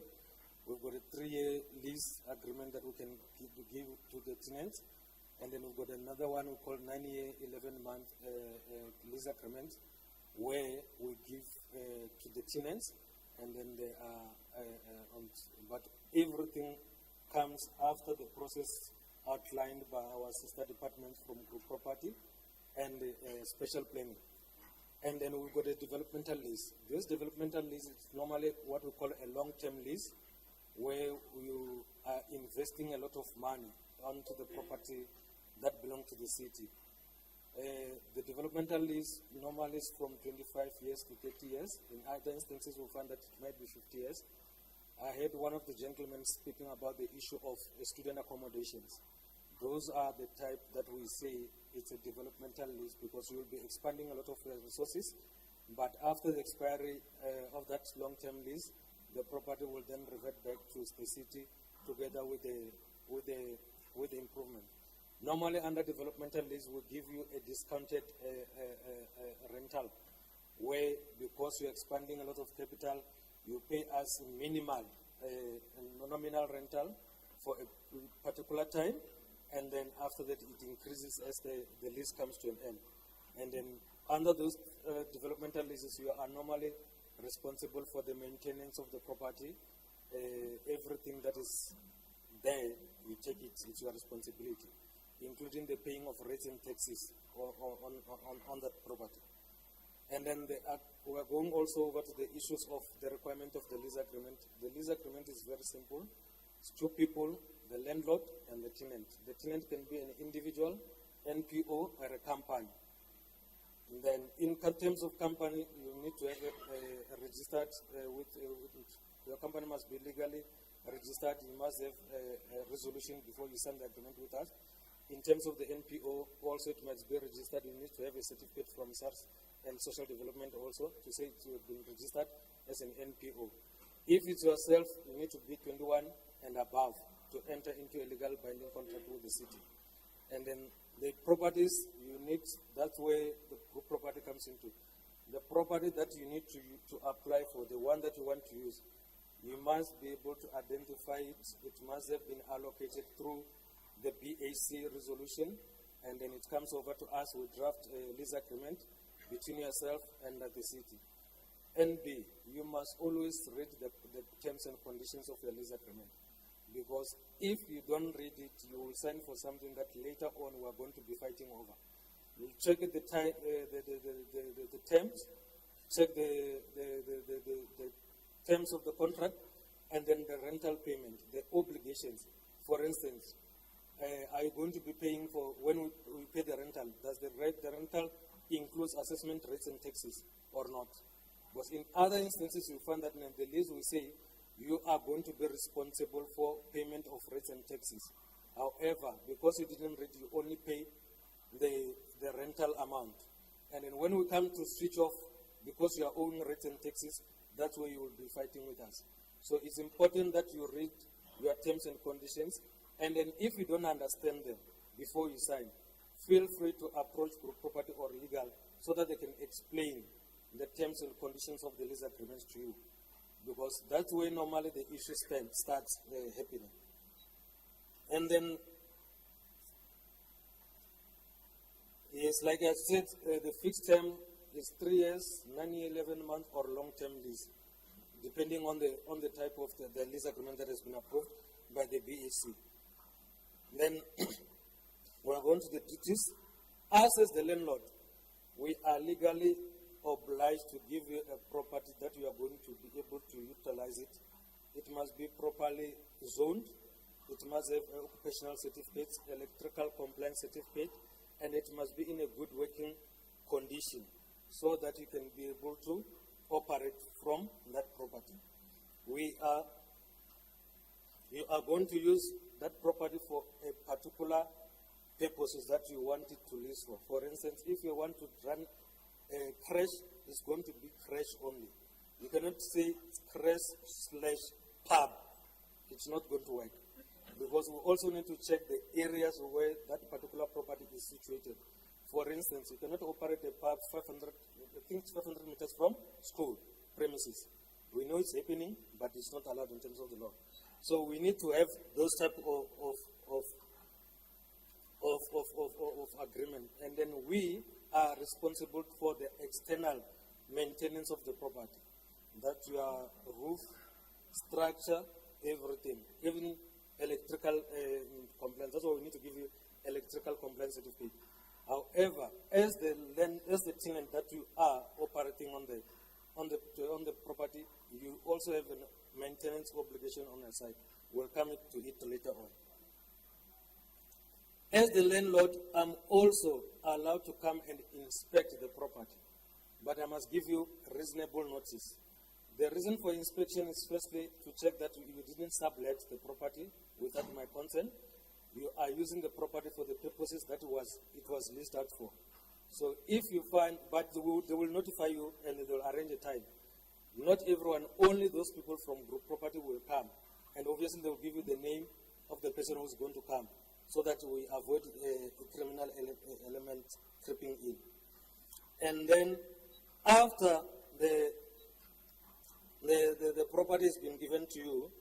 we've got a 3-year lease agreement that we can give to the tenants. And then we've got another one we call 9-year, 11-month lease agreement, where we give to the tenants, and then they are, but everything comes after the process outlined by our sister departments from group property and special planning. And then we've got a developmental lease. This developmental lease is normally what we call a long-term lease, where you are investing a lot of money onto the property that belongs to the city. The developmental lease normally is from 25 years to 30 years. In other instances, we'll find that it might be 50 years. I heard one of the gentlemen speaking about the issue of student accommodations. Those are the type that we say it's a developmental lease, because we will be expanding a lot of resources, but after the expiry of that long-term lease, the property will then revert back to the city together with the improvement. Normally, under developmental lease, we give you a discounted rental, where because you're expanding a lot of capital, you pay us minimal nominal rental for a particular time, and then after that it increases as the lease comes to an end. And then under those developmental leases, you are normally responsible for the maintenance of the property. Everything that is there, you take it, it's your responsibility, including the paying of rates and taxes on that property. And then we are going also over to the issues of the requirement of the lease agreement. The lease agreement is very simple. It's two people, the landlord and the tenant. The tenant can be an individual, NPO, or a company. And then in terms of company, you need to have a registered, your company must be legally registered. You must have a resolution before you sign the agreement with us. In terms of the NPO, also it must be registered. You need to have a certificate from SARS and Social Development also to say you have been registered as an NPO. If it's yourself, you need to be 21 and above to enter into a legal binding contract with the city. And then the properties you need, that's where the group property comes into. The property that you need to apply for, the one that you want to use, you must be able to identify it. It must have been allocated through the BAC resolution, and then it comes over to us. We draft a lease agreement between yourself and the city. NB, you must always read the terms and conditions of your lease agreement, because if you don't read it, you will sign for something that later on we are going to be fighting over. You check the terms, check the terms of the contract, and then the rental payment, the obligations. For instance, are you going to be paying for, when we pay the rental, does the rental includes assessment rates and taxes or not? Because in other instances, you find that in the lease we say you are going to be responsible for payment of rates and taxes. However, because you didn't read, you only pay the rental amount. And then when we come to switch off, because you are owing rates and taxes, that's where you will be fighting with us. So it's important that you read your terms and conditions, and then if you don't understand them before you sign, feel free to approach group property or legal so that they can explain the terms and conditions of the lease agreements to you, because that's where normally the issue starts happening. And then, yes, like I said, the fixed term is 3 years, 9 years, 11 months, or long-term lease, depending on the type of the lease agreement that has been approved by the BAC. Then we are going to the duties. Us as the landlord, we are legally obliged to give you a property that you are going to be able to utilize it it must be properly zoned, it must have occupational certificates, electrical compliance certificate, and it must be in a good working condition so that you can be able to operate from that property. You are going to use that property for a particular purposes that you want it to lease for. For instance, if you want to run a crash, it's going to be crash only. You cannot say crash/pub. It's not going to work. Because we also need to check the areas where that particular property is situated. For instance, you cannot operate a pub 500 meters from school premises. We know it's happening, but it's not allowed in terms of the law. So we need to have those type of agreement. And then we are responsible for the external maintenance of the property. That your roof, structure, everything, even electrical compliance. That's why we need to give you electrical compliance certificate. However, as the tenant that you are operating on the property, you also have a maintenance obligation on your side. We'll come to it later on. As the landlord, I'm also allowed to come and inspect the property, but I must give you reasonable notice. The reason for inspection is firstly to check that you didn't sublet the property without my consent. You are using the property for the purposes that it was leased out for. So if you find, but they will notify you and they will arrange a time. Not everyone, only those people from group property will come. And obviously they will give you the name of the person who's going to come so that we avoid a criminal element creeping in. And then after the property has been given to you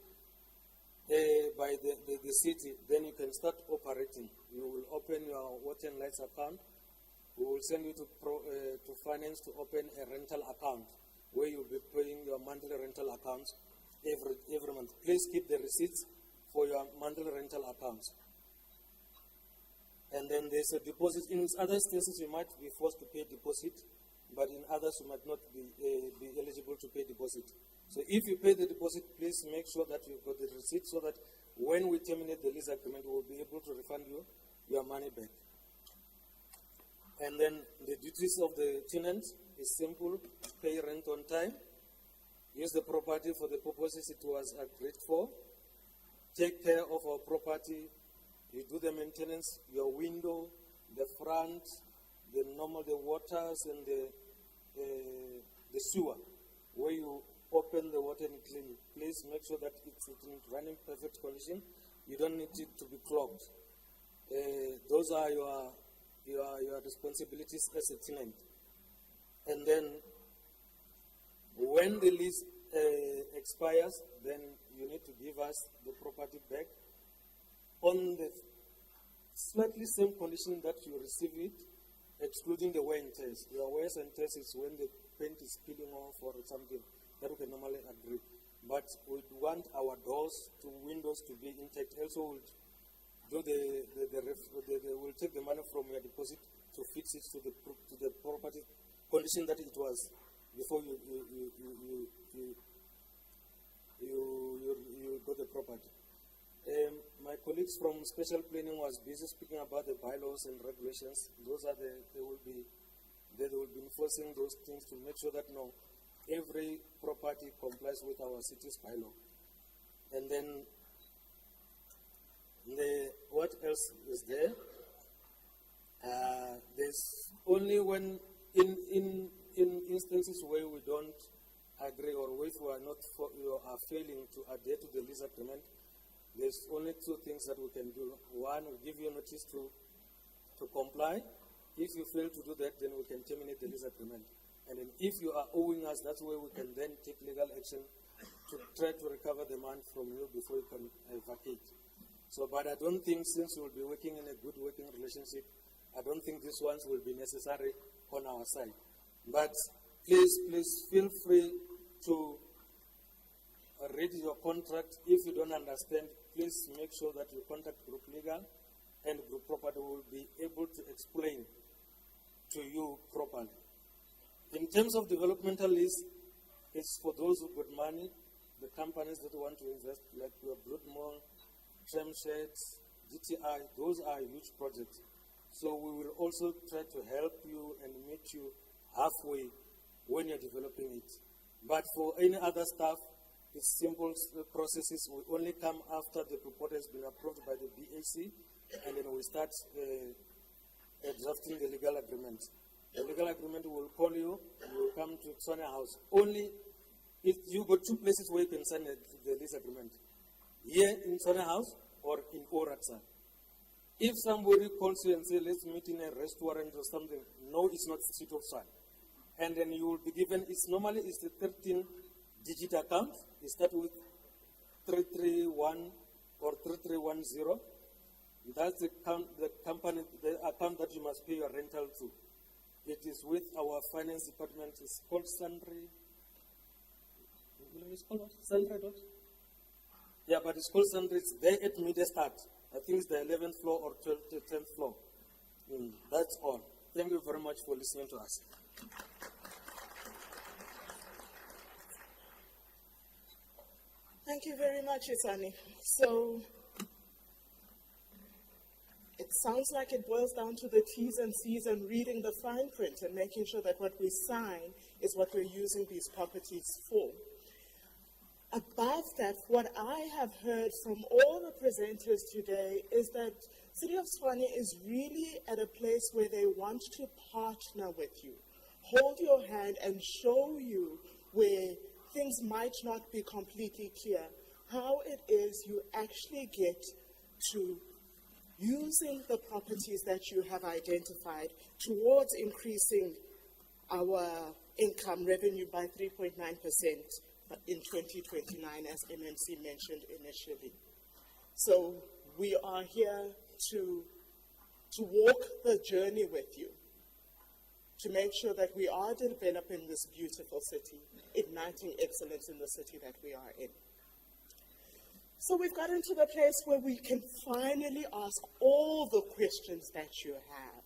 by the city, then you can start operating. You will open your water and lights account. We will send you to finance to open a rental account where you'll be paying your monthly rental accounts every month. Please keep the receipts for your monthly rental accounts. And then there's a deposit. In other instances, you might be forced to pay deposit, but in others, you might not be eligible to pay deposit. So if you pay the deposit, please make sure that you've got the receipt so that when we terminate the lease agreement, we'll be able to refund you your money back. And then the duties of the tenant is simple: pay rent on time, use the property for the purposes it was agreed for, take care of our property, you do the maintenance, your window, the front, the waters and the sewer, where you open the water and clean it. Please make sure that it's in running perfect condition. You don't need it to be clogged. Those are your responsibilities as a tenant. And then when the lease expires, then you need to give us the property back on the slightly same condition that you receive it, excluding the wear and tear. Your wear and tear is when the paint is peeling off or something that we can normally agree. But we want our doors to windows to be intact. Also, we'll take the money from your deposit to fix it to the property condition that it was before you got the property. My colleagues from special planning was busy speaking about the bylaws and regulations. Those are they will be enforcing those things to make sure that every property complies with our city's bylaw. And then what else is there? There's only when in instances where we don't agree or if we are failing to adhere to the lease agreement, there's only two things that we can do. One, we give you notice to comply. If you fail to do that, then we can terminate the lease agreement. And then if you are owing us, that's where we can then take legal action to try to recover the money from you before you can vacate. So, but I don't think, since we'll be working in a good working relationship, I don't think these ones will be necessary on our side. But please feel free to read your contract. If you don't understand, please make sure that you contact Group Legal, and Group Property will be able to explain to you properly. In terms of developmental lease, it's for those who got money. the companies that want to invest, like your Broadmoor, Tramsheds, GTI, those are huge projects. So we will also try to help you and meet you halfway when you're developing it. But for any other stuff, it's simple processes. We only come after the report has been approved by the BAC, and then we start drafting the legal agreement. The legal agreement will call you, and you will come to Tswane House. Only if you got two places where you can sign the lease agreement. Here in Tswane House or in Oratsa. If somebody calls you and says, let's meet in a restaurant or something, no, it's not Street of Tshwane. And then you will be given, it's a 13-digit account. It starts with 331 or 3310. That's the account that you must pay your rental to. It is with our finance department. It's called Sundry. It's called what? Sundry dot? Yeah, but it's called Sundry. It's there at Media Start. I think it's the 11th floor or 10th floor. That's all. Thank you very much for listening to us. Thank you very much, Isani. So, it sounds like it boils down to the T's and C's and reading the fine print and making sure that what we sign is what we're using these properties for. Above that, what I have heard from all the presenters today is that City of Tshwane is really at a place where they want to partner with you, hold your hand and show you where things might not be completely clear, how it is you actually get to using the properties that you have identified towards increasing our income revenue by 3.9% in 2029, as MMC mentioned initially. So we are here to walk the journey with you, to make sure that we are developing this beautiful city, igniting excellence in the city that we are in. So we've gotten to the place where we can finally ask all the questions that you have.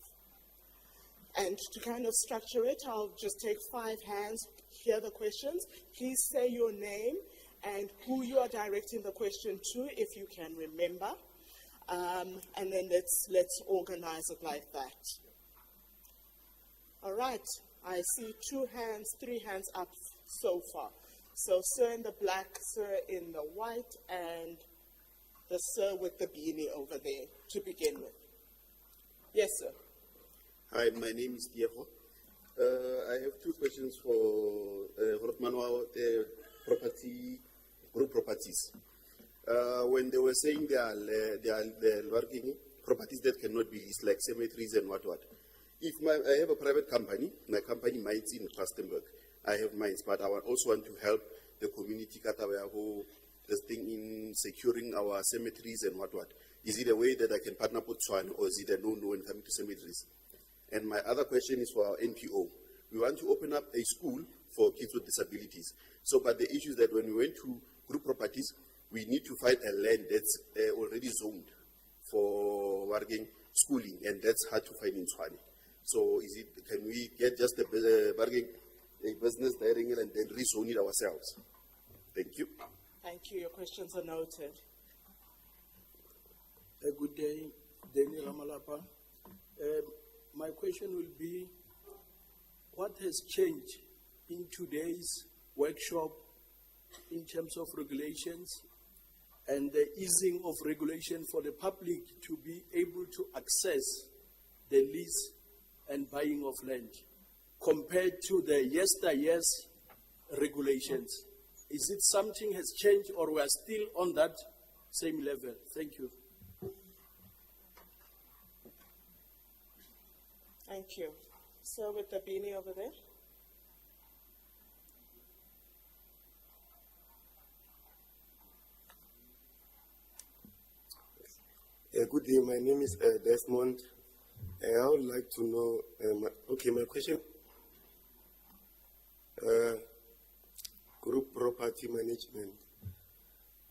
And to kind of structure it, I'll just take 5 hands, hear the questions. Please say your name and who you are directing the question to, if you can remember. And then let's organize it like that. All right, I see 2 hands, 3 hands up so far. So sir in the black, sir in the white, and the sir with the beanie over there to begin with. Yes, sir. Hi, my name is Diego. I have 2 questions for Hortmanwa, property, group properties. When they were saying they are working properties that cannot be leased, like cemeteries and what. If I have a private company, my company mines in Rustenburg. I have mines, but I also want to help the community who this thing in securing our cemeteries and what. Is it a way that I can partner with Tshwane, or is it a no-no when coming to cemeteries? And my other question is for our NPO. We want to open up a school for kids with disabilities. So, but the issue is that when we went to group properties, we need to find a land that's already zoned for working schooling, and that's hard to find in Tshwane. So, can we get just a business there and then rezone it ourselves? Thank you. Thank you. Your questions are noted. Good day, Danny Ramalapa. My question will be, what has changed in today's workshop in terms of regulations and the easing of regulation for the public to be able to access the lease and buying of land compared to the yesteryear's regulations? Is it something has changed, or we are still on that same level? Thank you. Thank you. So with the beanie over there. Good day, my name is Desmond. I would like to know, my question, group property management.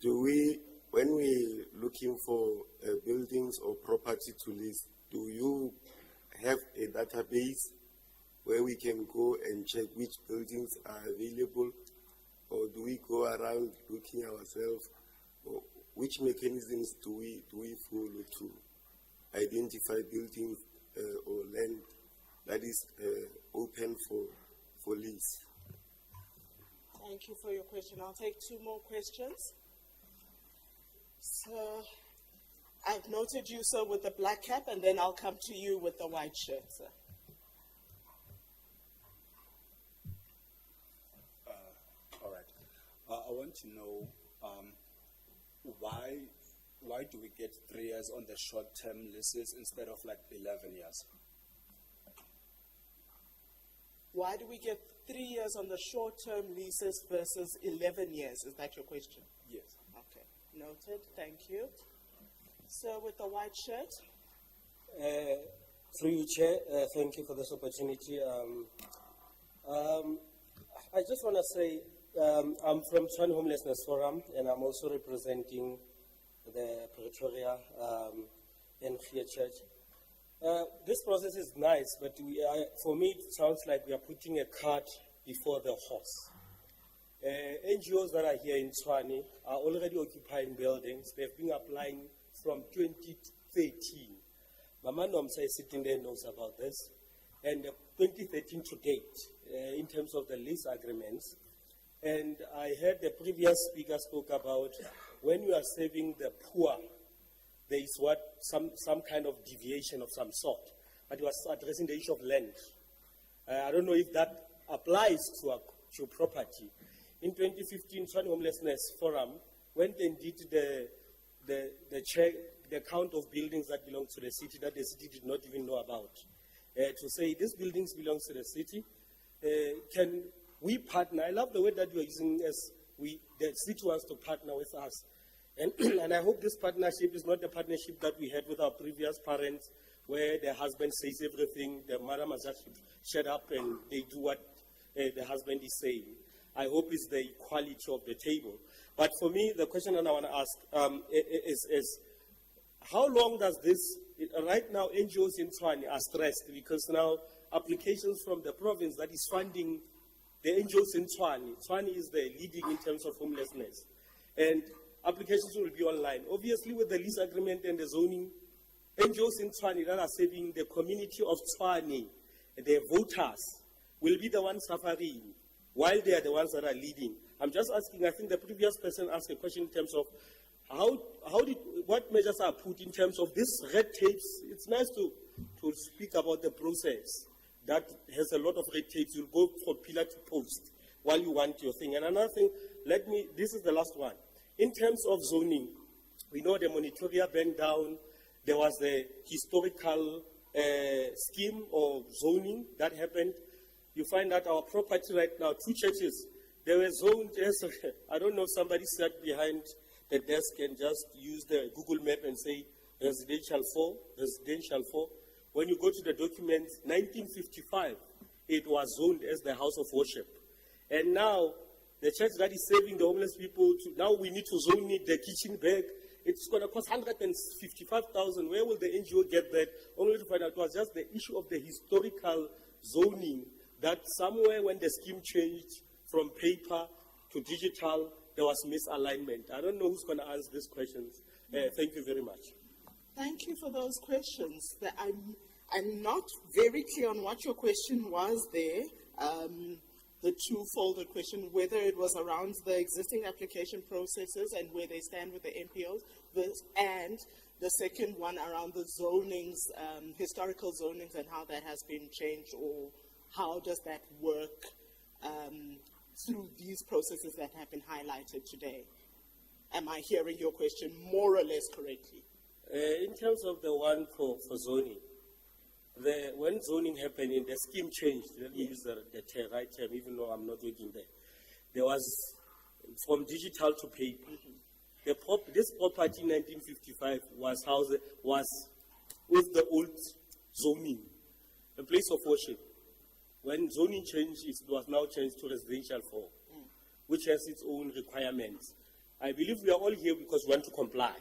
When we looking for buildings or property to lease, do you have a database where we can go and check which buildings are available or do we go around looking ourselves? Or which mechanisms do we follow to identify buildings or land that is open for lease? Thank you for your question. I'll take two more questions. So, I've noted you, sir, with the black cap, and then I'll come to you with the white shirt, sir. All right. I want to know why do we get 3 years on the short-term leases instead of like 11 years? Why do we get 3 years on the short-term leases versus 11 years? Is that your question? Yes. Okay, noted. Thank you. Sir, with the white shirt. Through you, Chair, thank you for this opportunity. I just want to say I'm from Tshwane Homelessness Forum, and I'm also representing the Pretoria Engia Church. This process is nice, but for me it sounds like we are putting a cart before the horse. NGOs that are here in Tshwane are already occupying buildings. They've been applying from 2013. Mama Nomsa is sitting there, knows about this. And 2013 to date, in terms of the lease agreements. And I heard the previous speaker spoke about when you are saving the poor, there is some kind of deviation of some sort. But you are addressing the issue of land. I don't know if that applies to property. In 2015, Tshwane Homelessness Forum went and did the count of buildings that belong to the city that the city did not even know about. To say these buildings belong to the city, can we partner? I love the word that you are using as the city wants to partner with us. And I hope this partnership is not the partnership that we had with our previous parents, where the husband says everything, the mother must just shut up and they do what the husband is saying. I hope it's the equality of the table. But for me, the question that I want to ask is how long does this, right now NGOs in Tshwane are stressed because now applications from the province that is funding the NGOs in Tshwane is the leading in terms of homelessness. And applications will be online. Obviously with the lease agreement and the zoning, NGOs in Tshwane that are serving the community of Tshwane, their voters, will be the ones suffering while they are the ones that are leading. I'm just asking, I think the previous person asked a question in terms of what measures are put in terms of this red tapes. It's nice to speak about the process that has a lot of red tapes. You'll go from pillar to post while you want your thing. And another thing, this is the last one. In terms of zoning, we know the Monitoria burned down. There was the historical scheme of zoning that happened. You find that our property right now, 2 churches, they were zoned as, I don't know if somebody sat behind the desk and just use the Google map and say residential 4. When you go to the document, 1955, it was zoned as the house of worship. And now, the church that is saving the homeless people, now we need to zone it, the kitchen bag. It's going to cost 155,000. Where will the NGO get that? Only to find out it was just the issue of the historical zoning that somewhere when the scheme changed from paper to digital, there was misalignment. I don't know who's going to answer these questions. Thank you very much. Thank you for those questions. I'm not very clear on what your question was there. The two-folded question, whether it was around the existing application processes and where they stand with the NPOs, and the second one around the zonings, historical zonings, and how that has been changed, or how does that work through these processes that have been highlighted today. Am I hearing your question more or less correctly? In terms of the one for zoning, when zoning happened, the scheme changed. Let me use the right term, even though I'm not working there. There was from digital to paper. This property in 1955 was with the old zoning, a place of worship. When zoning changed, it was now changed to residential 4, which has its own requirements. I believe we are all here because we want to comply.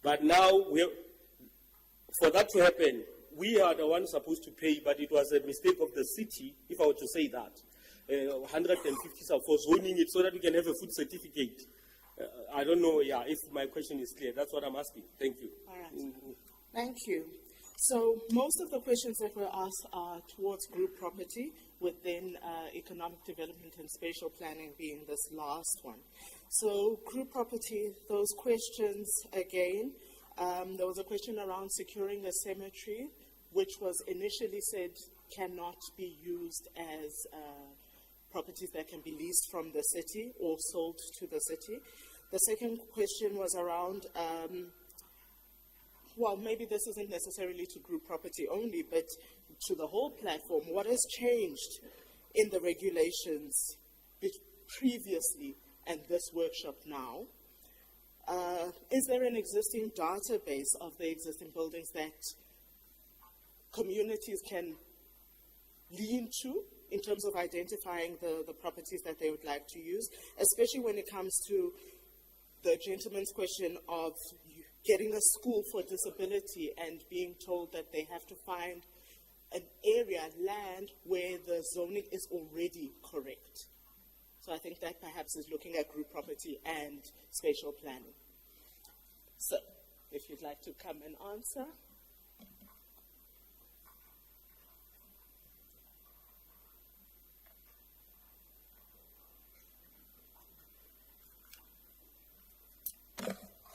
But now, for that to happen, we are the ones supposed to pay, but it was a mistake of the city, if I were to say that. 150 for zoning it so that we can have a food certificate. I don't know, if my question is clear. That's what I'm asking. Thank you. All right. Thank you. So most of the questions that were asked are towards group property, within economic development and spatial planning being this last one. So group property, those questions again, there was a question around securing a cemetery, which was initially said cannot be used as properties that can be leased from the city or sold to the city. The second question was around, well, maybe this isn't necessarily to group property only, but to the whole platform. What has changed in the regulations previously and this workshop now? Is there an existing database of the existing buildings that communities can lean to in terms of identifying the properties that they would like to use, especially when it comes to the gentleman's question of getting a school for disability and being told that they have to find an area, land, where the zoning is already correct. So I think that perhaps is looking at group property and spatial planning. So, if you'd like to come and answer.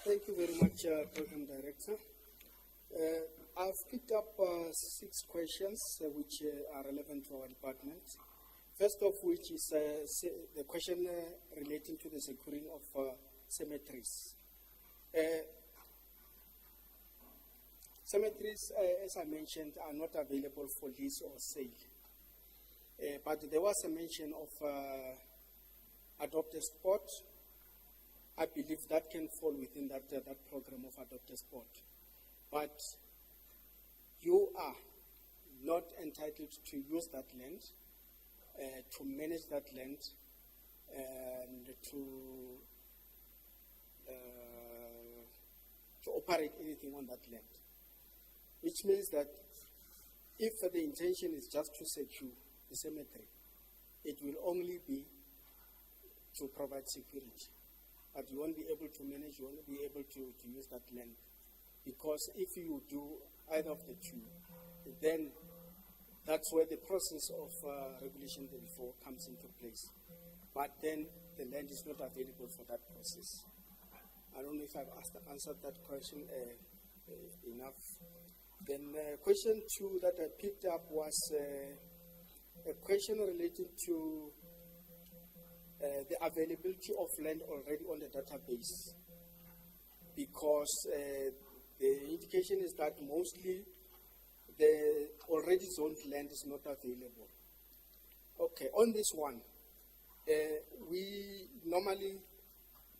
Thank you very much, Program Director. I've picked up 6 questions which are relevant to our department. First of which is the question relating to the securing of cemeteries. Cemeteries, as I mentioned, are not available for lease or sale. But there was a mention of adopt a spot. I believe that can fall within that program of adopt a spot. But you are not entitled to use that land, to manage that land, and to operate anything on that land. Which means that if the intention is just to secure the cemetery, it will only be to provide security. But you won't be able to manage, you won't be able to use that land. Because if you do either of the two, then that's where the process of Regulation 34 comes into place. But then the land is not available for that process. I don't know if I've answered that question enough. Then question 2 that I picked up was a question related to the availability of land already on the database, because the indication is that mostly the already zoned land is not available. Okay, on this one, we normally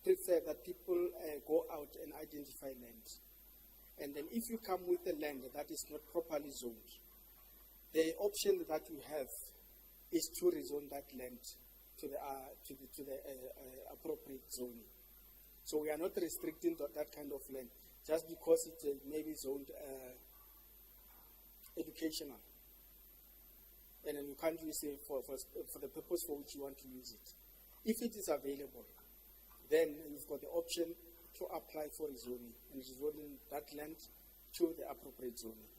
prefer that people go out and identify land. And then if you come with a land that is not properly zoned, the option that you have is to rezone that land to the appropriate zoning. So we are not restricting that kind of land just because it may be zoned educational. And then you can't use it for the purpose for which you want to use it. If it is available, then you've got the option to apply for rezoning and rezoning that land to the appropriate zoning.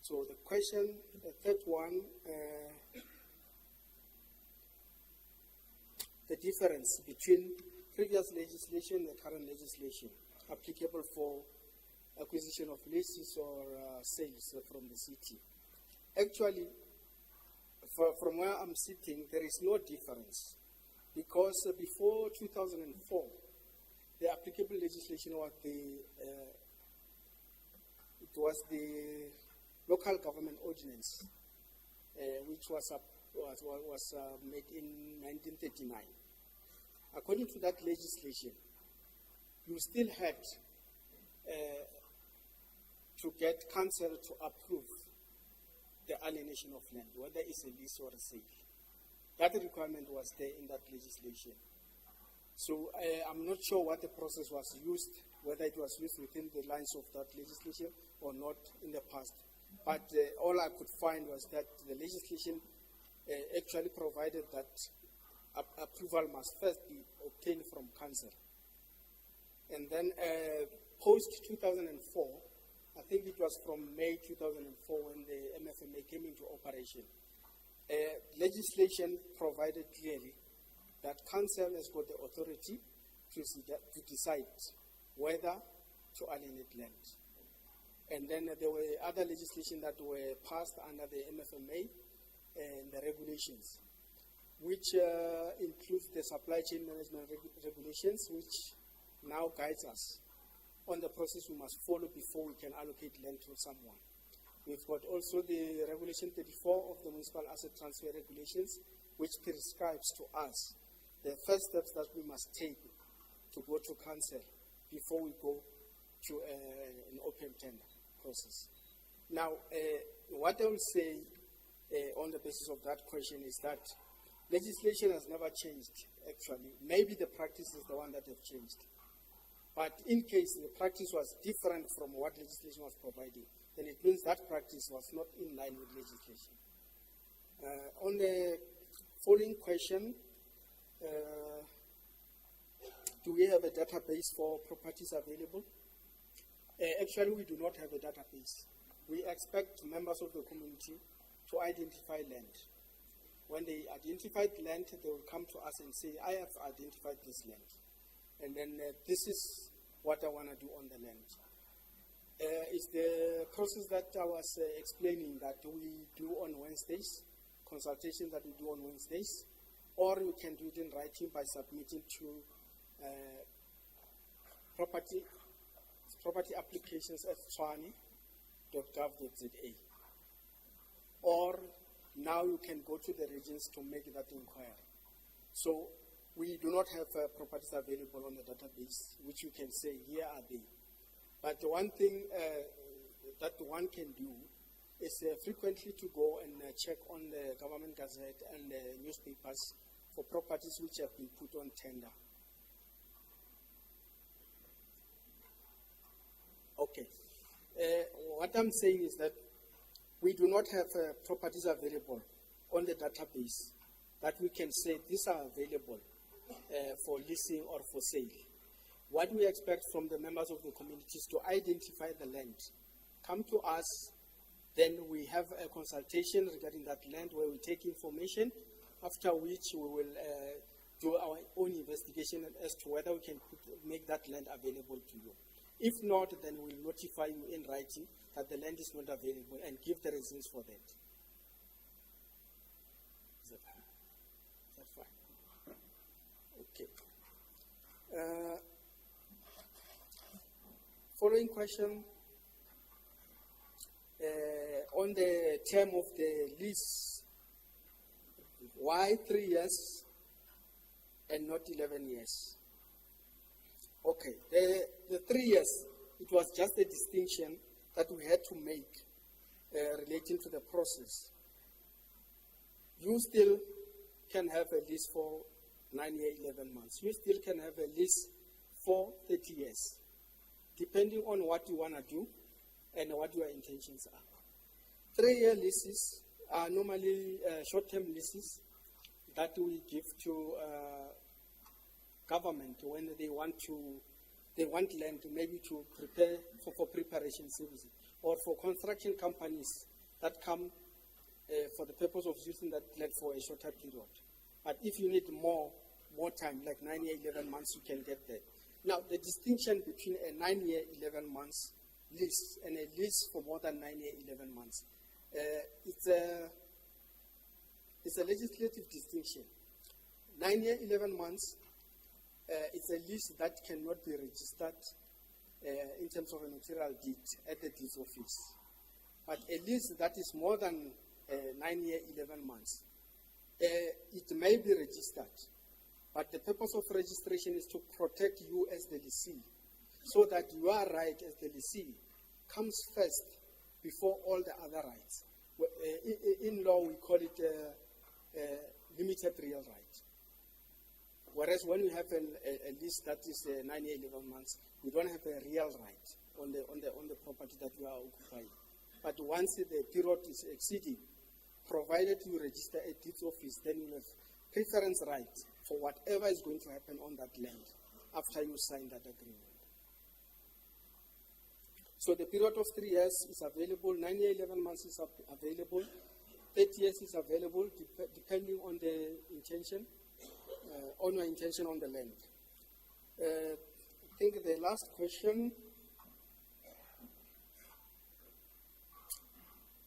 So the question, the third one, the difference between previous legislation and the current legislation applicable for acquisition of leases or sales from the city. Actually, from where I'm sitting, there is no difference, because before 2004, the applicable legislation was the local government ordinance, which was made in 1939. According to that legislation, you still had to get council to approve the alienation of land, whether it's a lease or a sale. That requirement was there in that legislation. So I'm not sure what the process was used, whether it was used within the lines of that legislation or not in the past. But all I could find was that the legislation actually provided that approval must first be obtained from council. And then post 2004, I think it was from May 2004 when the MFMA came into operation, legislation provided clearly that council has got the authority to decide whether to alienate land. And then there were other legislation that were passed under the MFMA and the regulations, which includes the supply chain management regulations, which now guides us on the process we must follow before we can allocate land to someone. We've got also the Regulation 34 of the Municipal Asset Transfer Regulations, which prescribes to us the first steps that we must take to go to council before we go to an open tender process. Now, what I will say on the basis of that question is that legislation has never changed, actually. Maybe the practice is the one that has changed. But in case the practice was different from what legislation was providing, then it means that practice was not in line with legislation. On the following question, do we have a database for properties available? Actually, we do not have a database. We expect members of the community to identify land. When they identify land, they will come to us and say, I have identified this land. And then this is what I want to do on the land. It's the process that I was explaining that we do on Wednesdays, consultations that we do on Wednesdays, or you can do it in writing by submitting to property applications at tshwane.gov.za. Or now you can go to the regions to make that inquiry. So we do not have properties available on the database, which you can say, here are they. But the one thing that one can do is frequently to go and check on the government gazette and the newspapers for properties which have been put on tender. Okay. What I'm saying is that we do not have properties available on the database that we can say these are available for leasing or for sale. What we expect from the members of the community is to identify the land, come to us, then we have a consultation regarding that land where we take information, after which we will do our own investigation as to whether we can make that land available to you. If not, then we'll notify you in writing that the land is not available and give the reasons for that. Is that fine? Is that fine? Okay. Following question. On the term of the lease, why 3 years and not 11 years? Okay, the 3 years, it was just a distinction that we had to make relating to the process. You still can have a lease for 9 years, 11 months. You still can have a lease for 30 years, depending on what you want to do and what your intentions are. 3-year leases are normally short-term leases that we give to government when they want land maybe to prepare for preparation services, or for construction companies that come for the purpose of using that land for a shorter period. But if you need more time, like 9 years, 11 months, you can get that. Now, the distinction between a 9 years, 11 months lease and a lease for more than 9 years, 11 months, it's a legislative distinction. 9 years, 11 months, it's a lease that cannot be registered in terms of a notarial deed at the deeds office. But a lease that is more than 9 years, 11 months, it may be registered. But the purpose of registration is to protect you as the lessee, so that your right as the lessee comes first before all the other rights. In law, we call it limited real right. Whereas when we have a lease that is 9 years, 11 months, we don't have a real right on the property that we are occupying. But once the period is exceeding, provided you register a deeds office, then you have preference right for whatever is going to happen on that land after you sign that agreement. So the period of 3 years is available, 9 years, 11 months is available, 30 years is available, depending on the intention, on your intention on the land. I think the last question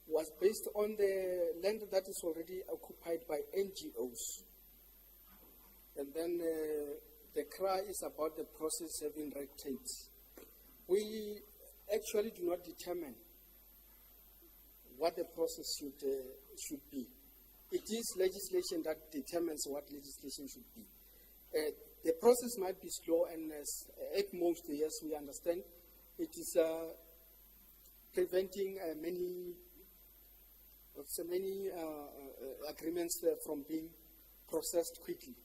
was based on the land that is already occupied by NGOs. And then the cry is about the process having red tapes. We actually do not determine what the process should be. It is legislation that determines what legislation should be. The process might be slow, and at most, yes, we understand, it is preventing many agreements from being processed quickly.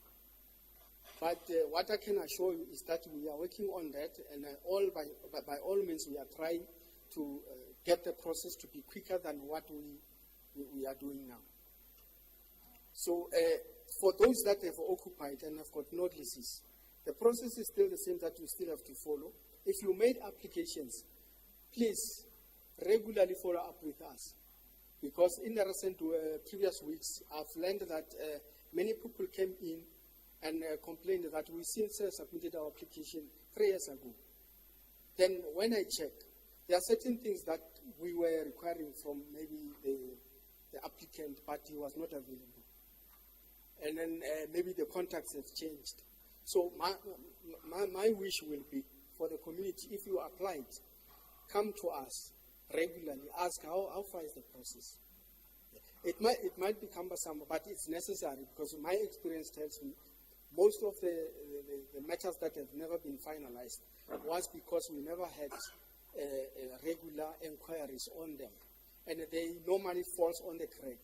But what I can assure you is that we are working on that, and by all means we are trying to get the process to be quicker than what we are doing now. So for those that have occupied and have got no leases, the process is still the same that you still have to follow. If you made applications, please regularly follow up with us. Because in the recent previous weeks, I've learned that many people came in and complained that we since submitted our application 3 years ago. Then when I check, there are certain things that we were requiring from maybe the applicant, but he was not available. And then maybe the contacts have changed. So my wish will be for the community, if you applied, come to us regularly, ask how far is the process. It might be cumbersome, but it's necessary, because my experience tells me most of the matters that have never been finalized was because we never had regular inquiries on them. And they normally falls on the crack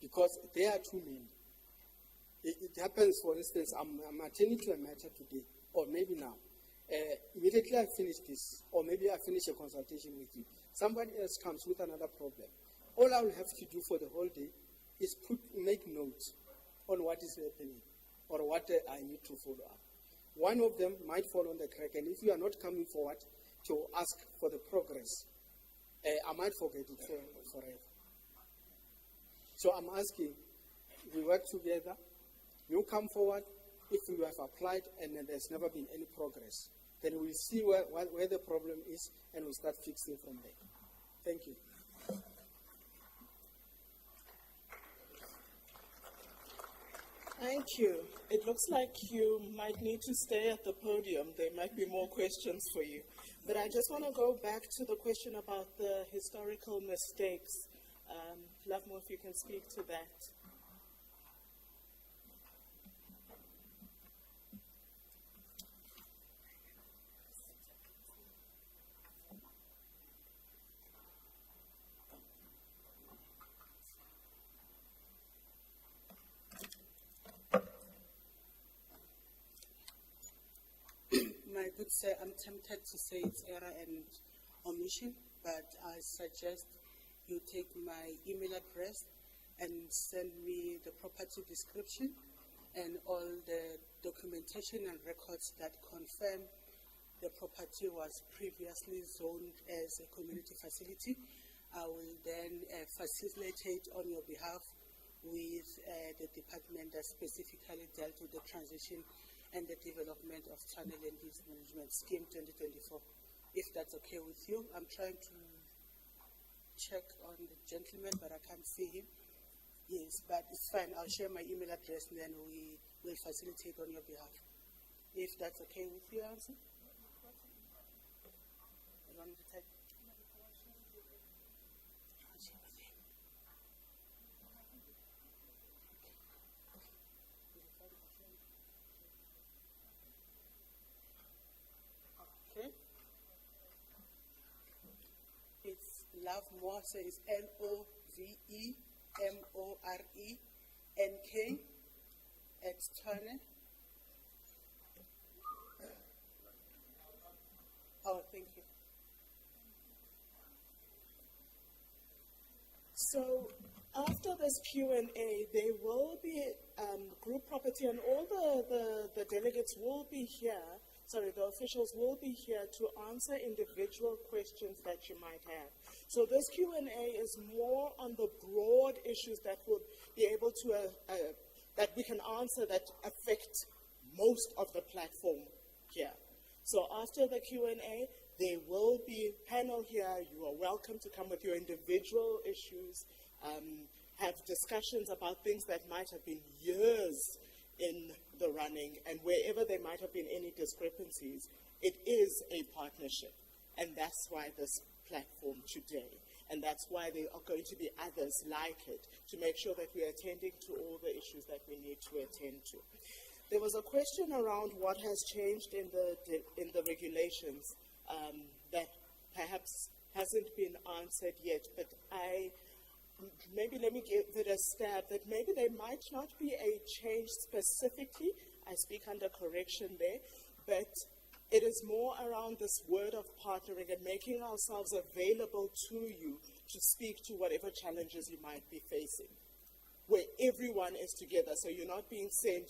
because there are too many. It happens, for instance, I'm attending to a matter today, or maybe now. Immediately I finish this, or maybe I finish a consultation with you. Somebody else comes with another problem. All I will have to do for the whole day is make notes on what is happening, or what I need to follow up. One of them might fall on the crack, and if you are not coming forward to ask for the progress, I might forget it forever. So I'm asking, we work together, you come forward. If you have applied and then there's never been any progress, then we'll see where the problem is, and we'll start fixing from there. Thank you. Thank you. It looks like you might need to stay at the podium. There might be more questions for you. But I just want to go back to the question about the historical mistakes. Lovemore, if you can speak to that. My good sir, I'm tempted to say it's error and omission, but I suggest you take my email address and send me the property description and all the documentation and records that confirm the property was previously zoned as a community facility. I will then facilitate on your behalf with the department that specifically dealt with the transition and the development of Channel Land Use Management Scheme 2024. If that's okay with you, I'm trying to check on the gentleman, but I can't see him. Yes, but it's fine. I'll share my email address and then we will facilitate on your behalf. If that's okay with you, Answer? You want me to type? Okay. It's Lovemore, so it's LOVEMORENK at Turner. Oh, thank you. So after this Q&A, there will be group property, and all the delegates will be here, the officials will be here to answer individual questions that you might have. So this Q&A is more on the broad issues that will be able to, that we can answer that affect most of the platform here. So after the Q&A, there will be a panel here. You are welcome to come with your individual issues, have discussions about things that might have been years in the running, and wherever there might have been any discrepancies, it is a partnership. And that's why this platform today. And that's why there are going to be others like it, to make sure that we are attending to all the issues that we need to attend to. There was a question around what has changed in the regulations that perhaps hasn't been answered yet, but maybe let me give it a stab that maybe there might not be a change specifically. I speak under correction there, but it is more around this word of partnering and making ourselves available to you to speak to whatever challenges you might be facing, where everyone is together. So you're not being sent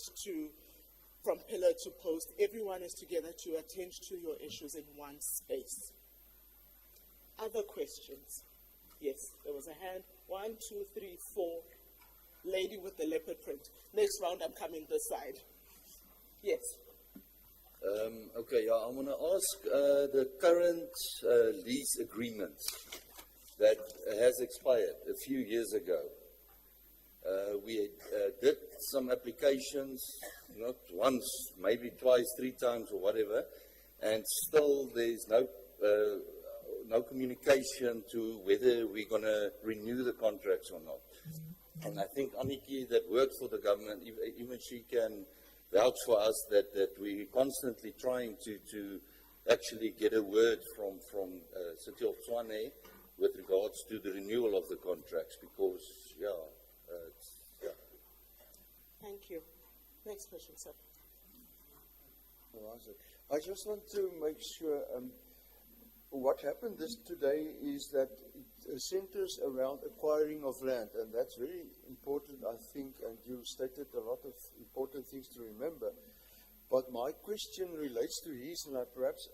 from pillar to post. Everyone is together to attend to your issues in one space. Other questions? Yes, there was a hand. 1, 2, 3, 4. Lady with the leopard print. Next round, I'm coming this side. Yes. Okay, yeah, I want to ask the current lease agreement that has expired a few years ago. We did some applications, not once, maybe twice, 3 times or whatever, and still there's no communication to whether we're going to renew the contracts or not. And I think Aniki, that works for the government, even she can vouch for us that we're constantly trying to actually get a word from City of Tshwane with regards to the renewal of the contracts, because, yeah. Thank you. Next question, sir. I just want to make sure what happened today is that it centers around acquiring of land, and that's very important, I think, and you stated a lot of important things to remember. But my question relates to his, and perhaps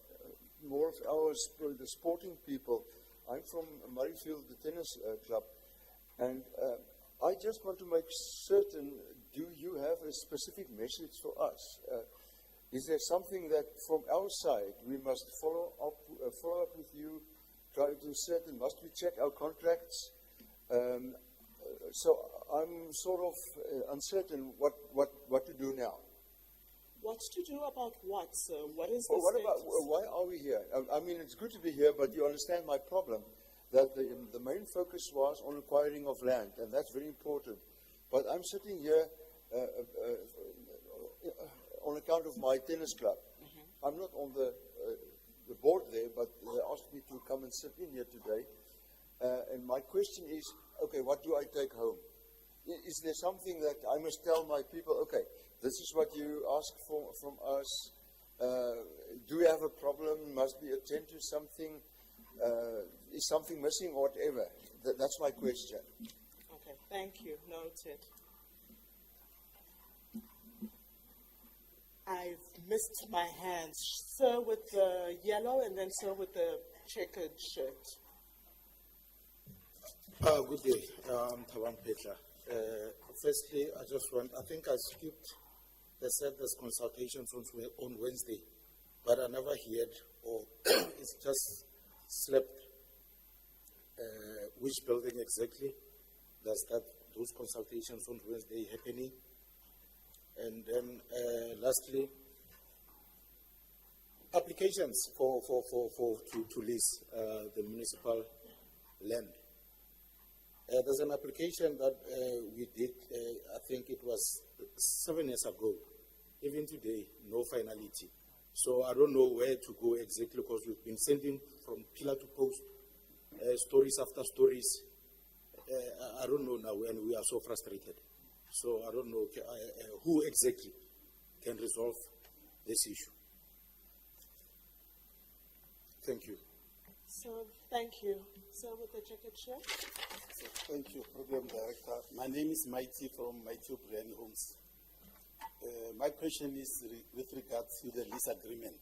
more of the sporting people. I'm from Murrayfield, the tennis club, and I just want to make certain, do you have a specific message for us? Is there something that from our side we must follow up with you, try to set, and must we check our contracts? So I'm sort of uncertain what to do now. What to do about what, sir? What is the why are we here? I mean, it's good to be here, but you understand my problem, that the main focus was on acquiring of land, and that's very important. But I'm sitting here on account of my tennis club. Mm-hmm. I'm not on the board there, but they asked me to come and sit in here today. And my question is, okay, what do I take home? Is there something that I must tell my people, okay, this is what you ask from us. Do we have a problem? Must we attend to something? Is something missing or whatever? That's my question. Okay, thank you. Noted. I've missed my hands. Sir with the yellow, and then sir with the checkered shirt. Good day. I'm Tawan Petla. Firstly, I think I skipped this consultation on Wednesday, but I never heard, or it's just slipped. Which building exactly does those consultations on Wednesday happening? And then lastly, applications to lease the municipal land. There's an application that we did, I think it was 7 years ago. Even today, no finality. So I don't know where to go exactly, because we've been sending from pillar to post, stories after stories. I don't know now, and we are so frustrated. So I don't know who exactly can resolve this issue. Thank you. So, thank you. Sir, with the jacket shirt. Thank you, Program Director. My name is Mighty from Mighty O'Brien Homes. My question is with regards to the lease agreement.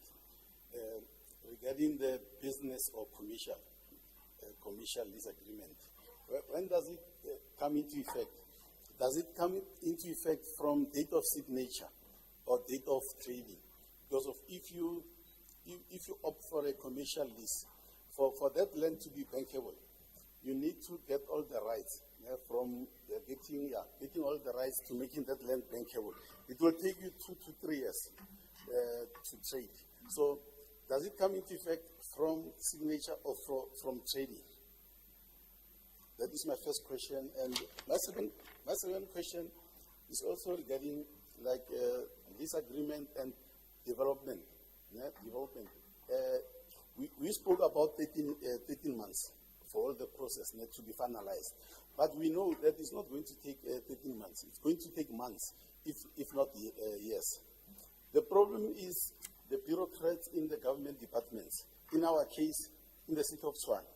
Regarding the business or commercial lease agreement. When does it come into effect? Does it come into effect from date of signature or date of trading? Because of if you opt for a commercial lease, for that land to be bankable, you need to get all the rights from getting all the rights to making that land bankable. It will take you 2 to 3 years to trade. So does it come into effect from signature or from trading? That is my first question. And my second question is also regarding this agreement and development. We spoke about 13 months for all the process to be finalized. But we know that it's not going to take 13 months. It's going to take months, if not years. The problem is the bureaucrats in the government departments. In our case, in the city of Tshwane,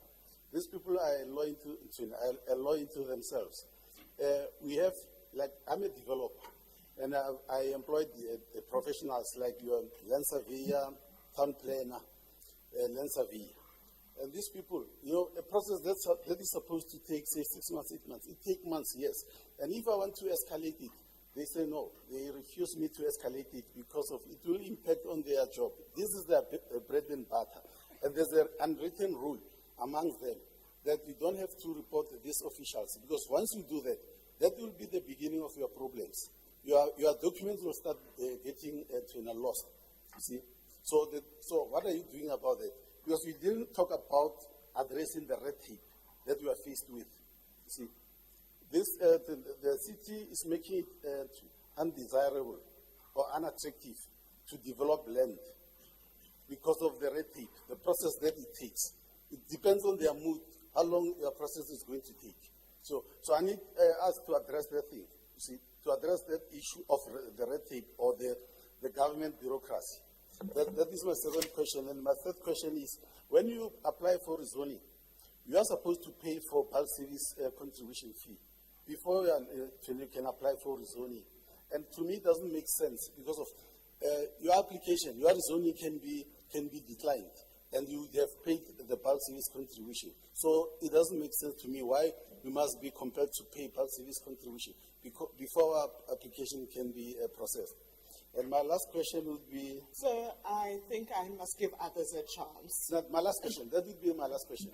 these people are loyal to themselves. We have, I'm a developer, and I employed the professionals like your land surveyor, town planner, land surveyor. And these people, a process that is supposed to take, say, 6 months, 8 months, it takes months, yes. And if I want to escalate it, they say no. They refuse me to escalate it because of it will impact on their job. This is their bread and butter. And there's an unwritten rule amongst them that you don't have to report these officials, because once you do that, that will be the beginning of your problems. Your documents will start getting lost. You see? So what are you doing about it? Because we didn't talk about addressing the red tape that we are faced with. You see? The city is making it undesirable or unattractive to develop land because of the red tape, the process that it takes. It depends on their mood, how long your process is going to take. So I need us to address that thing, you see, to address that issue of the red tape or the government bureaucracy. That is my second question. And my third question is, when you apply for rezoning, you are supposed to pay for bulk service contribution fee before you can apply for rezoning. And to me, it doesn't make sense because of your application, your rezoning can be declined, and you have paid the bulk service contribution. So it doesn't make sense to me why we must be compelled to pay bulk service contribution before our application can be processed. And my last question would be... Sir, I think I must give others a chance. My last question. That would be my last question.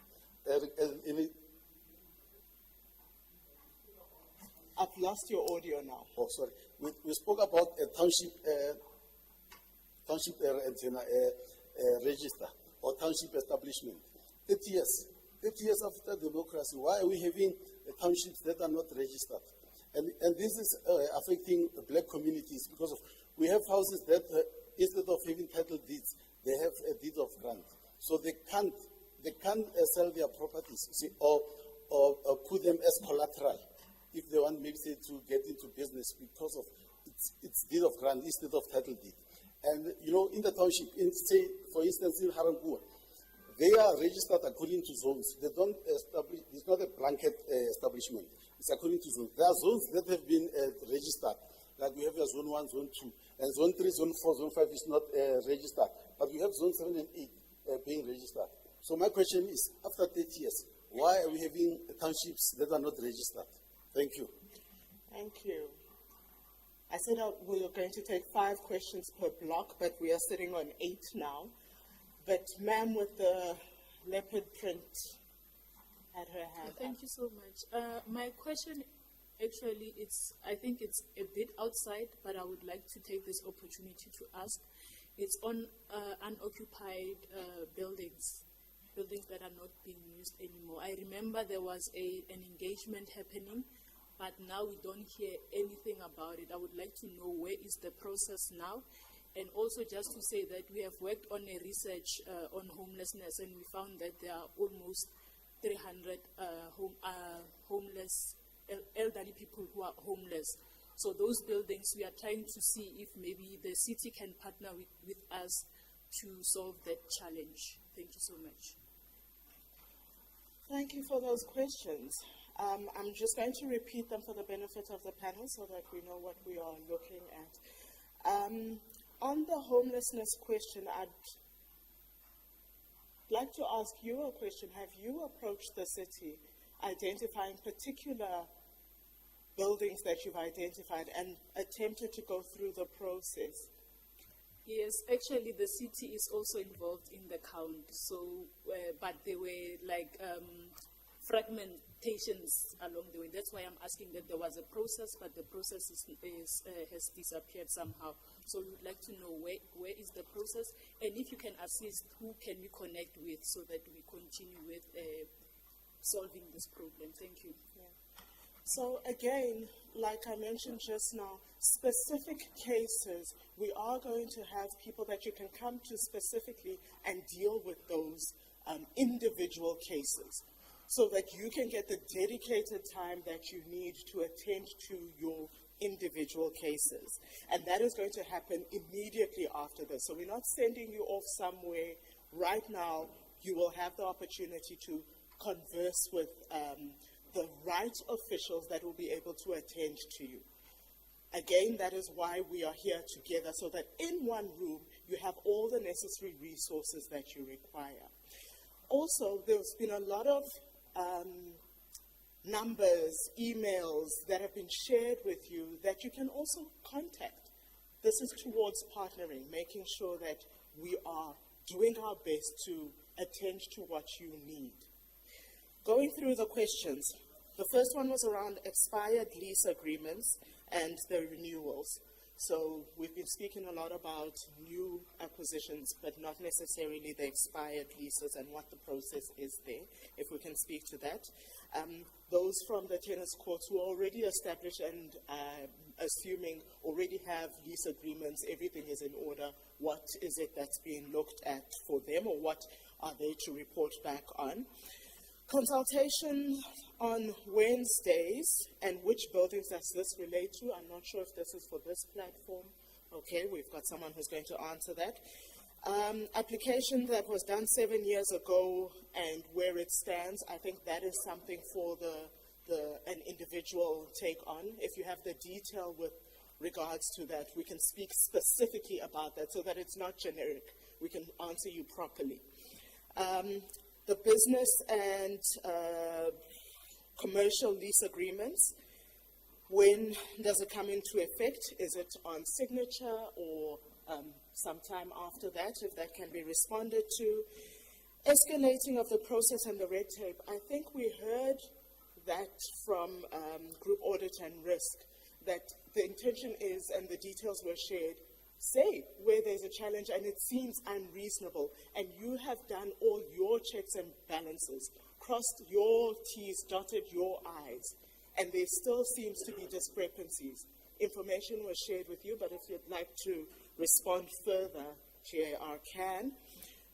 I've lost your audio now. Oh, sorry. We spoke about a township register or township establishment. 30 years after democracy, why are we having townships that are not registered? And this is affecting the black communities because of we have houses that instead of having title deeds, they have a deed of grant. So they can't sell their properties, see, or put them as collateral if they want maybe say to get into business because of its deed of grant instead of title deed. And in the township, say for instance in Harangua, they are registered according to zones. They don't establish. It's not a blanket establishment. It's according to zones. There are zones that have been registered. Like we have a zone 1, zone 2, and zone 3, zone 4, zone 5 is not registered. But we have zone 7 and 8 being registered. So my question is, after 30 years, why are we having townships that are not registered? Thank you. Thank you. I said we were going to take 5 questions per block, but we are sitting on 8 now. But ma'am with the leopard print had her hand Thank you so much. My question actually, I think it's a bit outside, but I would like to take this opportunity to ask. It's on unoccupied buildings that are not being used anymore. I remember there was an engagement happening, but now we don't hear anything about it. I would like to know where is the process now, and also just to say that we have worked on a research on homelessness, and we found that there are almost 300 homeless elderly people who are homeless. So those buildings, we are trying to see if maybe the city can partner with us to solve that challenge. Thank you so much. Thank you for those questions. I'm just going to repeat them for the benefit of the panel so that we know what we are looking at. On the homelessness question, I'd like to ask you a question. Have you approached the city identifying particular buildings that you've identified and attempted to go through the process? Yes, actually the city is also involved in the count, so, but there were like fragmentations along the way. That's why I'm asking that there was a process, but the process has disappeared somehow. So we would like to know where is the process, and if you can assist, who can we connect with so that we continue with solving this problem. Thank you. Yeah. So again, like I mentioned just now, specific cases, we are going to have people that you can come to specifically and deal with those individual cases so that you can get the dedicated time that you need to attend to your individual cases. And that is going to happen immediately after this. So we're not sending you off somewhere right now. You will have the opportunity to converse with the right officials that will be able to attend to you. Again, that is why we are here together, so that in one room you have all the necessary resources that you require. Also, there's been a lot of numbers, emails that have been shared with you that you can also contact. This is towards partnering, making sure that we are doing our best to attend to what you need. Going through the questions, the first one was around expired lease agreements and the renewals. So we've been speaking a lot about new acquisitions, but not necessarily the expired leases and what the process is there, if we can speak to that. Those from the tennis courts who are already established and assuming already have lease agreements, everything is in order, what is it that's being looked at for them, or what are they to report back on? Consultation on Wednesdays, and which buildings does this relate to? I'm not sure if this is for this platform. Okay, we've got someone who's going to answer that. Application that was done 7 years ago and where it stands, I think that is something for an individual take on. If you have the detail with regards to that, we can speak specifically about that so that it's not generic. We can answer you properly. The business and commercial lease agreements, when does it come into effect? Is it on signature or sometime after that, if that can be responded to? Escalating of the process and the red tape. I think we heard that from Group Audit and Risk, that the intention is, and the details were shared, say where there's a challenge and it seems unreasonable, and you have done all your checks and balances, crossed your T's, dotted your I's, and there still seems to be discrepancies. Information was shared with you, but if you'd like to respond further, GAR can.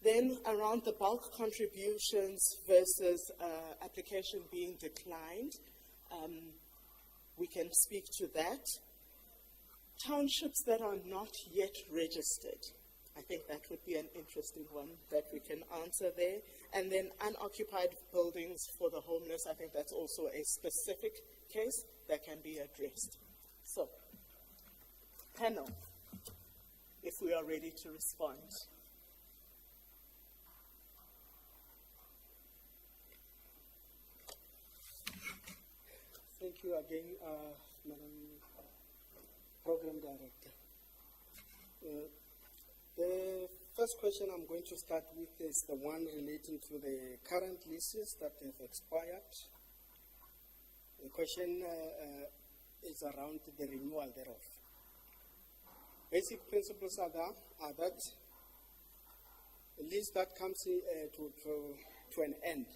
Then around the bulk contributions versus application being declined, we can speak to that. Townships that are not yet registered. I think that would be an interesting one that we can answer there. And then unoccupied buildings for the homeless, I think that's also a specific case that can be addressed. So, panel, if we are ready to respond. Thank you again, Madam Program Director. The first question I'm going to start with is the one relating to the current leases that have expired. The question is around the renewal thereof. Basic principles are that a lease that comes to an end,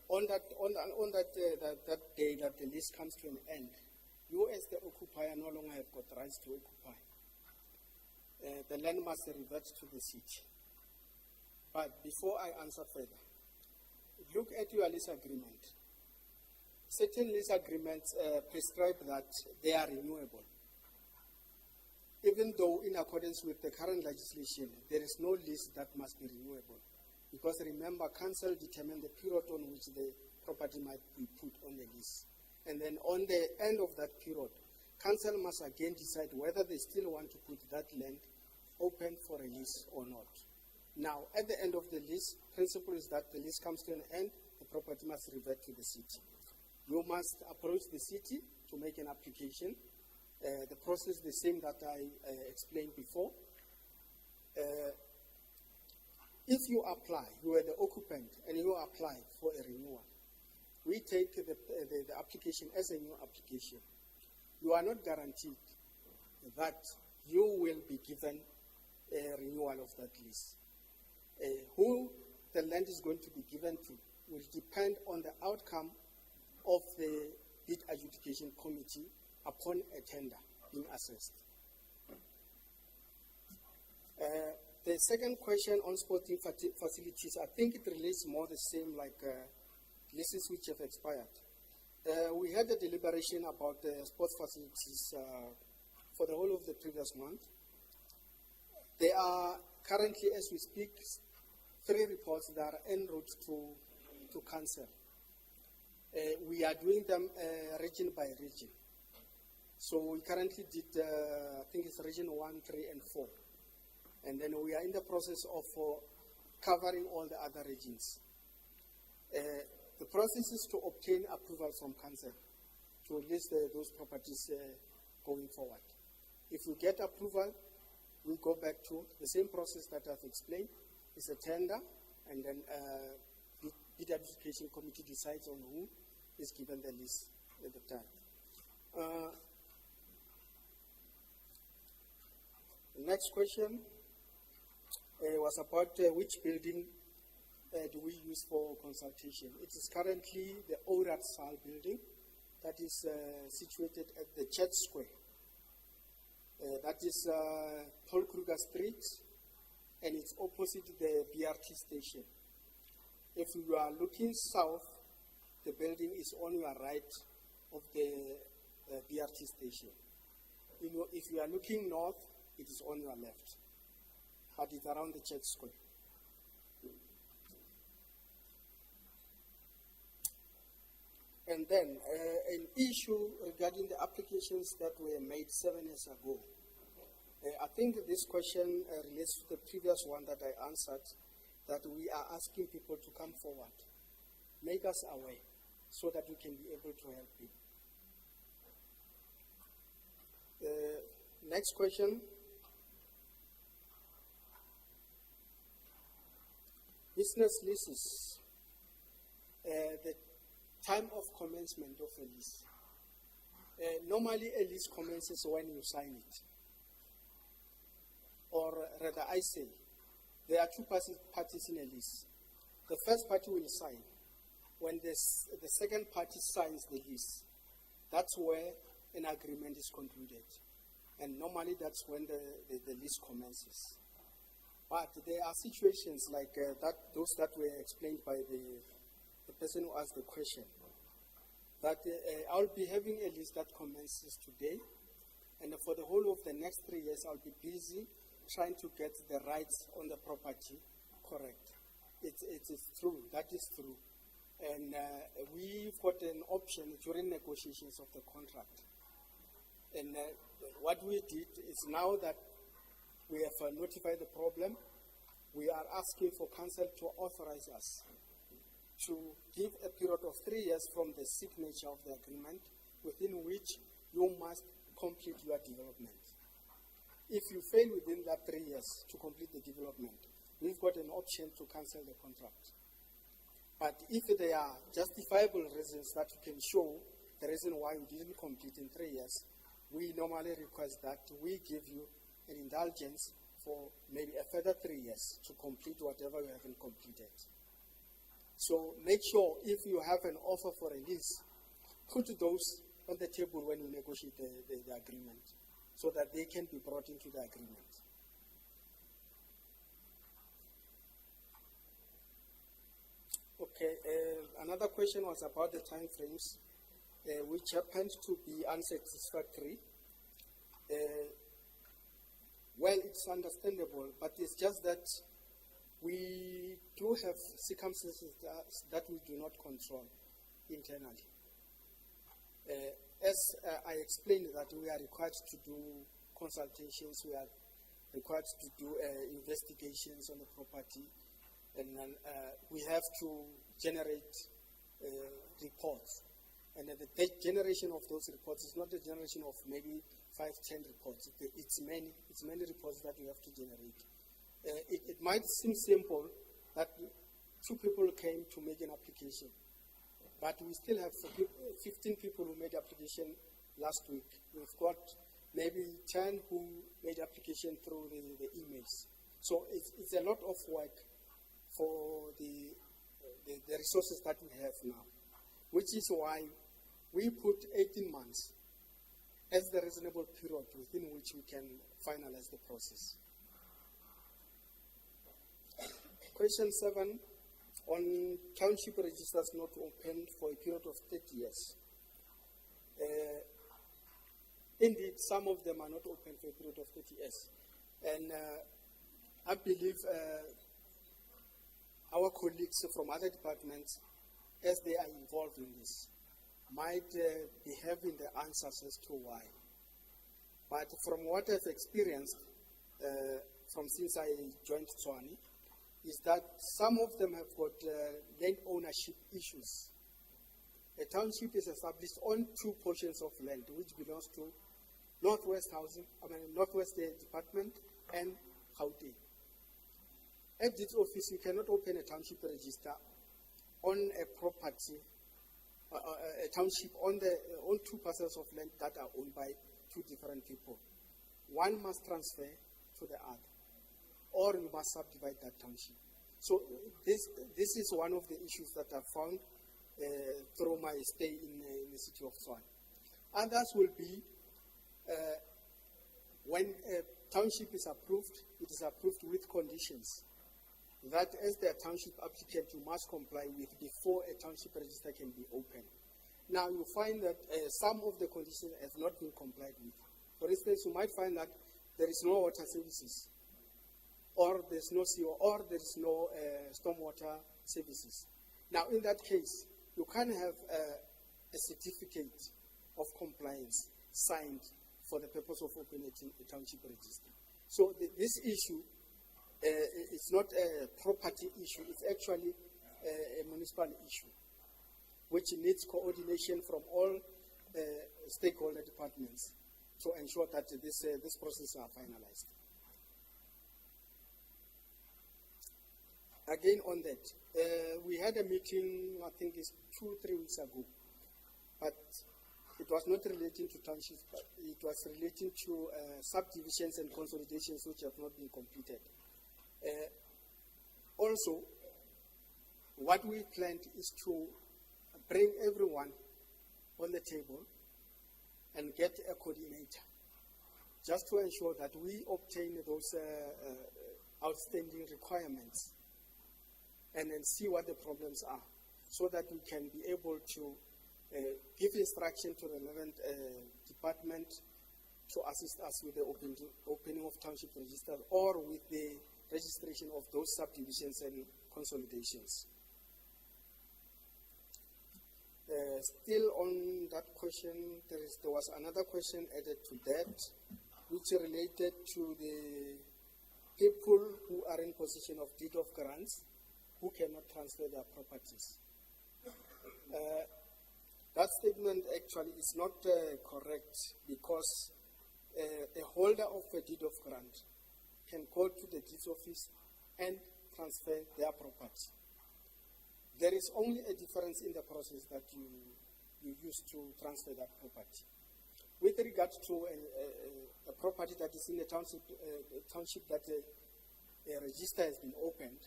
on that day that the lease comes to an end, you as the occupier no longer have got rights to occupy. The land must revert to the city. But before I answer further, look at your lease agreement. Certain lease agreements prescribe that they are renewable. Even though in accordance with the current legislation, there is no lease that must be renewable. Because remember, council determined the period on which the property might be put on the lease. And then on the end of that period, council must again decide whether they still want to put that land open for a lease or not. Now, at the end of the lease, principle is that the lease comes to an end, the property must revert to the city. You must approach the city to make an application. The process is the same that I explained before. If you apply, you are the occupant, and you apply for a renewal, we take the application as a new application. You are not guaranteed that you will be given a renewal of that lease. Who the land is going to be given to will depend on the outcome of the bid adjudication committee upon a tender being assessed. The second question on sporting facilities, I think it relates more the same like leases which have expired. We had a deliberation about the sports facilities for the whole of the previous month. There are currently, as we speak, 3 reports that are en route to council. We are doing them region by region. So we currently did, I think it's region 1, 3, and 4. And then we are in the process of covering all the other regions. The process is to obtain approval from council to list those properties going forward. If we get approval, we go back to the same process that I've explained. It's a tender, and then the bid adjudication committee decides on who is given the lease at the time. The next question was about which building do we use for consultation. It is currently the Orat Sal building that is situated at the Church Square. That is Paul Kruger Street, and it's opposite the BRT station. If you are looking south, the building is on your right of the BRT station. If you are looking north, it is on your left, but it's around the Church Square. And then an issue regarding the applications that were made 7 years ago. I think this question relates to the previous one that I answered, that we are asking people to come forward, make us aware, so that we can be able to help you. Next question. Business leases. The time of commencement of a lease. Normally a lease commences when you sign it. Or rather I say, there are 2 parties in a lease. The first party will sign. When the second party signs the lease, that's where an agreement is concluded. And normally that's when the lease commences. But there are situations like those that were explained by the person who asked the question, that I'll be having a lease that commences today, and for the whole of the next 3 years, I'll be busy trying to get the rights on the property correct. It is true, that is true. And we've got an option during negotiations of the contract. And what we did is, now that we have notified the problem, we are asking for council to authorize us to give a period of 3 years from the signature of the agreement, within which you must complete your development. If you fail within that 3 years to complete the development, we've got an option to cancel the contract. But if there are justifiable reasons that you can show the reason why you didn't complete in 3 years, we normally request that we give you an indulgence for maybe a further 3 years to complete whatever you haven't completed. So make sure if you have an offer for a lease, put those on the table when you negotiate the agreement, so that they can be brought into the agreement. Okay, another question was about the time frames, which happened to be unsatisfactory. Well, it's understandable, but it's just that we do have circumstances that we do not control internally. As I explained, that we are required to do consultations, we are required to do investigations on the property, and then, we have to generate reports. And the generation of those reports is not a generation of maybe 5, 10 reports. It's many reports that we have to generate. It might seem simple that 2 people came to make an application, but we still have 15 people who made application last week. We've got maybe 10 who made application through the emails. So it's a lot of work for the resources that we have now, which is why we put 18 months as the reasonable period within which we can finalize the process. Question 7, on township registers not open for a period of 30 years. Indeed, some of them are not open for a period of 30 years. And I believe our colleagues from other departments, as they are involved in this, might be having the answers as to why. But from what I've experienced from since I joined Tshwane, is that some of them have got land ownership issues. A township is established on 2 portions of land which belongs to Northwest Department and Gauteng. At this office, you cannot open a township register on a property, a township on 2 parcels of land that are owned by 2 different people. One must transfer to the other, or you must subdivide that township. So this is one of the issues that I found through my stay in the city of Tshwane. Others will be when a township is approved, it is approved with conditions that as the township applicant you must comply with before a township register can be opened. Now you find that some of the conditions have not been complied with. For instance, you might find that there is no water services, or there's no sewer, or there is no stormwater services. Now in that case, you can have a certificate of compliance signed for the purpose of opening a township register. So this issue is not a property issue, it's actually a municipal issue, which needs coordination from all stakeholder departments to ensure that this process are finalized. Again on that, we had a meeting, I think it's 2-3 weeks ago, but it was not relating to townships, but it was relating to subdivisions and consolidations which have not been completed. Also, what we planned is to bring everyone on the table and get a coordinator, just to ensure that we obtain those outstanding requirements and then see what the problems are, so that we can be able to give instruction to the relevant department to assist us with the opening of township registers or with the registration of those subdivisions and consolidations. Still on that question, there was another question added to that, which related to the people who are in possession of deed of grants who cannot transfer their properties. That statement actually is not correct, because a holder of a deed of grant can go to the deeds office and transfer their property. There is only a difference in the process that you use to transfer that property. With regard to a property that is in a township that a register has been opened,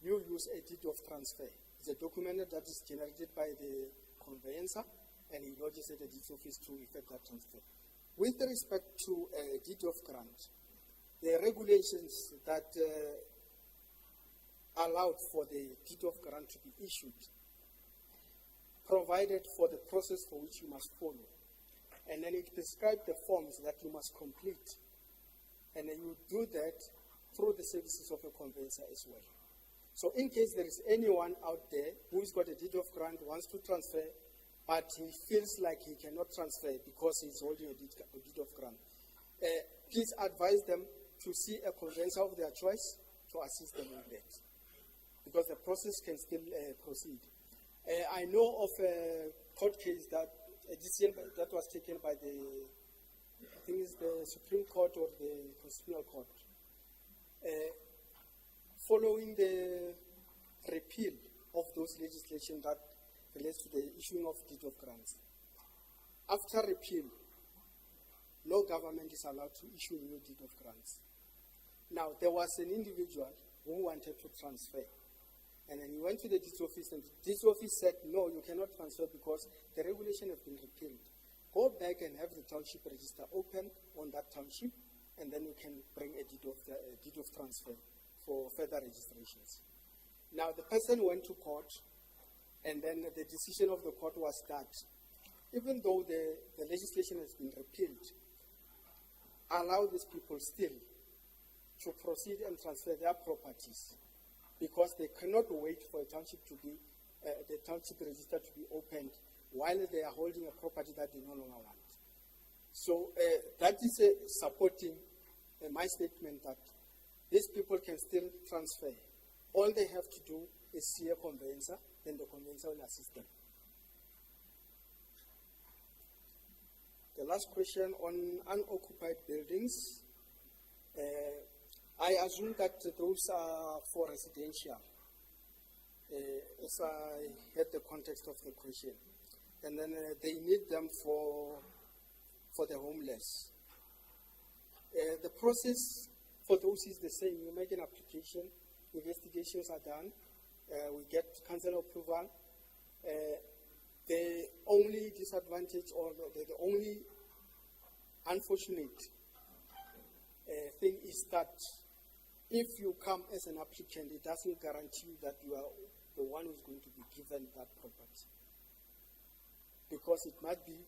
you use a deed of transfer. It's a document that is generated by the conveyancer, and he lodges at the deeds office to effect that transfer. With respect to a deed of grant, the regulations that allowed for the deed of grant to be issued provided for the process for which you must follow. And then it prescribed the forms that you must complete. And then you do that through the services of a conveyancer as well. So in case there is anyone out there who's got a deed of grant, wants to transfer, but he feels like he cannot transfer because he's holding a deed of grant, please advise them to see a conveyancer of their choice to assist them in that, because the process can still proceed. I know of a court case that a decision that was taken by I think it's the Supreme Court or the Constitutional Court, following the repeal of those legislation that relates to the issuing of deed of grants. After repeal, no government is allowed to issue new deed of grants. Now, there was an individual who wanted to transfer, and then he went to the deed office, and the deed office said, no, you cannot transfer because the regulation has been repealed. Go back and have the township register open on that township, and then you can bring a deed of transfer for further registrations. Now, the person went to court, and then the decision of the court was that even though the legislation has been repealed, allow these people still to proceed and transfer their properties, because they cannot wait for the township register to be opened while they are holding a property that they no longer want. So that is supporting my statement that these people can still transfer. All they have to do is see a conveyancer, then the conveyancer will assist them. The last question on unoccupied buildings. I assume that those are for residential, as I had the context of the question. And then they need them for the homeless. The process for those is the same. You make an application, investigations are done, we get council approval. The only disadvantage or the only unfortunate thing is that if you come as an applicant, it doesn't guarantee that you are the one who's going to be given that property, because it must be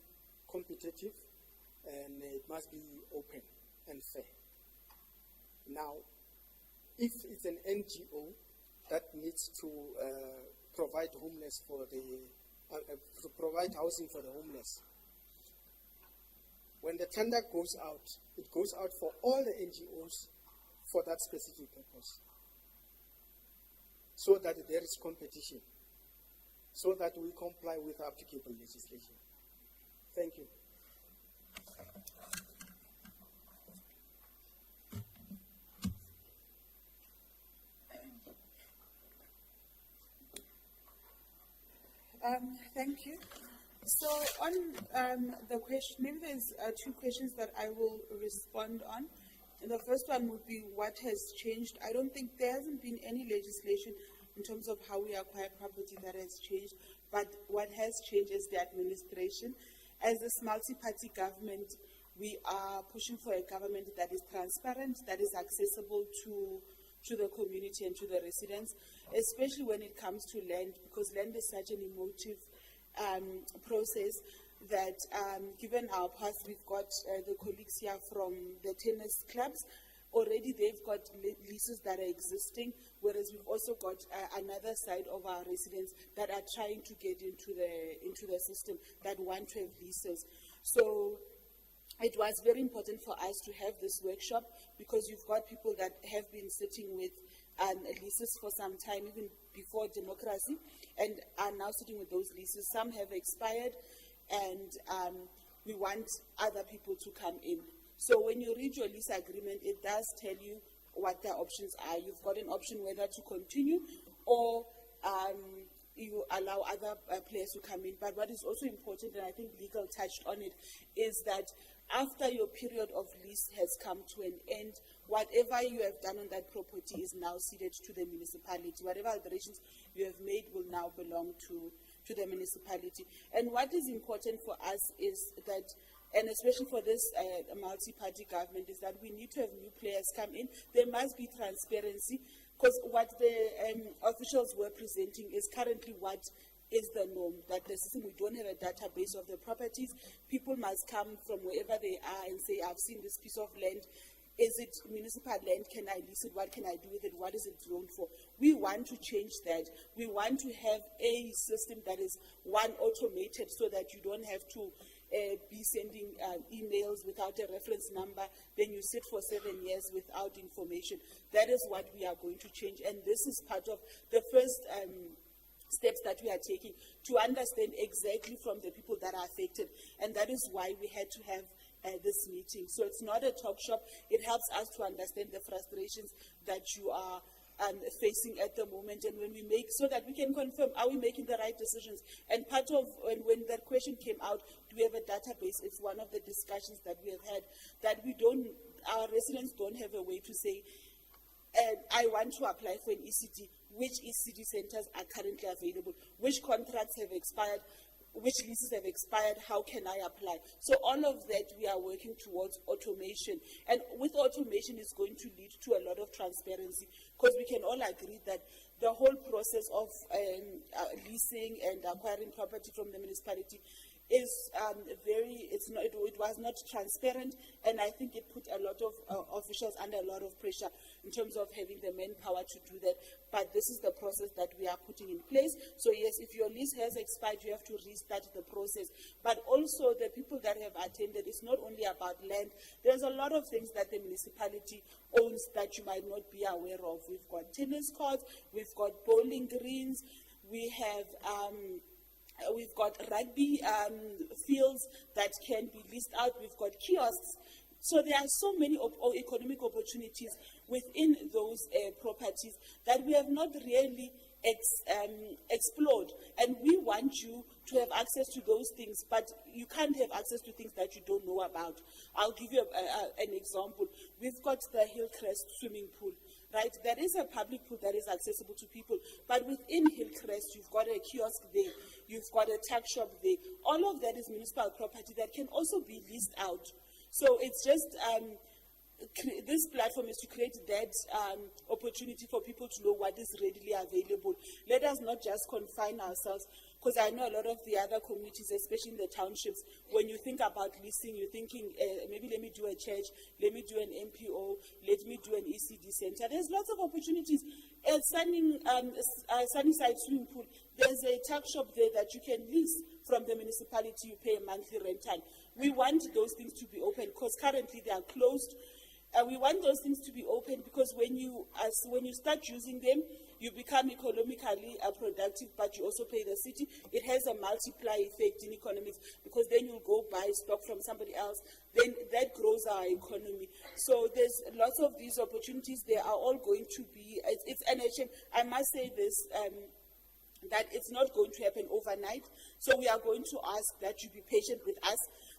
competitive and it must be open and fair. Now, if it's an NGO that needs to provide homeless for to provide housing for the homeless, when the tender goes out, it goes out for all the NGOs for that specific purpose, so that there is competition, so that we comply with applicable legislation. Thank you. Thank you. So on the question, maybe there's two questions that I will respond on. And the first one would be what has changed. I don't think there hasn't been any legislation in terms of how we acquire property that has changed, but what has changed is the administration. As this multi-party government, we are pushing for a government that is transparent, that is accessible to the community and to the residents, especially when it comes to land, because land is such an emotive process that given our past, we've got the colleagues here from the tennis clubs. Already they've got leases that are existing, whereas we've also got another side of our residents that are trying to get into the system, that want to have leases. So it was very important for us to have this workshop, because you've got people that have been sitting with leases for some time, even before democracy, and are now sitting with those leases. Some have expired, and we want other people to come in. So when you read your lease agreement, it does tell you what the options are. You've got an option whether to continue or you allow other players to come in. But what is also important, and I think legal touched on it, is that after your period of lease has come to an end, whatever you have done on that property is now ceded to the municipality. Whatever alterations you have made will now belong to the municipality. And what is important for us is that, and especially for this multi-party government, is that we need to have new players come in. There must be transparency, because what the officials were presenting is currently what is the norm, that the system, we don't have a database of the properties. People must come from wherever they are and say, I've seen this piece of land is it municipal land? Can I lease it? What can I do with it? What is it zoned for? We want to change that. We want to have a system that is automated so that you don't have to be sending emails without a reference number. Then you sit for 7 years without information. That is what we are going to change. And this is part of the first steps that we are taking to understand exactly from the people that are affected. And that is why we had to have this meeting. So it's not a talk shop. It helps us to understand the frustrations that you are facing at the moment, and when we make, so that we can confirm, are we making the right decisions? And part of, when that question came out, do we have a database? It's one of the discussions that we have had, that our residents don't have a way to say, I want to apply for an ECD. Which ECD centers are currently available? Which contracts have expired? Which leases have expired? How can I apply? So all of that we are working towards automation. And with automation, it's going to lead to a lot of transparency, because we can all agree that the whole process of leasing and acquiring property from the municipality is it was not transparent, and I think it put a lot of officials under a lot of pressure in terms of having the manpower to do that. But this is the process that we are putting in place. So yes, if your lease has expired, you have to restart the process. But also the people that have attended, it's not only about land. There's a lot of things that the municipality owns that you might not be aware of. We've got tennis courts, we've got bowling greens, we've got rugby fields that can be leased out. We've got kiosks. So there are so many economic opportunities within those properties that we have not really explored. And we want you to have access to those things, but you can't have access to things that you don't know about. I'll give you an example. We've got the Hillcrest swimming pool. Right, there is a public pool that is accessible to people, but within Hillcrest, you've got a kiosk there, you've got a tuck shop there. All of that is municipal property that can also be leased out. So it's just, this platform is to create that opportunity for people to know what is readily available. Let us not just confine ourselves, because I know a lot of the other communities, especially in the townships, when you think about leasing, you're thinking, maybe let me do a church, let me do an MPO, let me do an ECD center. There's lots of opportunities. At Sunnyside swimming pool, there's a tuck shop there that you can lease from the municipality. You pay a monthly rental. We want those things to be open, because currently they are closed. We want those things to be open, because when you start using them, you become economically productive, but you also pay the city. It has a multiplier effect in economics, because then you'll go buy stock from somebody else. Then that grows our economy. So there's lots of these opportunities. They are all going to be, it's an HM. I must say this, that it's not going to happen overnight. So we are going to ask that you be patient with us.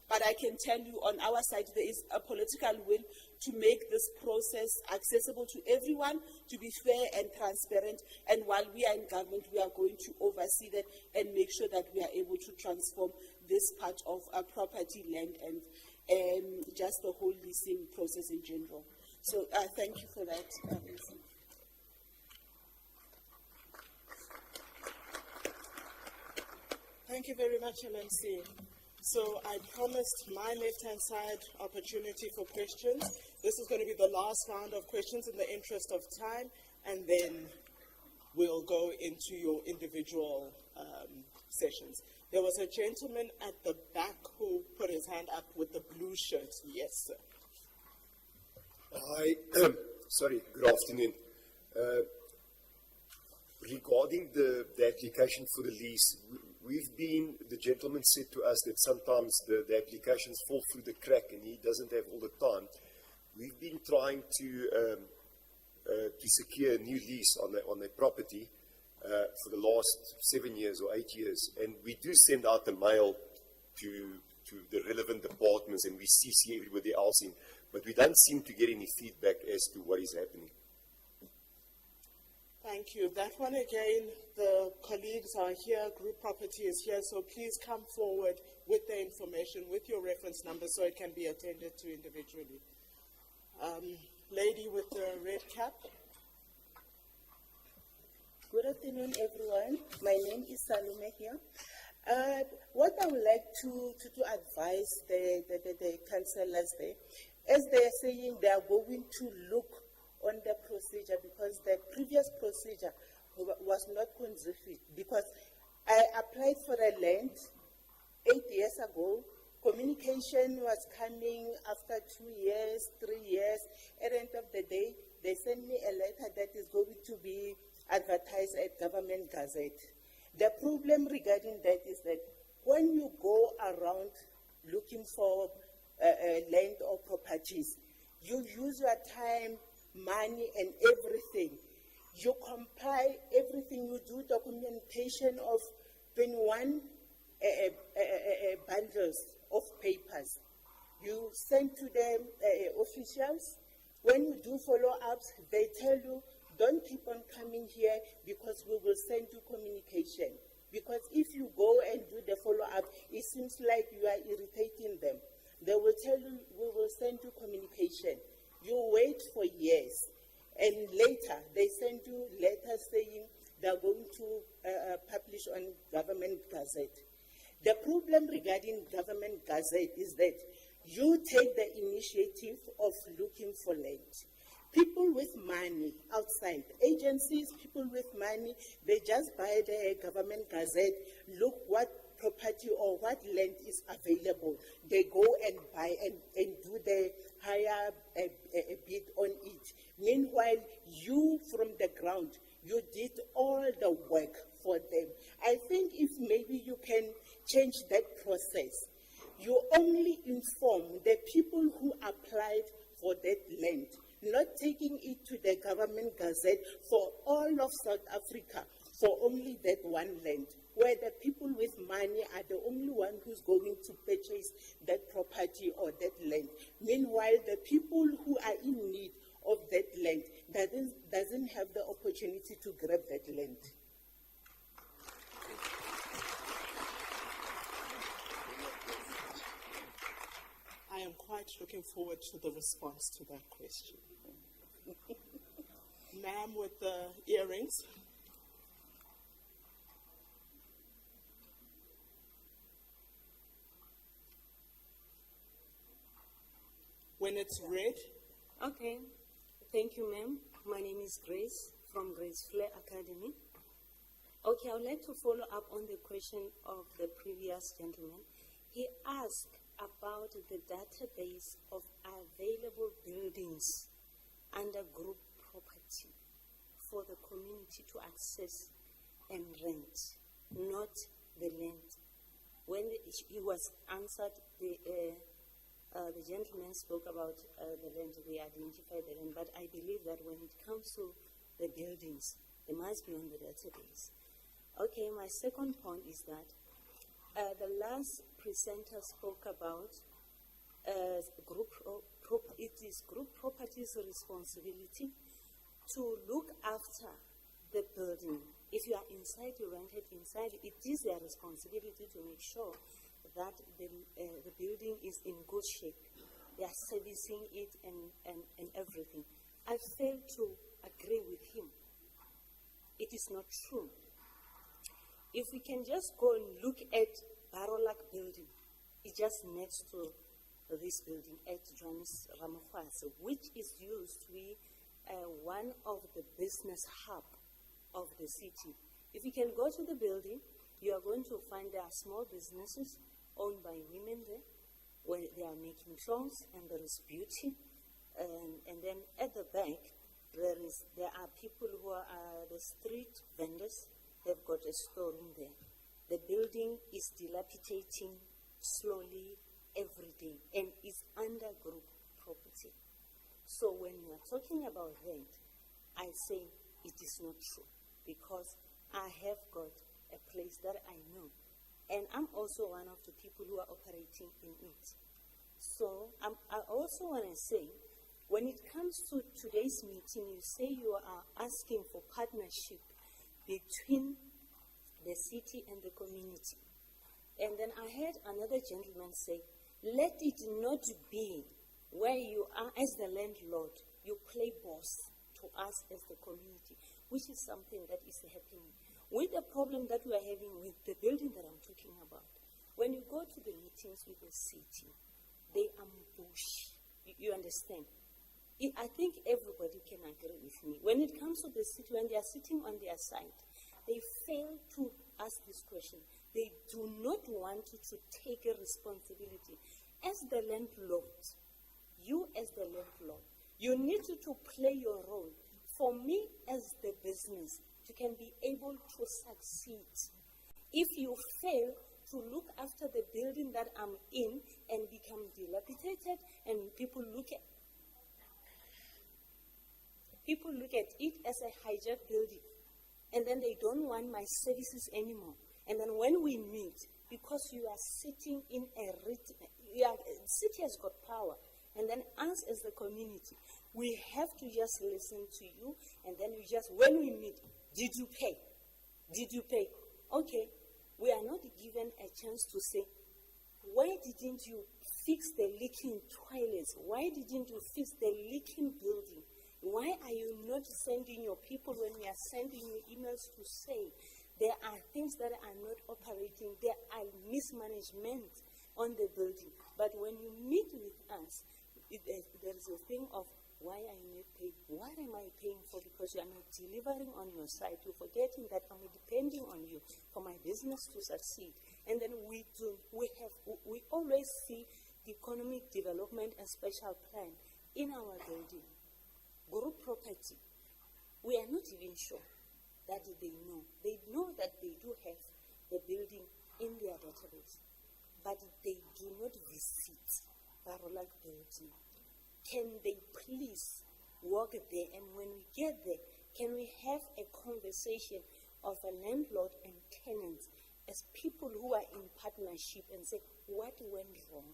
But I can tell you, on our side, there is a political will to make this process accessible to everyone, to be fair and transparent. And while we are in government, we are going to oversee that and make sure that we are able to transform this part of property, land, and just the whole leasing process in general. So thank you for that. Thank you very much, LMC. So I promised my left-hand side opportunity for questions. This is going to be the last round of questions in the interest of time, and then we'll go into your individual sessions. There was a gentleman at the back who put his hand up with the blue shirt. Yes, sir. Hi, sorry, good afternoon. Regarding the application for the lease, the gentleman said to us that sometimes the applications fall through the crack and he doesn't have all the time. We've been trying to secure a new lease on a property for the last 7 years or 8 years, and we do send out the mail to the relevant departments, and we CC everybody else in, but we don't seem to get any feedback as to what is happening. Thank you. That one again, the colleagues are here, group property is here, so please come forward with the information, with your reference number, so it can be attended to individually. Lady with the red cap. Good afternoon, everyone. My name is Salome here. What I would like to advise the councillors there as they are saying, they are going to look on the procedure because the previous procedure was not conducive. Because I applied for a land 8 years ago. Communication was coming after 2 years, 3 years. At the end of the day, they sent me a letter that is going to be advertised at Government Gazette. The problem regarding that is that when you go around looking for land or properties, you use your time, money, and everything. You compile everything, you do documentation of 21 bundles of papers. You send to them officials. When you do follow-ups, they tell you, don't keep on coming here because we will send you communication. Because if you go and do the follow-up, it seems like you are irritating them. They will tell you, we will send you communication. You wait for years. And later, they send you letters saying they're going to publish on Government Gazette. The problem regarding Government Gazette is that you take the initiative of looking for land. People with money outside, agencies, people with money, they just buy the Government Gazette, look what property or what land is available. They go and buy and do the higher bid on it. Meanwhile, you from the ground, you did all the work for them. I think if maybe you can change that process, you only inform the people who applied for that land, not taking it to the Government Gazette for all of South Africa for only that one land, where the people with money are the only one who's going to purchase that property or that land. Meanwhile, the people who are in need of that land doesn't have the opportunity to grab that land. I am quite looking forward to the response to that question. Ma'am with the earrings. When it's red. Okay. Thank you, ma'am. My name is Grace from Grace Flair Academy. Okay, I would like to follow up on the question of the previous gentleman. He asked about the database of available buildings under group property for the community to access and rent, not the land. When he was answered, the gentleman spoke about the land, they identified the land, but I believe that when it comes to the buildings, they must be on the database. Okay, my second point is that the last presenter spoke about it is group property's responsibility to look after the building. If you are inside, you rent it inside, it is their responsibility to make sure that the building is in good shape. They are servicing it and everything. I fail to agree with him. It is not true. If we can just go and look at Barolak building, it's just next to this building at Johannes Ramokgwase, which is used to be one of the business hub of the city. If you can go to the building, you are going to find there are small businesses owned by women there, where they are making clothes, and there is beauty. And then at the back, there are people who are the street vendors. They've got a storeroom there. The building is dilapidating slowly every day and is under group property. So when you are talking about rent, I say it is not true because I have got a place that I know. And I'm also one of the people who are operating in it. So I also want to say, when it comes to today's meeting, you say you are asking for partnership between the city and the community. And then I heard another gentleman say, let it not be where you are as the landlord, you play boss to us as the community, which is something that is happening. With the problem that we are having with the building that I'm talking about, when you go to the meetings with the city, they ambush you understand? I think everybody can agree with me. When it comes to the city, when they are sitting on their side, they fail to ask this question. They do not want to take a responsibility. As the landlord, you as the landlord, you need to play your role. For me as the business, you can be able to succeed. If you fail to look after the building that I'm in and become dilapidated and people look at it as a hijacked building, and then they don't want my services anymore. And then when we meet, because you are sitting in the city has got power, and then us as the community, we have to just listen to you, and then when we meet, did you pay? Did you pay? Okay, we are not given a chance to say, why didn't you fix the leaking toilets? Why didn't you fix the leaking building? Why are you not sending your people when we are sending you emails to say there are things that are not operating, there are mismanagement on the building? But when you meet with us, there is a thing of, why are you not paying? What am I paying for? Because you are not delivering on your side. You're forgetting that I'm depending on you for my business to succeed. And then we always see the economic development and special plan in our building. Group property, we are not even sure that they know. They know that they do have the building in their database, but they do not visit Barolak building. Can they please walk there? And when we get there, can we have a conversation of a landlord and tenants as people who are in partnership and say, what went wrong?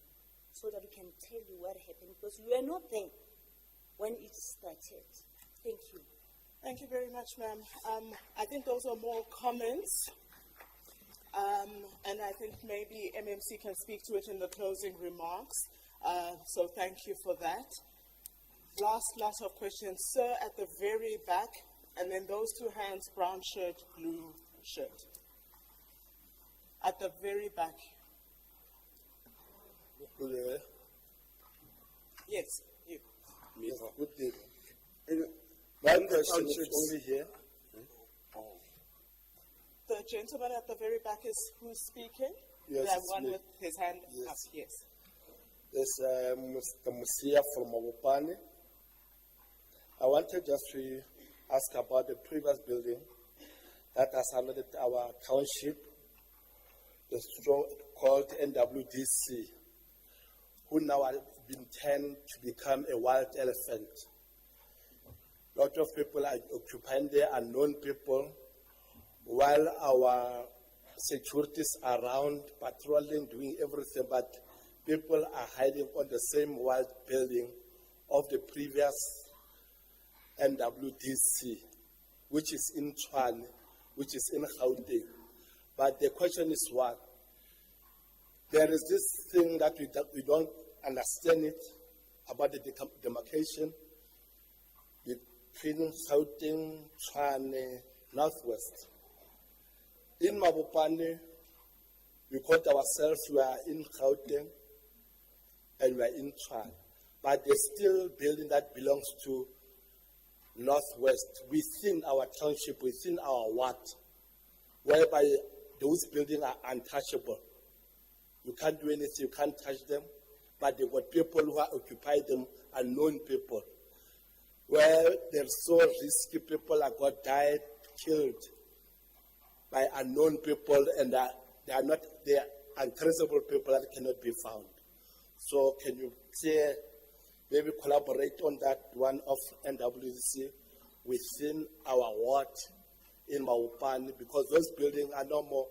So that we can tell you what happened, because we were not there when it started. Thank you. Thank you very much, ma'am. I think those are more comments. And I think maybe MMC can speak to it in the closing remarks. So thank you for that. Last of questions. Sir, at the very back, and then those two hands, brown shirt, blue shirt. At the very back. Yes, you. Yes, good day. My question is only here. The gentleman at the very back is who's speaking? Yes, The it's one me. with his hand Yes. up, yes. Yes, Mr. Musia from Mabopane. I wanted just to ask about the previous building that has allotted our township, the strong called NWDC, who now have been turned to become a wild elephant. A lot of people are occupying there, unknown people, while our securities are around, patrolling, doing everything, but people are hiding on the same wild building of the previous NWDC, which is in Tshwane, which is in Gauteng. But the question is what? There is this thing that we don't understand it about the demarcation between Gauteng, Tshwane, Northwest. In Mabopane, we call ourselves, we are in Gauteng and we are in Tshwane. But there's still building that belongs to Northwest within our township, within our ward, whereby those buildings are untouchable. You can't do anything, you can't touch them, but they've got people who are occupying them, unknown people, where there's so risky people have got died, killed by unknown people, and they are untraceable people that cannot be found. So can you say, maybe collaborate on that one of NWC within our ward in Mabopane, because those buildings are no more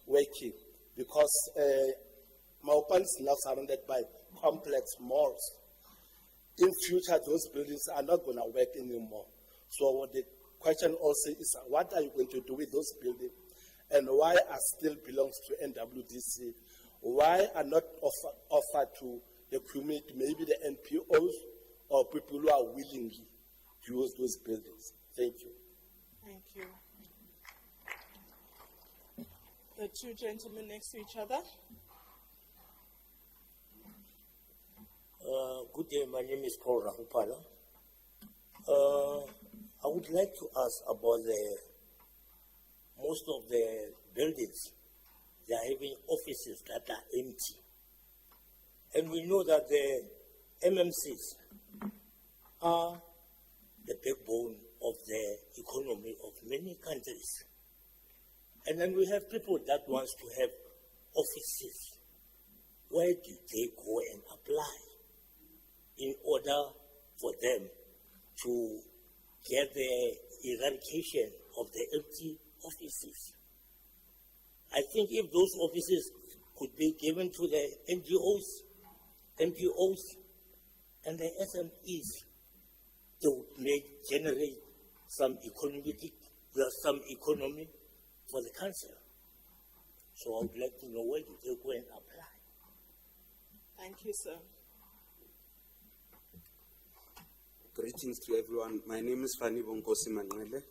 working, because Mabopane is now surrounded by complex malls. In future, those buildings are not going to work anymore. So the question also is, what are you going to do with those buildings? And why are still belongs to NWDC? Why are not offered to the community, maybe the NPOs or people who are willingly to use those buildings? Thank you. Thank you. The two gentlemen next to each other. Good Good day, my name is Paul Rahupala. I would like to ask about most of the buildings, they are having offices that are empty. And we know that the MMCs are the backbone of the economy of many countries. And then we have people that want to have offices. Where do they go and apply in order for them to get the eradication of the empty offices? I think if those offices could be given to the NGOs, NPOs, and the SMEs, they would generate some economy for the council. So I would like to know where do they go and apply. Thank you, sir. Greetings to everyone. My name is Fanny Bonkosi Manwele.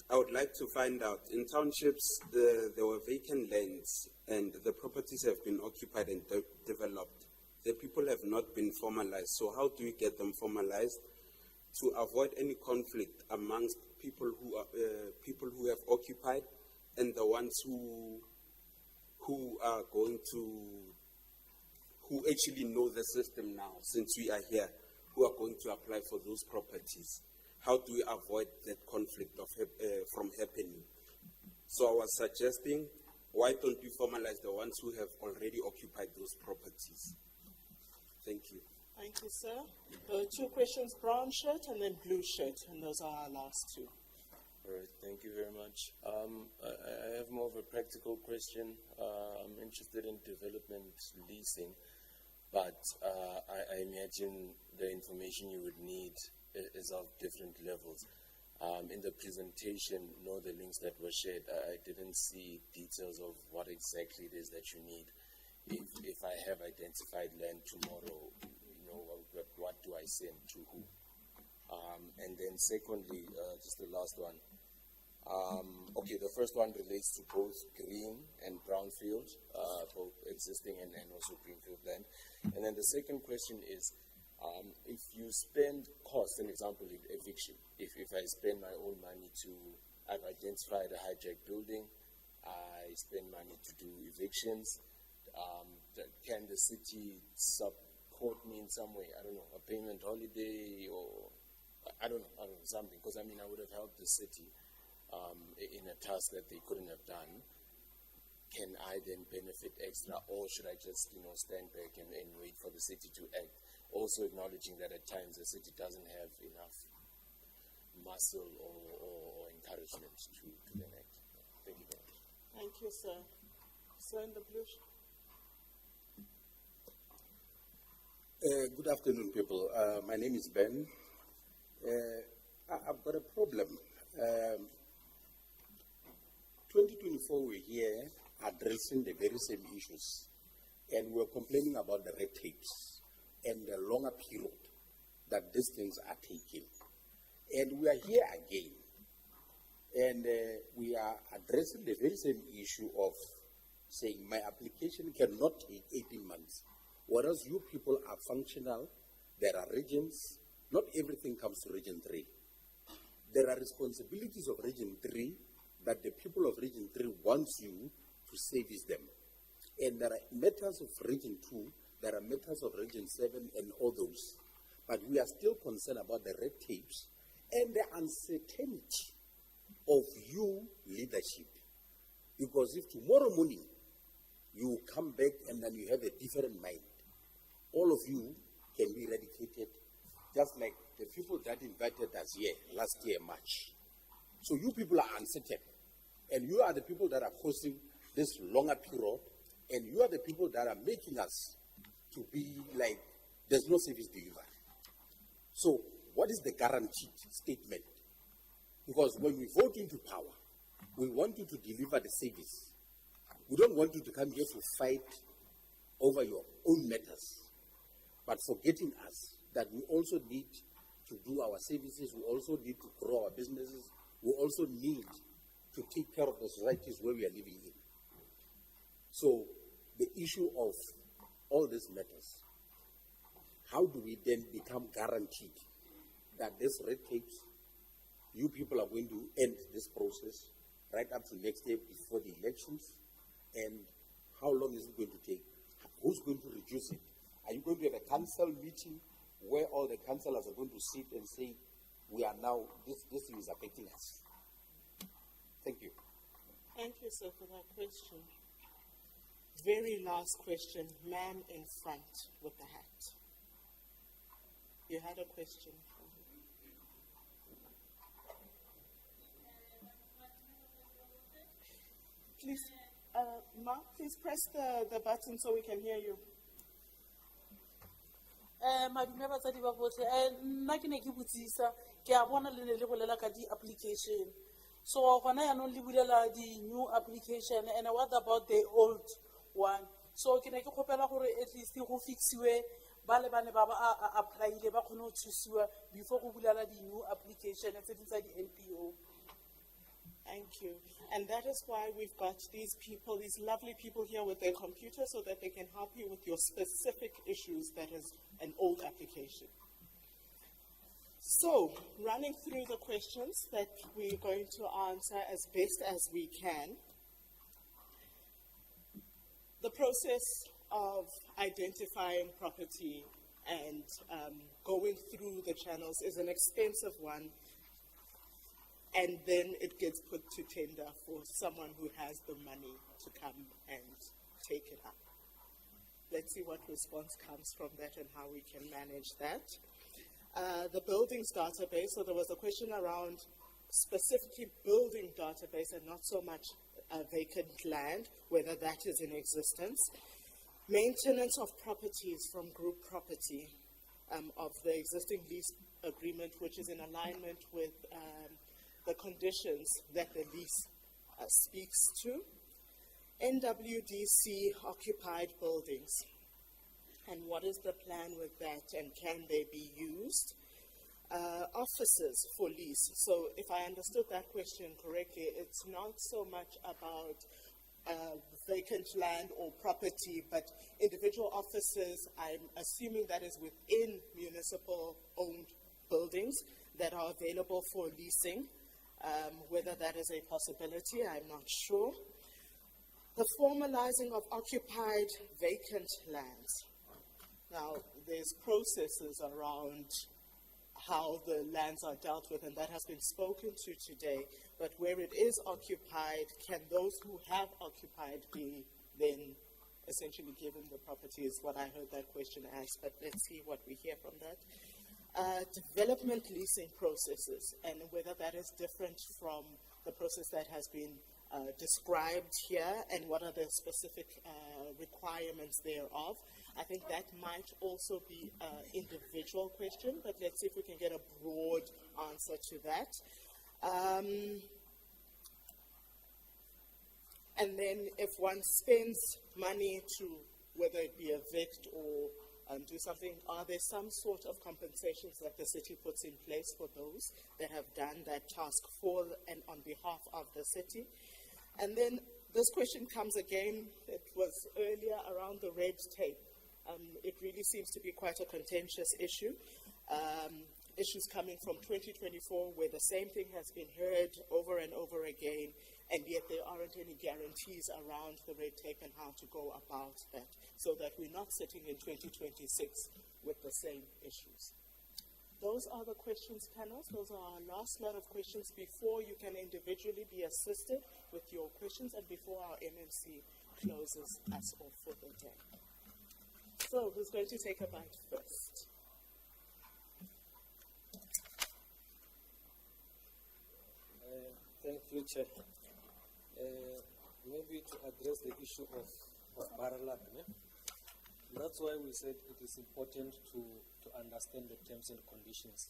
I would like to find out, in townships, there were vacant lands and the properties have been occupied and developed. The people have not been formalized. So how do we get them formalized to avoid any conflict amongst people who have occupied and the ones who are going to, who actually know the system now, since we are here, who are going to apply for those properties? How do we avoid that conflict from happening? So I was suggesting, why don't we formalize the ones who have already occupied those properties? Thank you. Thank you, sir. Two questions, brown shirt and then blue shirt, and those are our last two. All right, thank you very much. I have more of a practical question. I'm interested in development leasing, but I imagine the information you would need is of different levels. In the presentation, the links that were shared, I didn't see details of what exactly it is that you need. If I have identified land tomorrow, what do I send to who? And then secondly, just the last one. Okay, the first one relates to both green and brownfield, both existing and also greenfield land. And then the second question is, if you spend cost, an example, eviction, if I spend my own money I've identified a hijacked building, I spend money to do evictions, can the city support me in some way? I don't know, a payment holiday or, I don't know, something. Because I would have helped the city in a task that they couldn't have done. Can I then benefit extra, or should I just, stand back and wait for the city to act? Also acknowledging that at times the city doesn't have enough muscle or encouragement to then act. Thank you very much. Thank you, sir. Sir in the blue shirt. Good afternoon, people. My name is Ben. I've got a problem. 2024, we're here addressing the very same issues, and we're complaining about the red tapes and the longer period that these things are taking. And we are here again, and we are addressing the very same issue of saying my application cannot take 18 months. Whereas you people are functional, there are regions, not everything comes to Region 3. There are responsibilities of Region 3 that the people of Region 3 wants you to service them. And there are matters of Region 2, there are matters of Region 7 and all those. But we are still concerned about the red tapes and the uncertainty of you leadership. Because if tomorrow morning you come back and then you have a different mind, all of you can be eradicated, just like the people that invited us here last year, March. So you people are uncertain, and you are the people that are causing this longer period, and you are the people that are making us to be like there's no service delivery. So what is the guaranteed statement? Because when we vote into power, we want you to deliver the service. We don't want you to come here to fight over your own matters, but forgetting us that we also need to do our services, we also need to grow our businesses, we also need to take care of the societies where we are living in. So the issue of all these matters, how do we then become guaranteed that this red tapes, you people are going to end this process right up to next year before the elections? And how long is it going to take? Who's going to reduce it? Are you going to have a council meeting where all the councillors are going to sit and say, we are now, this thing is affecting us? Thank you. Thank you, sir, for that question. Very last question, ma'am in front with the hat. You had a question. Please, Mark, please press the button so we can hear you. Madume batsadi ba botlhe nna ke ne ke botsisa ke a bona le ne le bolela ka di-application so gona yaanong le bulela di-new application and what about the old one so ke ne ke kgopela gore at least go fixiwe ba le bane ba applyile ba kgone go thusiwa before go bulela di-new application tse di tsa di-NPO. Thank you. And that is why we've got these people, these lovely people here with their computers so that they can help you with your specific issues that is an old application. So, running through the questions that we're going to answer as best as we can. The process of identifying property and going through the channels is an expensive one. And then it gets put to tender for someone who has the money to come and take it up. Let's see what response comes from that and how we can manage that. The buildings database, so there was a question around specifically building database and not so much vacant land, whether that is in existence. Maintenance of properties from group property of the existing lease agreement, which is in alignment with the conditions that the lease speaks to. NWDC occupied buildings. And what is the plan with that and can they be used? Offices for lease. So if I understood that question correctly, it's not so much about vacant land or property, but individual offices. I'm assuming that is within municipal owned buildings that are available for leasing. Whether that is a possibility, I'm not sure. The formalizing of occupied vacant lands. Now, there's processes around how the lands are dealt with, and that has been spoken to today. But where it is occupied, can those who have occupied be then essentially given the property is what I heard that question asked, but let's see what we hear from that. Development leasing processes and whether that is different from the process that has been described here and what are the specific requirements thereof. I think that might also be an individual question, but let's see if we can get a broad answer to that. And then if one spends money to, whether it be evict or do something, are there some sort of compensations that the city puts in place for those that have done that task for and on behalf of the city? And then this question comes again, it was earlier around the red tape. It really seems to be quite a contentious issue. Issues coming from 2024 where the same thing has been heard over and over again, and yet there aren't any guarantees around the red tape and how to go about that, so that we're not sitting in 2026 with the same issues. Those are the questions, panels. Those are our last lot of questions before you can individually be assisted with your questions and before our MMC closes us off for the day. So, who's going to take a bite first? Thank you, Chair. Maybe to address the issue of Baralak, that's why we said it is important to understand the terms and conditions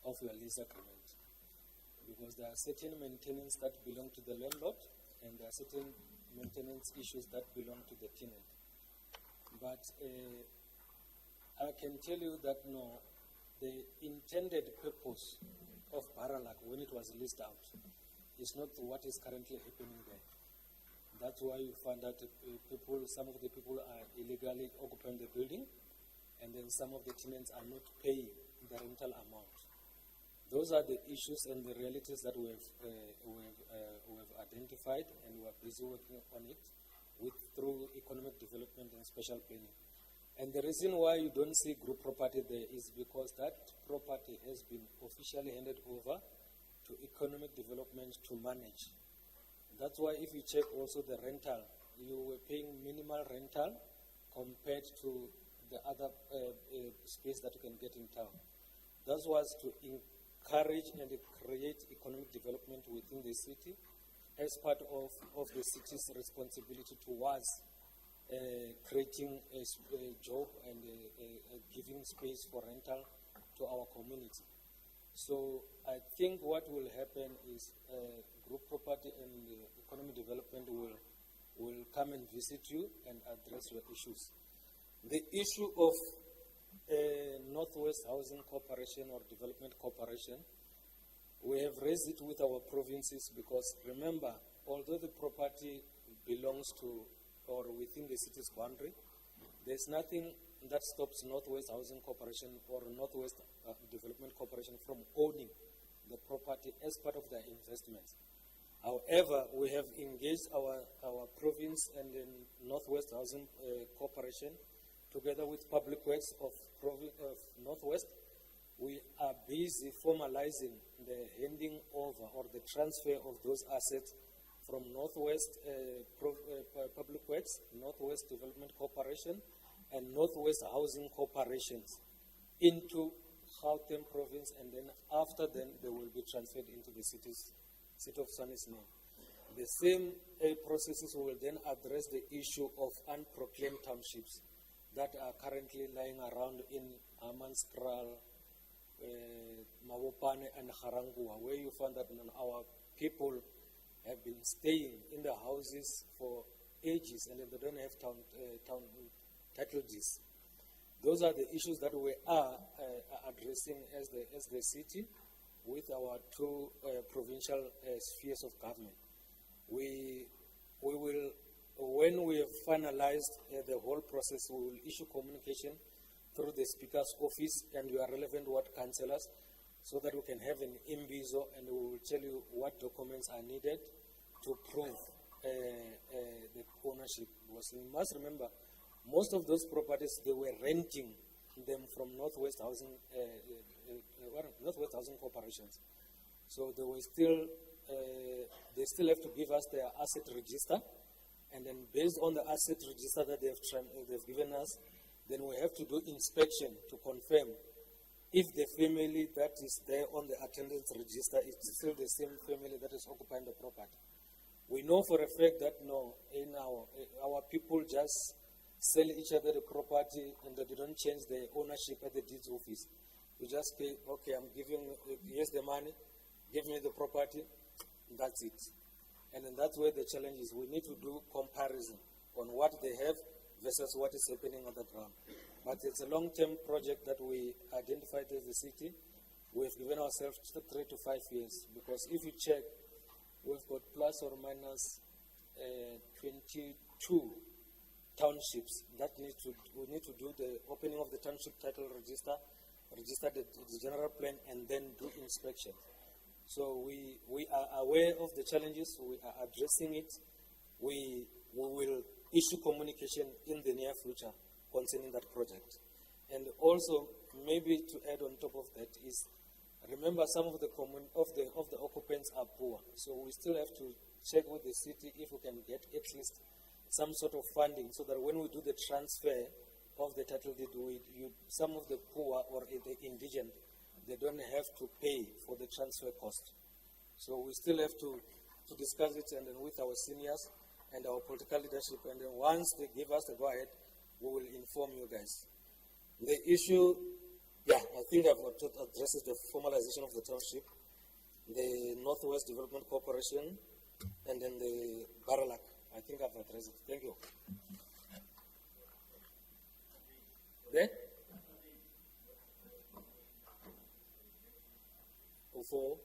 of your lease agreement. Because there are certain maintenance that belong to the landlord and there are certain maintenance issues that belong to the tenant. But I can tell you that no, the intended purpose of Baralak when it was leased out is not what is currently happening there. That's why you find that some of the people are illegally occupying the building, and then some of the tenants are not paying the rental amount. Those are the issues and the realities that we have identified, and we are busy working on it through economic development and special planning. And the reason why you don't see group property there is because that property has been officially handed over to economic development to manage. That's why if you check also the rental, you were paying minimal rental compared to the other space that you can get in town. That was to encourage and create economic development within the city as part of the city's responsibility towards creating a job and giving space for rental to our community. So I think what will happen is group property and economic development will come and visit you and address your issues. The issue of Northwest Housing Corporation or Development Corporation, we have raised it with our provinces because remember, although the property belongs to or within the city's boundary, there's nothing that stops Northwest Housing Corporation or Northwest Development Corporation from owning the property as part of their investments. However, we have engaged our province and the Northwest Housing Corporation together with Public Works of Northwest. We are busy formalizing the handing over or the transfer of those assets from Northwest Public Works, Northwest Development Corporation, and Northwest Housing Corporations into Gauteng Province, and then after then they will be transferred into the City of Tshwane's name. The same processes will then address the issue of unproclaimed townships that are currently lying around in Amanskral, Mabopane, and Harangua, where you find that our people have been staying in the houses for ages and they don't have town title deeds. Those are the issues that we are addressing as the city with our two provincial spheres of government. We will, when we have finalized the whole process, we will issue communication through the Speaker's office and your relevant ward councillors so that we can have an imbizo and we will tell you what documents are needed to prove the ownership. Because you must remember, most of those properties, they were renting them from Northwest Housing Corporations. So they were still, they still have to give us their asset register, and then based on the asset register that they've given us, then we have to do inspection to confirm if the family that is there on the attendance register is still the same family that is occupying the property. We know for a fact that no, in our people just sell each other the property and they don't change the ownership at the deeds office. You just pay, okay, I'm giving, here's the money, give me the property, that's it. And then that's where the challenge is. We need to do comparison on what they have versus what is happening on the ground. But it's a long-term project that we identified as the city. We've given ourselves 3 to 5 years because if you check, we've got plus or minus 22 townships that we need to do the opening of the township title register, register the general plan, and then do inspection. So we are aware of the challenges. We are addressing it. We will issue communication in the near future concerning that project. And also, maybe to add on top of that is, remember some of the occupants are poor. So we still have to check with the city if we can get at least some sort of funding so that when we do the transfer of the title deed, some of the poor or the indigent, they don't have to pay for the transfer cost. So we still have to discuss it and then with our seniors and our political leadership, and then once they give us the go-ahead, we will inform you guys. The issue, yeah, I think I've addressed the formalization of the township, the Northwest Development Corporation, and then the Baralak. I think I've addressed it. Thank you. There? For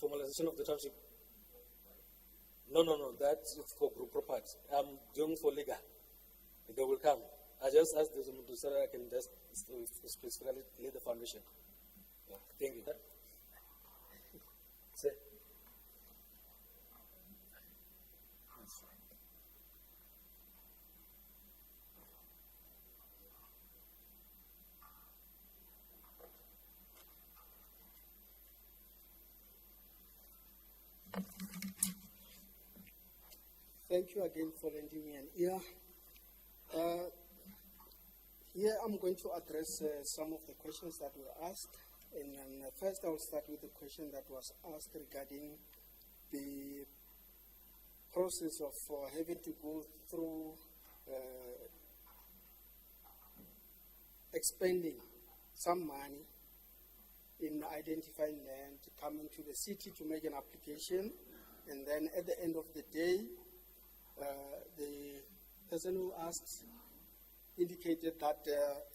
formalization of the township. No, that's for group property. I'm doing for legal. They will come. I just asked this to so that I can just specifically lay the foundation. Yeah, thank you. Sir. Thank you again for lending me an ear. Here I'm going to address some of the questions that were asked. And then first I will start with the question that was asked regarding the process of having to go through expending some money in identifying land, coming to the city to make an application, and then at the end of the day, the person who asked indicated that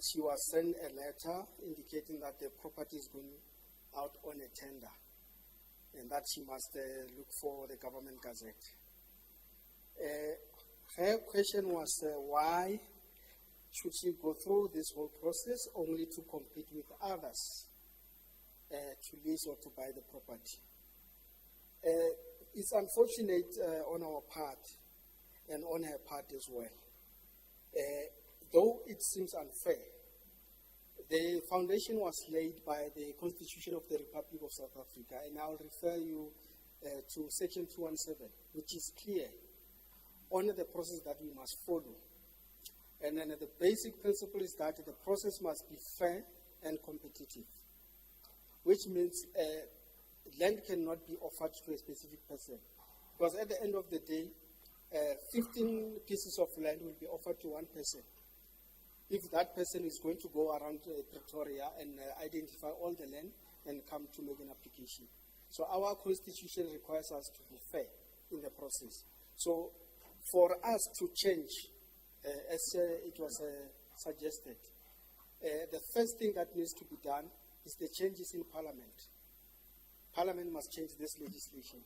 she was sent a letter indicating that the property is going out on a tender and that she must look for the government gazette. Her question was why should she go through this whole process only to compete with others to lease or to buy the property? It's unfortunate on our part and on her part as well. Though it seems unfair, the foundation was laid by the Constitution of the Republic of South Africa, and I'll refer you to Section 217, which is clear on the process that we must follow. And then the basic principle is that the process must be fair and competitive, which means land cannot be offered to a specific person. Because at the end of the day, 15 pieces of land will be offered to one person. If that person is going to go around Pretoria and identify all the land and come to make an application. So our constitution requires us to be fair in the process. So for us to change, as it was suggested, the first thing that needs to be done is the changes in Parliament. Parliament must change this legislation.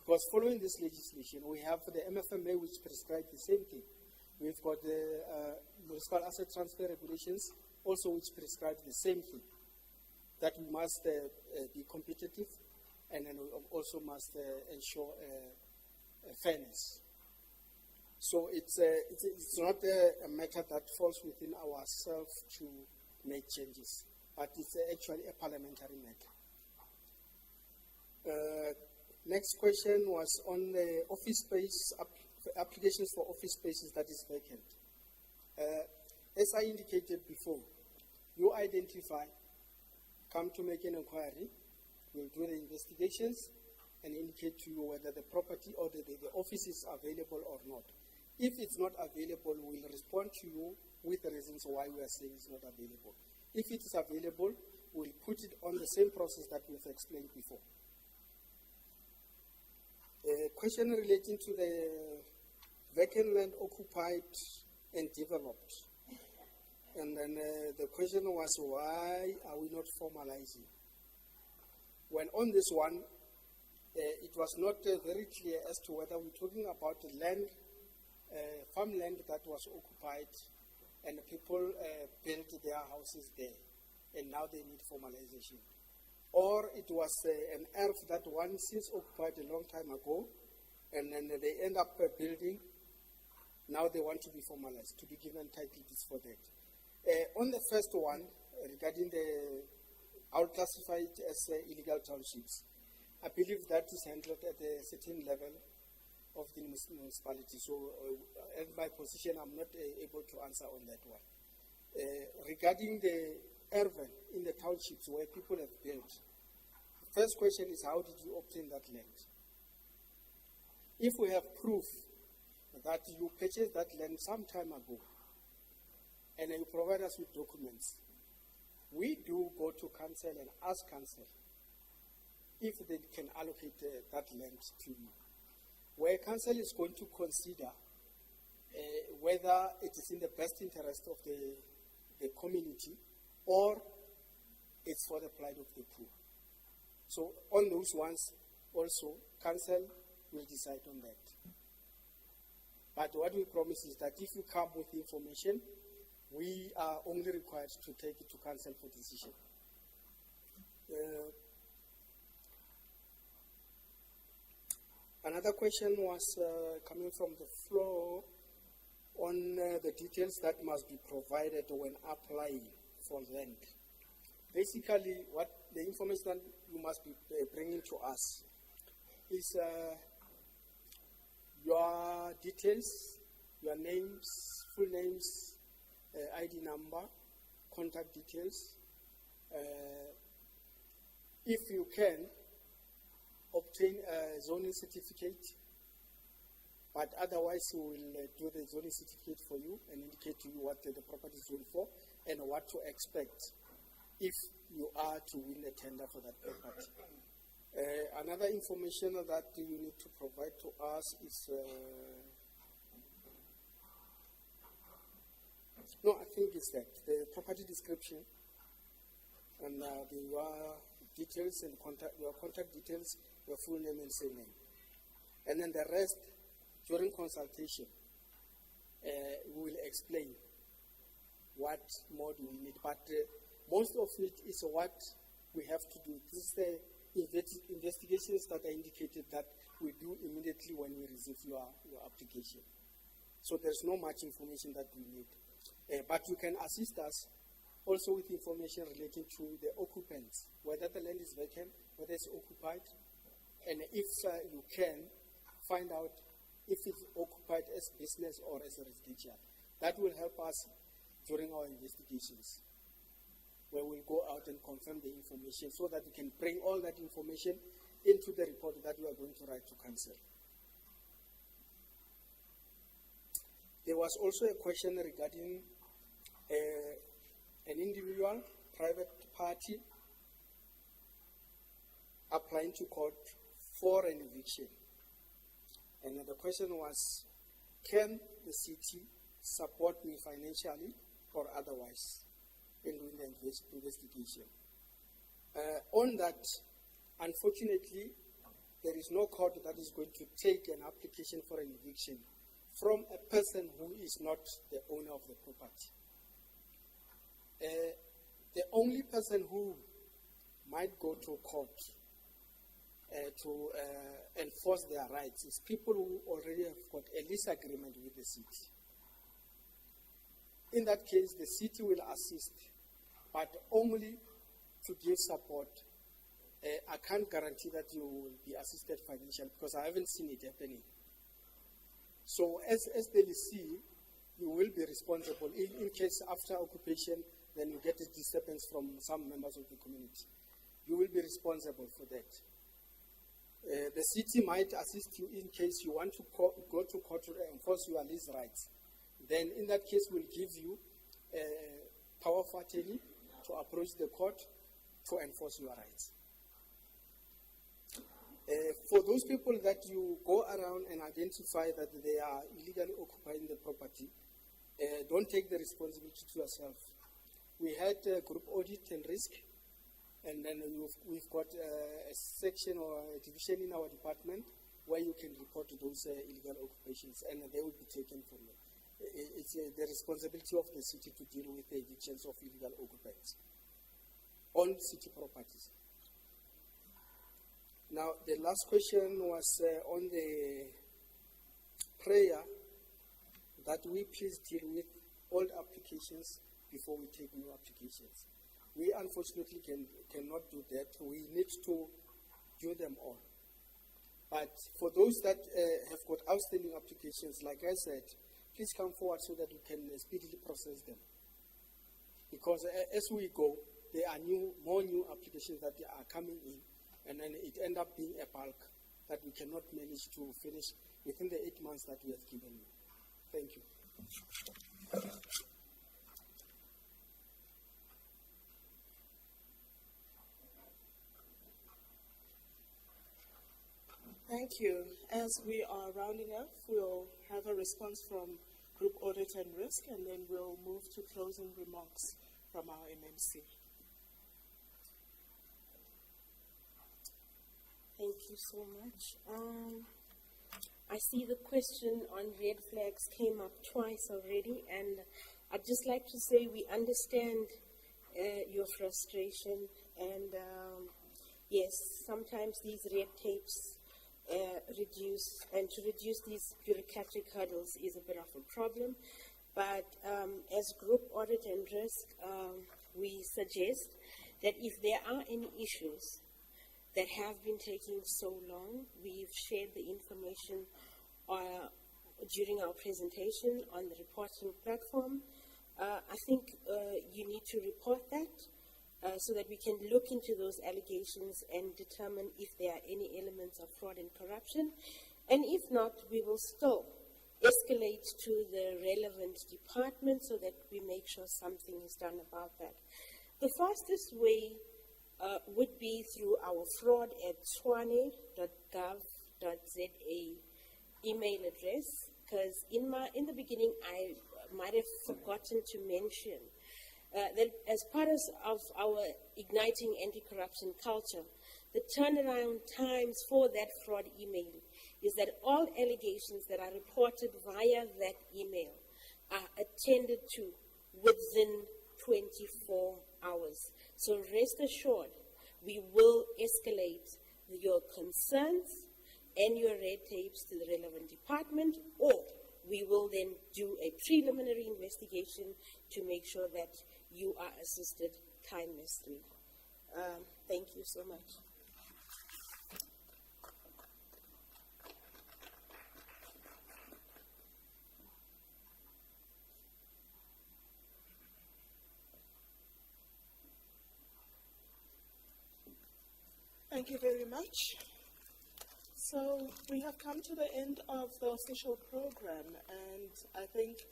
Because following this legislation, we have the MFMA which prescribes the same thing. We've got the municipal asset transfer regulations also which prescribe the same thing, that we must be competitive and then we also must ensure fairness. So it's not a matter that falls within ourselves to make changes, but it's actually a parliamentary matter. Next question was on the office space, applications for office spaces that is vacant. As I indicated before, you identify, come to make an inquiry, we'll do the investigations and indicate to you whether the property or the office is available or not. If it's not available, we'll respond to you with the reasons why we are saying it's not available. If it is available, we'll put it on the same process that we've explained before. A question relating to the vacant land occupied and developed. And then the question was, why are we not formalizing? When on this one, it was not very clear as to whether we're talking about the land, farmland that was occupied and people built their houses there and now they need formalization. Or it was an earth that one since occupied a long time ago and then they end up building. Now they want to be formalized, to be given title deeds for that. On the first one, regarding I'll classify it as illegal townships. I believe that is handled at a certain level of the municipality. So, at my position, I'm not able to answer on that one. Regarding the urban in the townships where people have built, the first question is, how did you obtain that land? If we have proof that you purchased that land some time ago, and you provide us with documents, we do go to council and ask council if they can allocate that land to you. Where council is going to consider whether it is in the best interest of the community or it's for the plight of the poor. So on those ones also, council will decide on that. But what we promise is that if you come with information we are only required to take it to council for decision. Another question was coming from the floor on the details that must be provided when applying for land. Basically, what the information that you must be bringing to us is your details, your names, full names, ID number, contact details. If you can, obtain a zoning certificate, but otherwise we will do the zoning certificate for you and indicate to you what the property is zoned for and what to expect if you are to win a tender for that property. Another information that you need to provide to us is, no, I think it's that, the property description and your details and your contact details, your full name and surname. And then the rest, during consultation, we will explain what more do we need. But most of it is what we have to do. This is the investigations that are indicated that we do immediately when we receive your application. So there's no much information that we need. But you can assist us also with information relating to the occupants, whether the land is vacant, whether it's occupied, and if you can, find out if it's occupied as business or as a residential. That will help us during our investigations, where we'll go out and confirm the information so that we can bring all that information into the report that we are going to write to council. There was also a question regarding an individual, private party, applying to court for an eviction. And the question was, can the city support me financially or otherwise in doing the investigation? On that, unfortunately, there is no court that is going to take an application for an eviction from a person who is not the owner of the property. The only person who might go to court to enforce their rights is people who already have got a lease agreement with the city. In that case, the city will assist, but only to give support. I can't guarantee that you will be assisted financially because I haven't seen it happening. So as the lessee, you will be responsible. In case after occupation, then you get a disturbance from some members of the community. You will be responsible for that. The city might assist you in case you want to go to court to enforce your lease rights. Then in that case, we'll give you power of attorney to approach the court to enforce your rights. For those people that you go around and identify that they are illegally occupying the property, don't take the responsibility to yourself. We had a group audit and risk, and then we've got a section or a division in our department where you can report those illegal occupations, and they will be taken from you. It's the responsibility of the city to deal with the evictions of illegal occupants on city properties. Now, the last question was on the prayer that we please deal with old applications before we take new applications. We unfortunately cannot do that. We need to do them all. But for those that have got outstanding applications, like I said, please come forward so that we can speedily process them. Because as we go, there are more new applications that are coming in, and then it ends up being a bulk that we cannot manage to finish within the 8 months that we have given you. Thank you. Thank you. As we are rounding up, we'll have a response from Group Audit and Risk, and then we'll move to closing remarks from our MMC. Thank you so much. I see the question on red flags came up twice already, and I'd just like to say we understand your frustration, and yes, sometimes these red tapes to reduce these bureaucratic hurdles is a bit of a problem. But as Group Audit and Risk, we suggest that if there are any issues that have been taking so long, we've shared the information during our presentation on the reporting platform. I think you need to report that so that we can look into those allegations and determine if there are any elements of fraud and corruption. And if not, we will still escalate to the relevant department so that we make sure something is done about that. The fastest way would be through our fraud@tshwane.gov.za email address, because in the beginning I might have forgotten to mention that as part of our igniting anti-corruption culture, the turnaround times for that fraud email is that all allegations that are reported via that email are attended to within 24 hours. So rest assured, we will escalate your concerns and your red tapes to the relevant department, or we will then do a preliminary investigation to make sure that you are assisted timelessly. Thank you so much. Thank you very much. So we have come to the end of the official program, and I think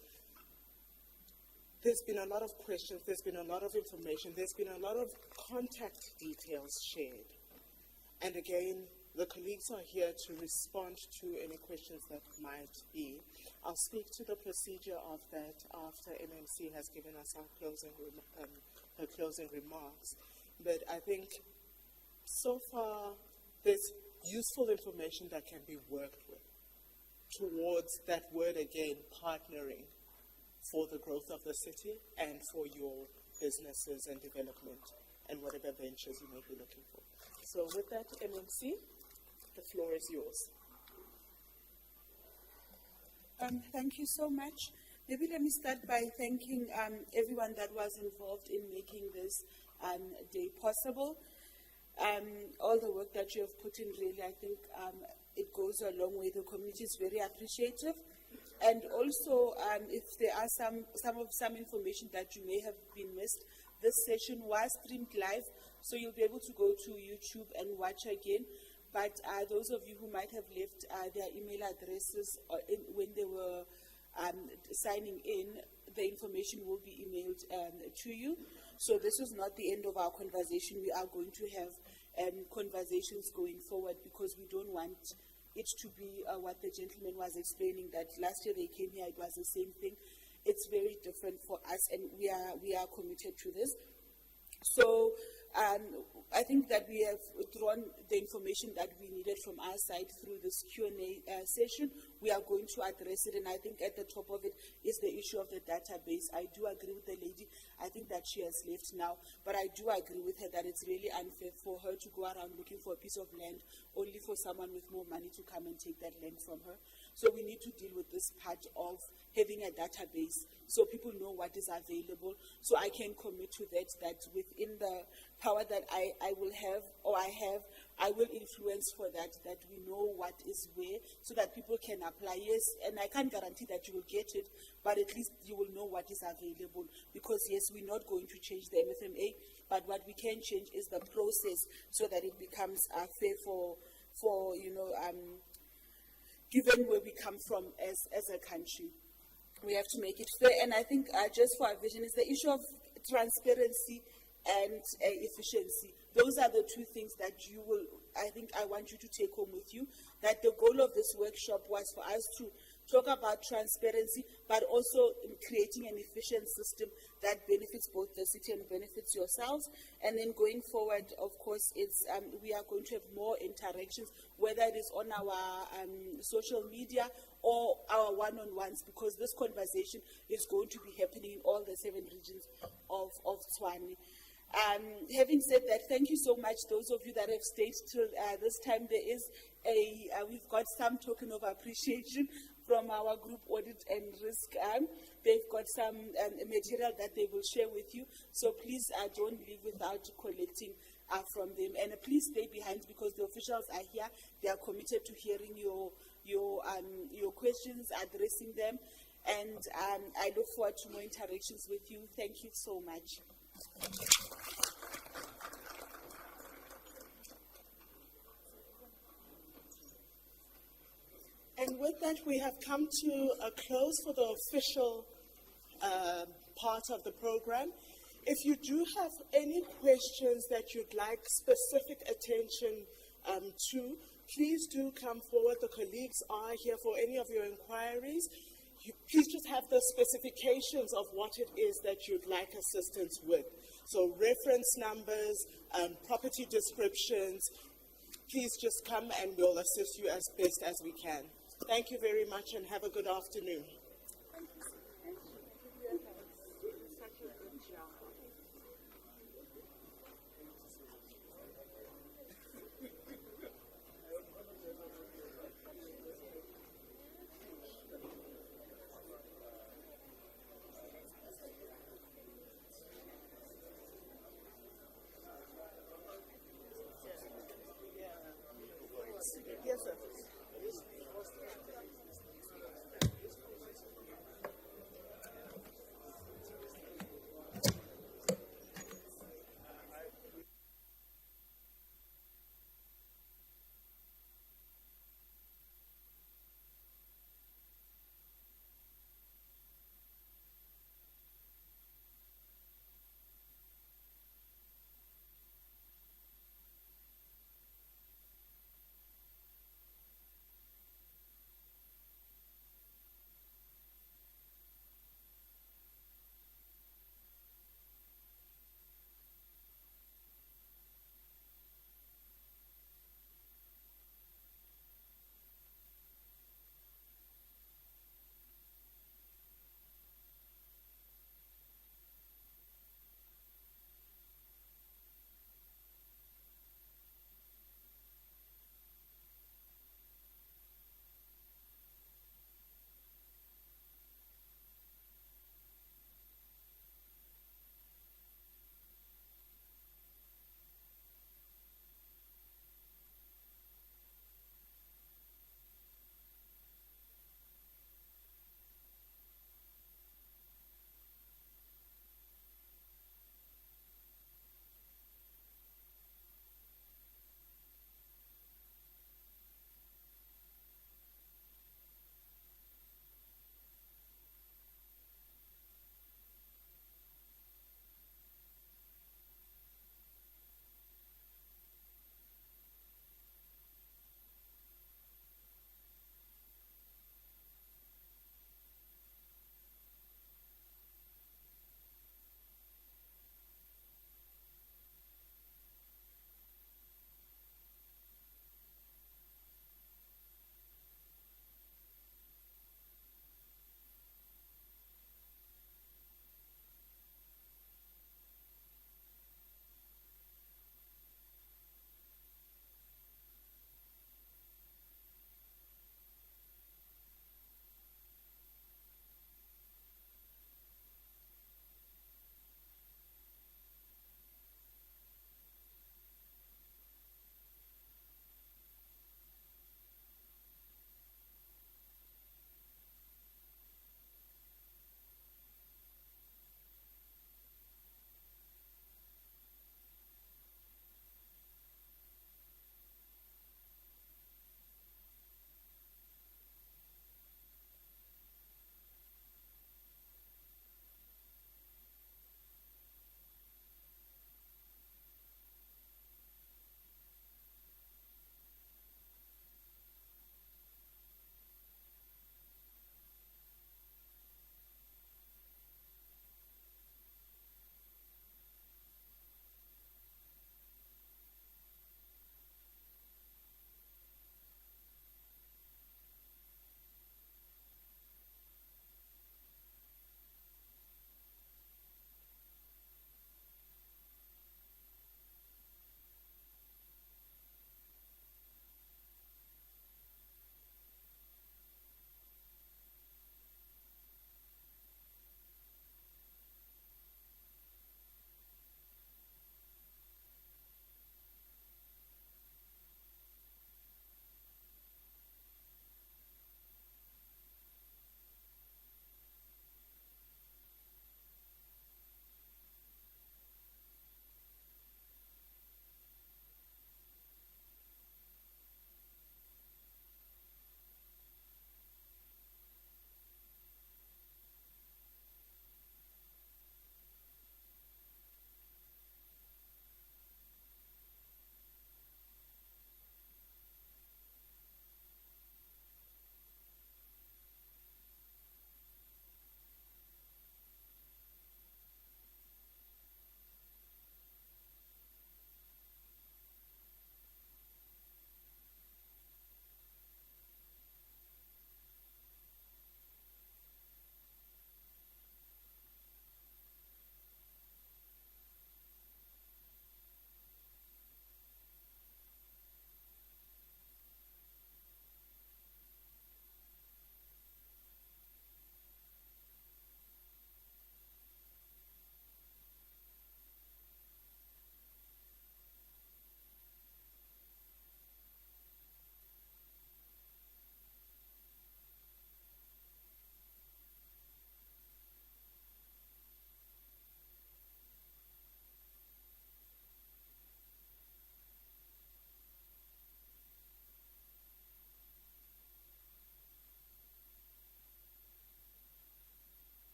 there's been a lot of questions, there's been a lot of information, there's been a lot of contact details shared. And again, the colleagues are here to respond to any questions that might be. I'll speak to the procedure of that after MMC has given us our her closing remarks. But I think so far there's useful information that can be worked with towards that word again, partnering, for the growth of the city and for your businesses and development and whatever ventures you may be looking for. So with that, MMC, the floor is yours. Thank you so much. Maybe let me start by thanking everyone that was involved in making this day possible. All the work that you have put in, really, I think it goes a long way. The community is very appreciative. And also, if there are some information that you may have been missed, this session was streamed live, so you'll be able to go to YouTube and watch again. But those of you who might have left their email addresses when they were signing in, the information will be emailed to you. So this is not the end of our conversation. We are going to have conversations going forward, because we don't want it to be what the gentleman was explaining, that last year they came here, it was the same thing. It's very different for us, and we are committed to this. So I think that we have drawn the information that we needed from our side through this Q&A session. We are going to address it, and I think at the top of it is the issue of the database. I do agree with the lady. I think that she has left now, but I do agree with her that it's really unfair for her to go around looking for a piece of land only for someone with more money to come and take that land from her. So we need to deal with this part of having a database so people know what is available. So I can commit to that within the power that I will have, or I will influence for that we know what is where, so that people can apply. Yes, and I can't guarantee that you will get it, but at least you will know what is available. Because yes, we're not going to change the MFMA, but what we can change is the process, so that it becomes fair for given where we come from as a country. We have to make it fair, and I think just for our vision is the issue of transparency and efficiency. Those are the two things that you will I think I want you to take home with you, that the goal of this workshop was for us to talk about transparency, but also in creating an efficient system that benefits both the city and benefits yourselves. And then going forward, of course, we are going to have more interactions, whether it is on our social media or our one-on-ones, because this conversation is going to be happening in all the 7 regions of Tshwane. Having said that, thank you so much, those of you that have stayed till this time. There is we've got some token of appreciation from our group audit and risk. They've got some material that they will share with you. So please don't leave without collecting from them. And please stay behind, because the officials are here. They are committed to hearing your questions, addressing them. And I look forward to more interactions with you. Thank you so much. And with that, we have come to a close for the official part of the program. If you do have any questions that you'd like specific attention to, please do come forward. The colleagues are here for any of your inquiries. Please just have the specifications of what it is that you'd like assistance with. So reference numbers, property descriptions. Please just come and we'll assist you as best as we can. Thank you very much and have a good afternoon.